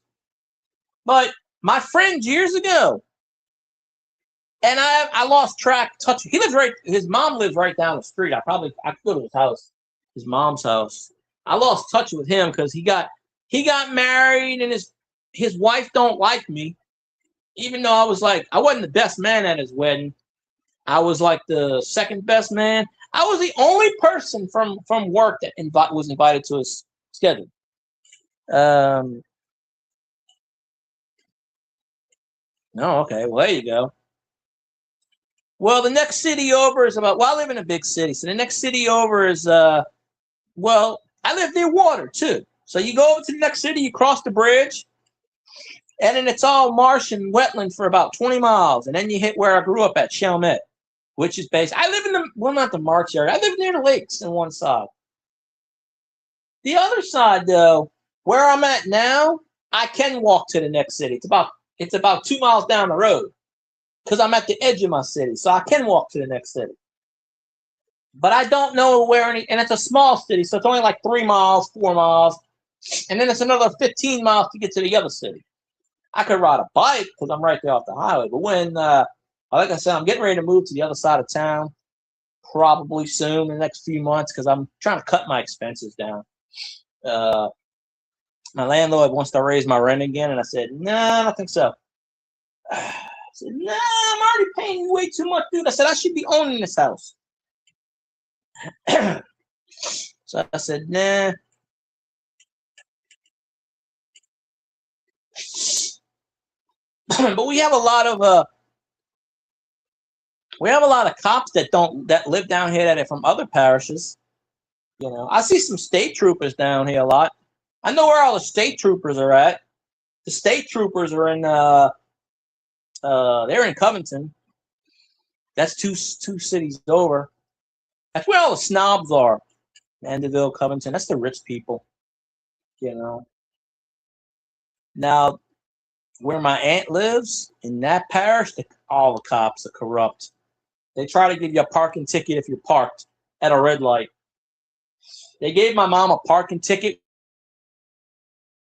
But my friend years ago, and I lost track, touch. He lives right, his mom lives right down the street. I could go to his house, his mom's house. I lost touch with him because he got married and his wife don't like me. Even though I wasn't the best man at his wedding. I was like the second best man. I was the only person from work that was invited to his schedule. No, okay. Well, there you go. Well, the next city over is I live in a big city. So the next city over is, I live near water too. So you go over to the next city, you cross the bridge, and then it's all marsh and wetland for about 20 miles. And then you hit where I grew up at, Chalmette, which is I live in not the Marks area. I live near the lakes on one side. The other side, though, where I'm at now, I can walk to the next city. It's about 2 miles down the road because I'm at the edge of my city. So I can walk to the next city. But I don't know and it's a small city, so it's only like 3 miles, 4 miles. And then it's another 15 miles to get to the other city. I could ride a bike because I'm right there off the highway. But when, like I said, I'm getting ready to move to the other side of town probably soon in the next few months because I'm trying to cut my expenses down. My landlord wants to raise my rent again, and I said, nah, I don't think so. I said, nah, I'm already paying way too much, dude. I said, I should be owning this house. So I said, nah. But we have a lot of cops that live down here that are from other parishes. I see some state troopers down here a lot. I know where all the state troopers are at. The state troopers are in they're in Covington. That's two cities over. That's where all the snobs are. Mandeville, Covington. That's the rich people. Now, where my aunt lives, in that parish, all the cops are corrupt. They try to give you a parking ticket if you're parked at a red light. They gave my mom a parking ticket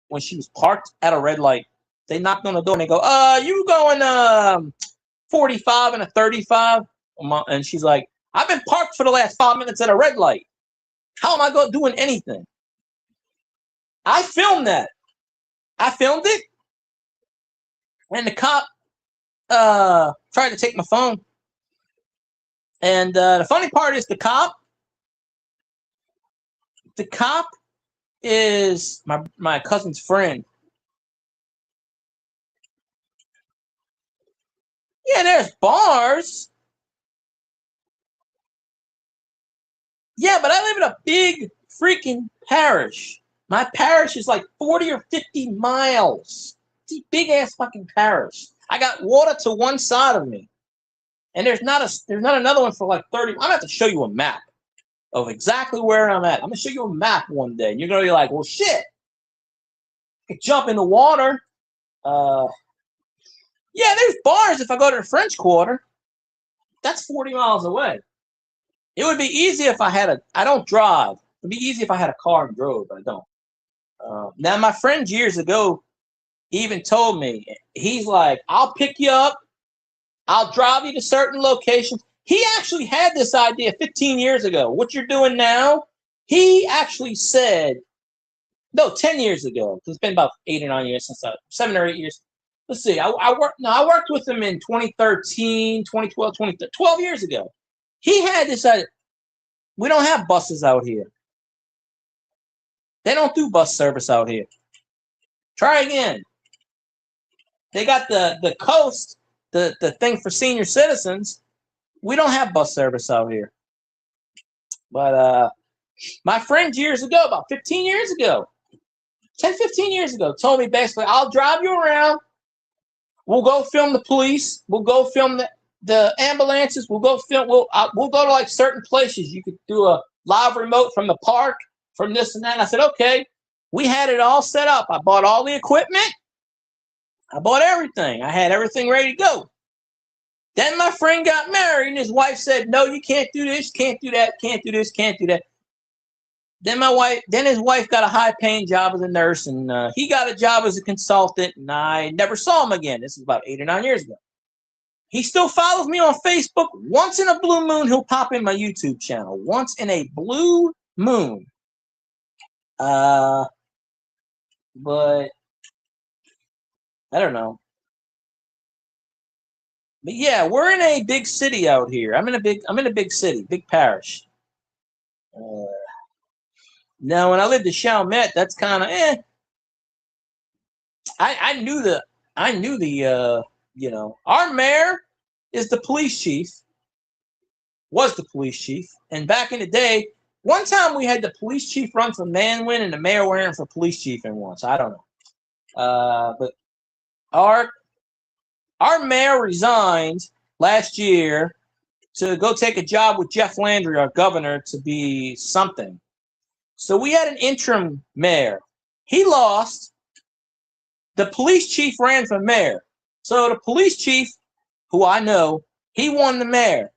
when she was parked at a red light. They knocked on the door and they go, you going 45 and a 35? And she's like, I've been parked for the last 5 minutes at a red light. How am I doing anything? I filmed that. I filmed it. And the cop tried to take my phone. And the funny part is the cop is my cousin's friend. Yeah, there's bars. Yeah, but I live in a big freaking parish. My parish is like 40 or 50 miles. It's a big ass fucking parish. I got water to one side of me. And there's not another one for like 30. I'm gonna have to show you a map of exactly where I'm at. I'm gonna show you a map one day. And you're gonna be like, well shit. I could jump in the water. Yeah, there's bars if I go to the French Quarter. That's 40 miles away. It would be easy if I don't drive. It'd be easy if I had a car and drove, but I don't. Now, my friend years ago even told me, he's like, I'll pick you up. I'll drive you to certain locations. He actually had this idea 15 years ago. What you're doing now, he actually said, no, 10 years ago. It's been about 8 or 9 years since 7 or 8 years. Let's see. I worked with him in 2013, 2012, 12 years ago. He had this idea. We don't have buses out here. They don't do bus service out here. Try again. They got the coast, the thing for senior citizens. We don't have bus service out here. But my friend years ago, about 15 years ago, 10, 15 years ago, told me basically, I'll drive you around. We'll go film the police. We'll go film the ambulances. We'll go film. We'll go to like certain places. You could do a live remote from the park, from this and that. And I said, okay. We had it all set up. I bought all the equipment. I bought everything. I had everything ready to go. Then my friend got married, and his wife said, no, you can't do this, can't do that, can't do this, can't do that. Then his wife got a high-paying job as a nurse, and he got a job as a consultant, and I never saw him again. This is about 8 or 9 years ago. He still follows me on Facebook. Once in a blue moon, he'll pop in my YouTube channel. Once in a blue moon. But I don't know. But yeah, we're in a big city out here. I'm in a big city, big parish. Now, when I lived in Chalmette, that's kind of I knew the our mayor is the police chief. Was the police chief, and back in the day, one time we had the police chief run for Manwin and the mayor ran for police chief in once. I don't know, but our mayor resigned last year to go take a job with Jeff Landry, our governor, to be something. So we had an interim mayor. He lost. The police chief ran for mayor. So the police chief, who I know, he won the mayor.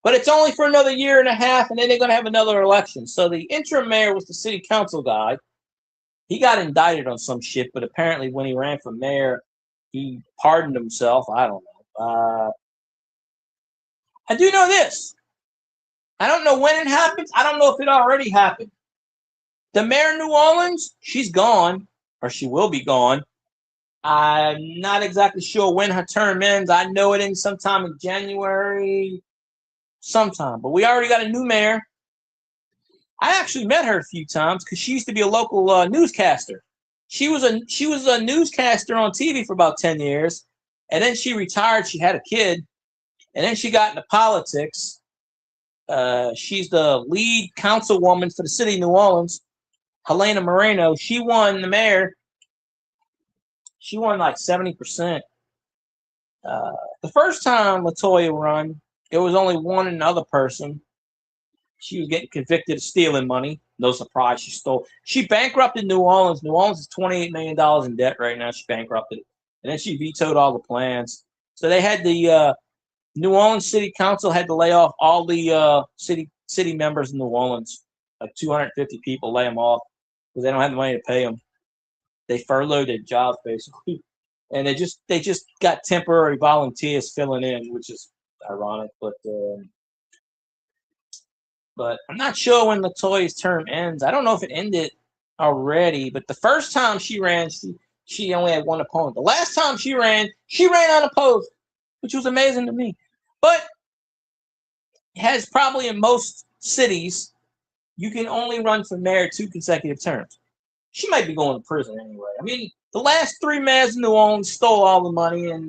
But it's only for another year and a half, and then they're going to have another election. So the interim mayor was the city council guy. He got indicted on some shit, but apparently when he ran for mayor, he pardoned himself. I don't know. I do know this. I don't know when it happens. I don't know if it already happened. The mayor of New Orleans, she's gone, or she will be gone. I'm not exactly sure when her term ends. I know it ends sometime in January, sometime. But we already got a new mayor. I actually met her a few times because she used to be a local newscaster. She was a newscaster on TV for about 10 years, and then she retired. She had a kid, and then she got into politics. She's the lead councilwoman for the city of New Orleans, Helena Moreno. She won the mayor. She won like 70%. The first time LaToya run, it was only one another person. She was getting convicted of stealing money. No surprise, she stole. She bankrupted New Orleans. New Orleans is $28 million in debt right now. She bankrupted it. And then she vetoed all the plans. So they had the New Orleans City Council had to lay off all the city members in New Orleans. Like 250 people, lay them off because they don't have the money to pay them. They furloughed their jobs basically, and they just got temporary volunteers filling in, which is ironic. But I'm not sure when LaToya's term ends. I don't know if it ended already. But the first time she ran, she only had one opponent. The last time she ran unopposed, which was amazing to me. But it has probably in most cities, you can only run for mayor 2 consecutive terms. She might be going to prison anyway. I mean, the last 3 mayors in New Orleans stole all the money, and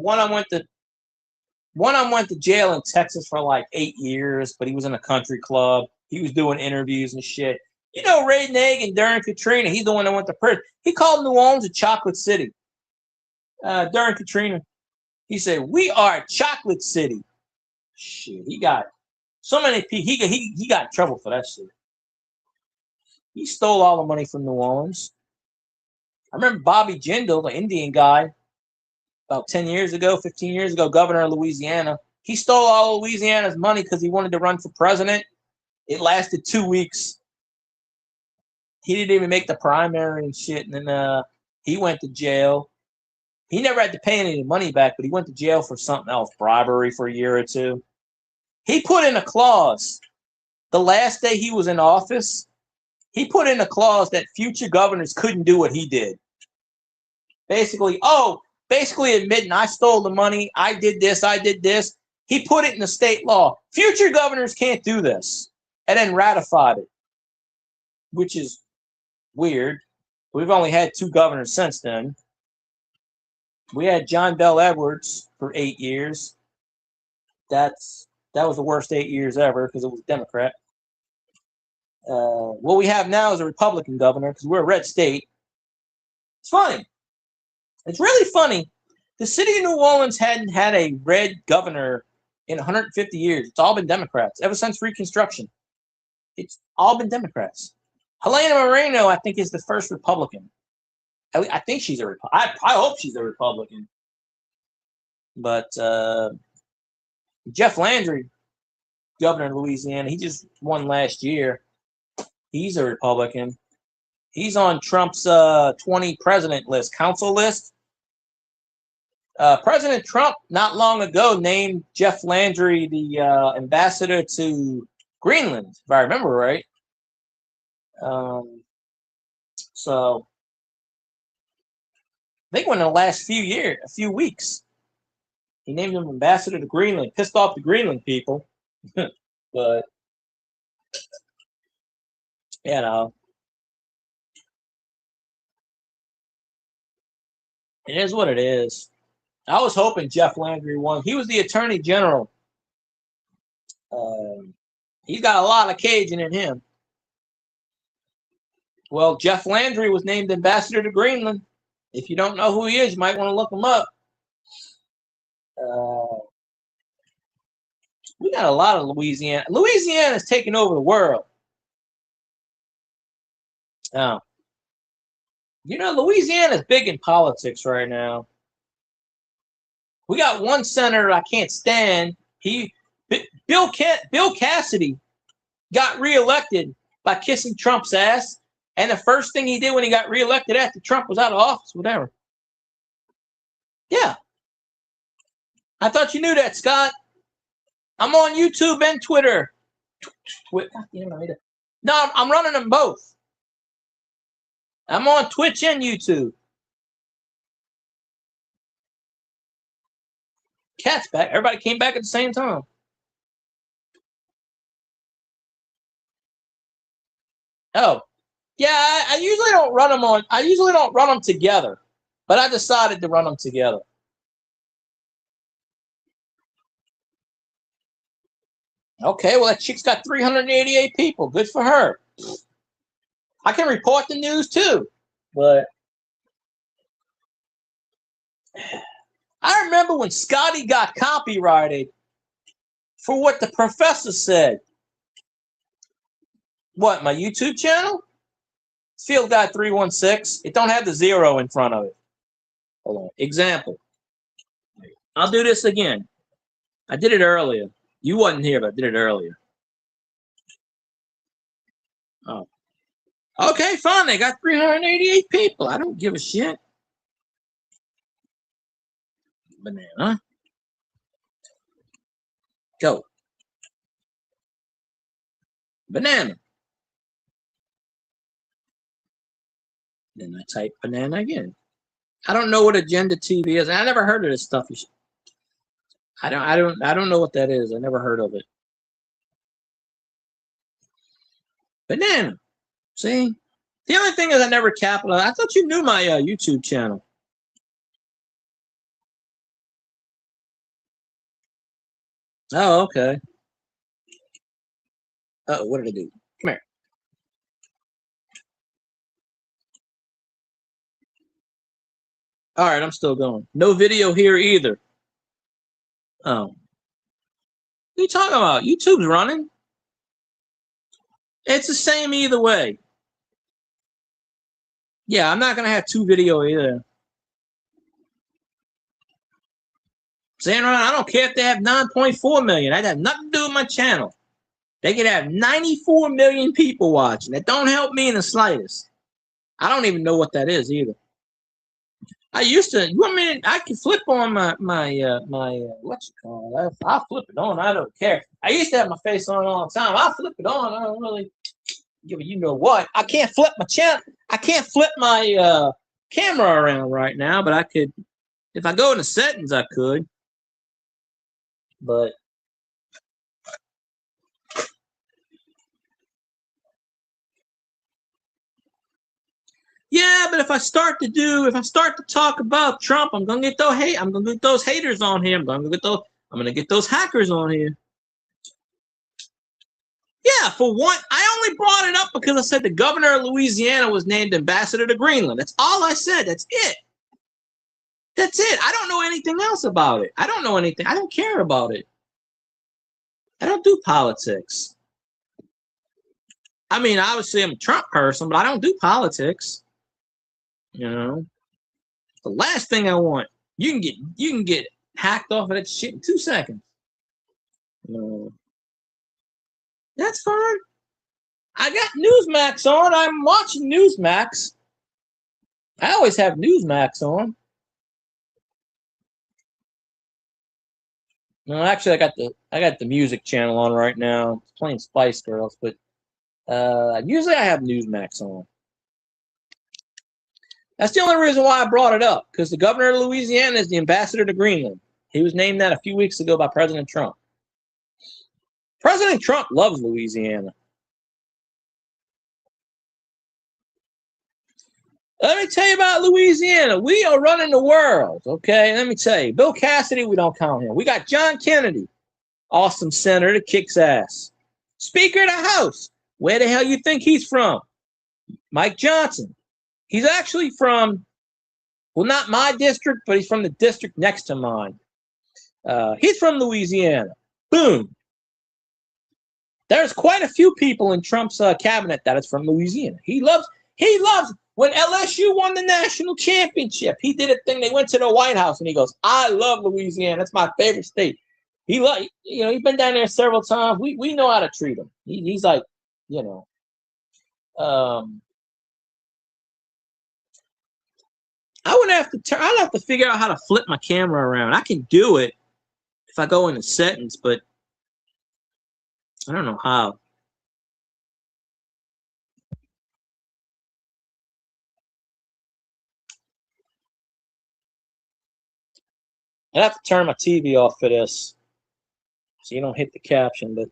one of them went to jail in Texas for like 8 years, but he was in a country club. He was doing interviews and shit. You know, Ray Nagin during Katrina, he's the one that went to prison. He called New Orleans a chocolate city during Katrina. He said, "We are a chocolate city." Shit, he got so many people. He got in trouble for that shit. He stole all the money from New Orleans. I remember Bobby Jindal, the Indian guy, about 10 years ago, 15 years ago, governor of Louisiana. He stole all of Louisiana's money because he wanted to run for president. It lasted 2 weeks. He didn't even make the primary and shit. And then he went to jail. He never had to pay any money back, but he went to jail for something else, bribery for a year or two. He put in a clause the last day he was in office. He put in a clause that future governors couldn't do what he did. Basically admitting I stole the money, I did this. He put it in the state law. Future governors can't do this. And then ratified it, which is weird. We've only had 2 governors since then. We had John Bell Edwards for 8 years. That was the worst 8 years ever because it was a Democrat. What we have now is a Republican governor because we're a red state. It's funny. It's really funny. The city of New Orleans hadn't had a red governor in 150 years. It's all been Democrats ever since Reconstruction. It's all been Democrats. Helena Moreno, I think, is the first Republican. I think she's a Republican. I hope she's a Republican. But Jeff Landry, governor of Louisiana, he just won last year. He's a Republican. He's on Trump's 20 president list, council list. President Trump, not long ago, named Jeff Landry the ambassador to Greenland, if I remember right. So I think within the last few weeks, he named him ambassador to Greenland. Pissed off the Greenland people, but you know, it is what it is. I was hoping Jeff Landry won. He was the attorney general. He's got a lot of Cajun in him. Well, Jeff Landry was named ambassador to Greenland. If you don't know who he is, you might want to look him up. We got a lot of Louisiana. Louisiana is taking over the world. You know, Louisiana is big in politics right now. We got one senator I can't stand. Bill Cassidy got reelected by kissing Trump's ass. And the first thing he did when he got reelected after Trump was out of office, whatever. Yeah. I thought you knew that, Scott. I'm on YouTube and Twitter. No, I'm running them both. I'm on Twitch and YouTube. Cat's back. Everybody came back at the same time. Oh, yeah. I usually don't run them on. I usually don't run them together, but I decided to run them together. Okay, well, that chick's got 388 people. Good for her. I can report the news too, but I remember when Scotty got copyrighted for what the professor said. What, my YouTube channel? Field Guy 316. It don't have the 0 in front of it. Hold on. Example. I'll do this again. I did it earlier. You wasn't here, but I did it earlier. Oh. Okay, fine. They got 388 people. I don't give a shit. Banana. Go. Banana. Then I type banana again. I don't know what Agenda TV is. I never heard of this stuff. I don't know what that is. I never heard of it. Banana. See? The only thing is I never capitalized. I thought you knew my YouTube channel. Oh, okay. Uh-oh, what did I do? Come here. All right, I'm still going. No video here either. Oh. What are you talking about? YouTube's running. It's the same either way. Yeah, I'm not going to have two video either. Saying around, I don't care if they have 9.4 million. That has nothing to do with my channel. They could have 94 million people watching. That don't help me in the slightest. I don't even know what that is either. I used to. You want me? I can flip on my what you call it? I'll flip it on. I don't care. I used to have my face on all the time. I'll flip it on. I don't really give a you know what. I can't flip my channel. I can't flip my camera around right now, but I could. If I go into settings, I could. But yeah, but if I start to talk about Trump, I'm gonna get those haters on here. I'm gonna get those hackers on here. Yeah, for one, I only brought it up because I said the governor of Louisiana was named ambassador to Greenland. That's all I said. That's it. That's it. I don't know anything else about it. I don't know anything. I don't care about it. I don't do politics. I mean, obviously I'm a Trump person, but I don't do politics. You know, the last thing I want. You can get hacked off of that shit in 2 seconds. That's fine. I got Newsmax on. I'm watching Newsmax. I always have Newsmax on. No, actually, I got the music channel on right now. It's playing Spice Girls, but usually I have Newsmax on. That's the only reason why I brought it up, because the governor of Louisiana is the ambassador to Greenland. He was named that a few weeks ago by President Trump. President Trump loves Louisiana. Let me tell you about Louisiana. We are running the world, okay? Let me tell you. Bill Cassidy, we don't count him. We got John Kennedy, awesome senator that kicks ass. Speaker of the House, where the hell you think he's from? Mike Johnson. He's actually from, well, not my district, but he's from the district next to mine. He's from Louisiana. Boom. There's quite a few people in Trump's cabinet that is from Louisiana. He loves. When LSU won the national championship, he did a thing. They went to the White House and he goes, "I love Louisiana. That's my favorite state." He's been down there several times. We know how to treat him. He's like, I'd have to figure out how to flip my camera around. I can do it if I go into settings, but I don't know how. I'd have to turn my TV off for this, so you don't hit the caption. But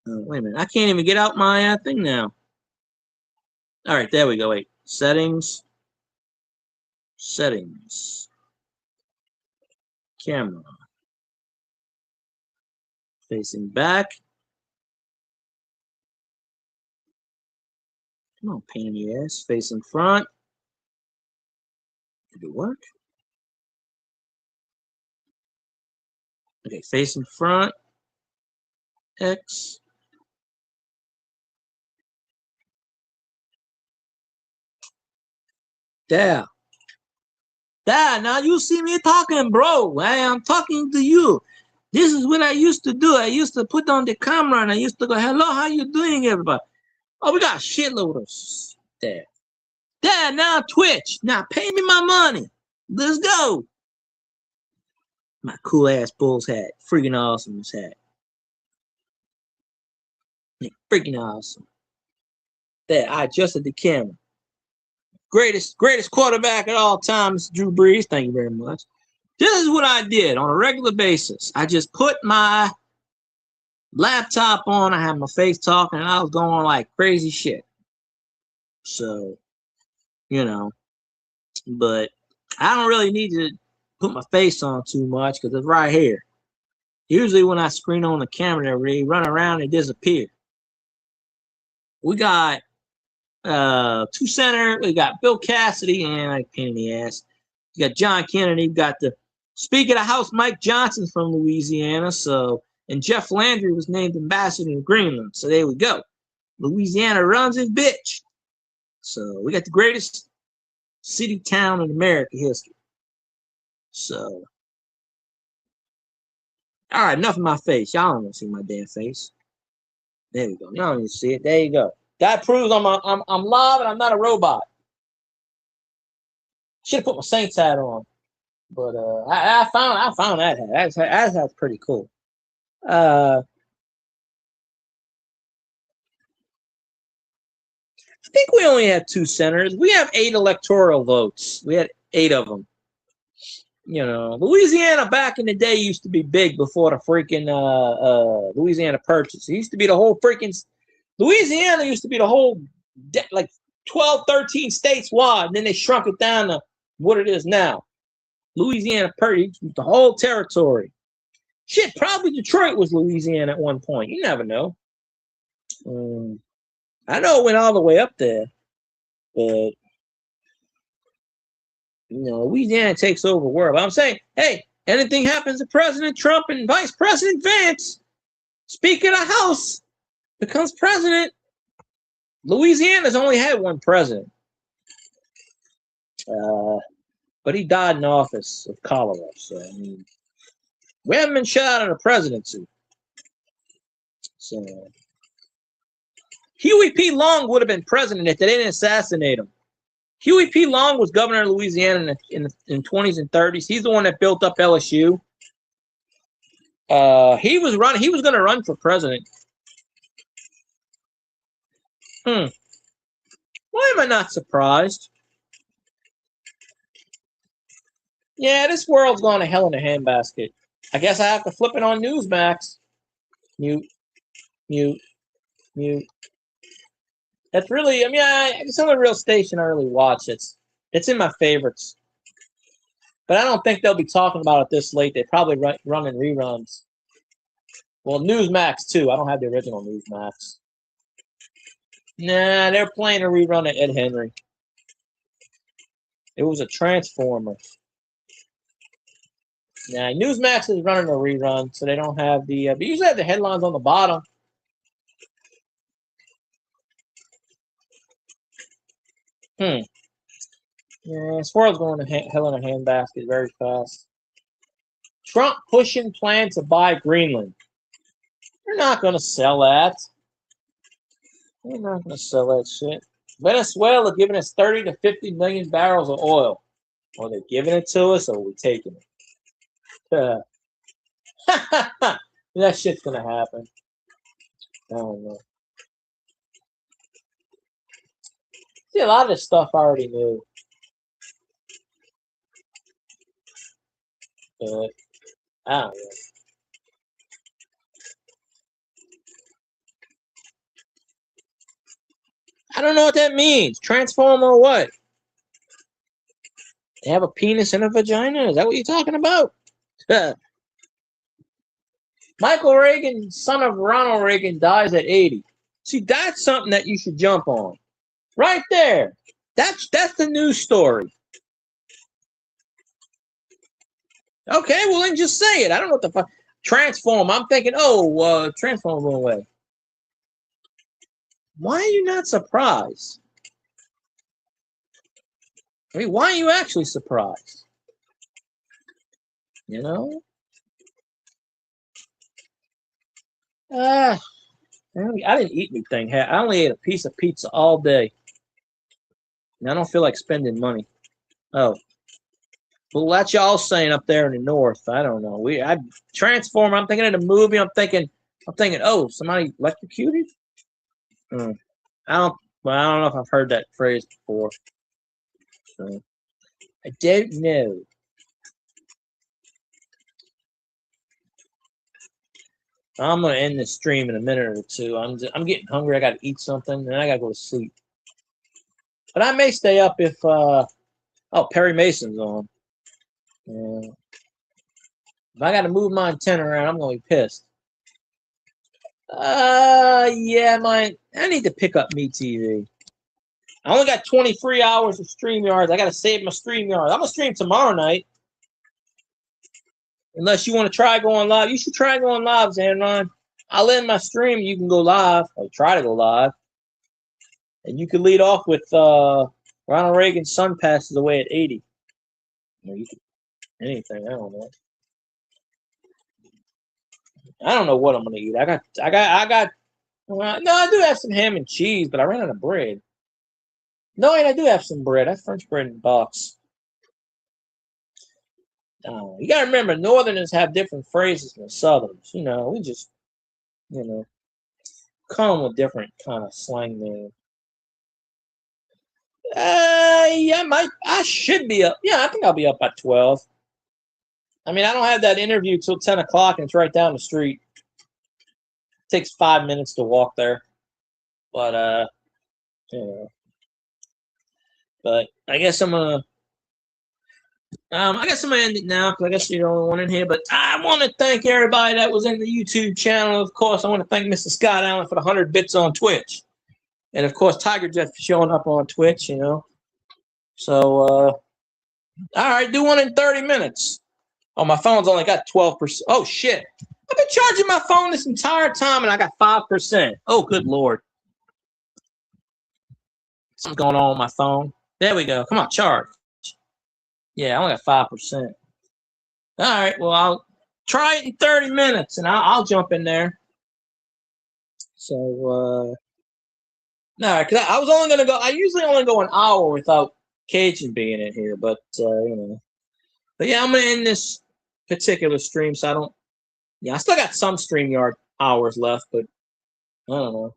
wait a minute, I can't even get out my thing now. All right, there we go. Wait, settings, camera, facing back. Come on, pain in the ass. Facing front. Did it work? Okay, facing front. X. There. Now you see me talking, bro. I am talking to you. This is what I used to do. I used to put on the camera and I used to go, "Hello, how you doing, everybody?" Oh, we got a shitload of there. There, now Twitch. Now pay me my money. Let's go. My cool ass Bulls hat. Freaking awesome hat. Freaking awesome. There, I adjusted the camera. Greatest quarterback at all times, Drew Brees. Thank you very much. This is what I did on a regular basis. I just put my laptop on. I had my face talking, and I was going like crazy shit. So, but I don't really need to put my face on too much because it's right here. Usually when I screen on the camera, they run around and disappear. We got two senators. We got Bill Cassidy and I pain in the ass. You got John Kennedy. You got the Speaker of the House, Mike Johnson from Louisiana. So, and Jeff Landry was named ambassador to Greenland. So there we go. Louisiana runs his bitch. So we got the greatest city town in American history. So, all right, enough of my face. Y'all don't want to see my damn face. There we go. Y'all don't need to see it. There you go. That proves I'm live and I'm not a robot. Should have put my Saints hat on, but I found that hat. That's pretty cool. I think we only have 2 senators. We have 8 electoral votes. We had 8 of them. You know, Louisiana back in the day used to be big before the freaking Louisiana Purchase. It used to be the whole freaking Louisiana used to be the whole like 12, 13 states wide, and then they shrunk it down to what it is now. Louisiana Purchase, the whole territory. Shit, probably Detroit was Louisiana at one point. You never know. I know it went all the way up there, but you know, Louisiana takes over the world. But I'm saying, hey, anything happens to President Trump and Vice President Vance, Speaker of the House becomes president. Louisiana's only had one president, but he died in office of cholera. So I mean, we haven't been shut out of the presidency. So Huey P. Long would have been president if they didn't assassinate him. Huey P. Long was governor of Louisiana in the 20s and 30s. He's the one that built up LSU. He was going to run for president. Why am I not surprised? Yeah, this world's going to hell in a handbasket. I guess I have to flip it on Newsmax. Mute. That's really, I mean, it's the only real station I really watch. It's in my favorites. But I don't think they'll be talking about it this late. They probably running reruns. Well, Newsmax, too. I don't have the original Newsmax. Nah, they're playing a rerun of Ed Henry. It was a Transformer. Nah, Newsmax is running a rerun, so they don't have the, but usually have the headlines on the bottom. Yeah, this world's going to hell in a handbasket very fast. Trump pushing plan to buy Greenland. They're not going to sell that. They're not going to sell that shit. Venezuela giving us 30 to 50 million barrels of oil. Well, they're giving it to us, or we're taking it. That shit's going to happen. I don't know. See, a lot of this stuff I already knew. But I don't know. I don't know what that means. Transformer or what? They have a penis and a vagina? Is that what you're talking about? Michael Reagan, son of Ronald Reagan, dies at 80. See, that's something that you should jump on. Right there. That's the news story. Okay, well then just say it. I don't know what the fuck. Transform. I'm thinking, Transform went away. Why are you not surprised? I mean, why are you actually surprised? You know? I didn't eat anything. I only ate a piece of pizza all day. And I don't feel like spending money. Oh. Well, that's y'all saying up there in the north. I don't know. I Transform. I'm thinking of the movie. I'm thinking, oh, somebody electrocuted? I don't know if I've heard that phrase before. So, I don't know. I'm gonna end this stream in a minute or two. I'm getting hungry. I got to eat something, and I got to go to sleep. But I may stay up if Perry Mason's on. If I got to move my antenna around, I'm going to be pissed. Yeah, I need to pick up MeTV. I only got 23 hours of StreamYards. I got to save my StreamYards. I'm going to stream tomorrow night. Unless you want to try going live. You should try going live, Zanron. I'll end my stream. You can go live. Or try to go live. And you could lead off with Ronald Reagan's son passes away at 80. You could, anything. I don't know. I don't know what I'm going to eat. No, I do have some ham and cheese, but I ran out of bread. No, I do have some bread. I have French bread in the box. You got to remember, Northerners have different phrases than Southerners. You know, we just, you know, come with different kind of slang name. Yeah, I should be up. Yeah, I think I'll be up by 12. I mean, I don't have that interview till 10 o'clock, and it's right down the street. It takes 5 minutes to walk there. But, you know. But I guess I'm gonna end it now because I guess you're the only one in here. But I want to thank everybody that was in the YouTube channel. Of course, I want to thank Mr. Scott Allen for the 100 bits on Twitch, and of course Tiger Jet for showing up on Twitch. You know, so all right, do one in 30 minutes. Oh, my phone's only got 12%. Oh shit! I've been charging my phone this entire time, and I got 5%. Oh, good lord! Something's going on with my phone. There we go. Come on, charge. Yeah, I only got 5%. All right, well, I'll try it in 30 minutes, and I'll jump in there. So, no, because I was only going to go. I usually only go an hour without Cajun being in here, but you know. But yeah, I'm going to end this particular stream, so I don't. Yeah, I still got some StreamYard hours left, but I don't know.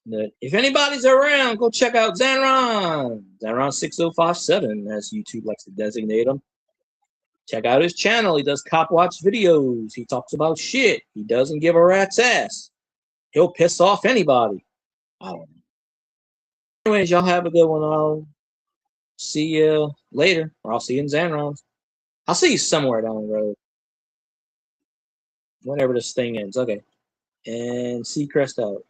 But if anybody's around, go check out Zanron. Zanron6057, as YouTube likes to designate him. Check out his channel. He does cop watch videos. He talks about shit. He doesn't give a rat's ass. He'll piss off anybody. I don't know. Anyways, y'all have a good one. I'll see you later, or I'll see you in Zanron. I'll see you somewhere down the road. Whenever this thing ends. Okay. And Seacrest out.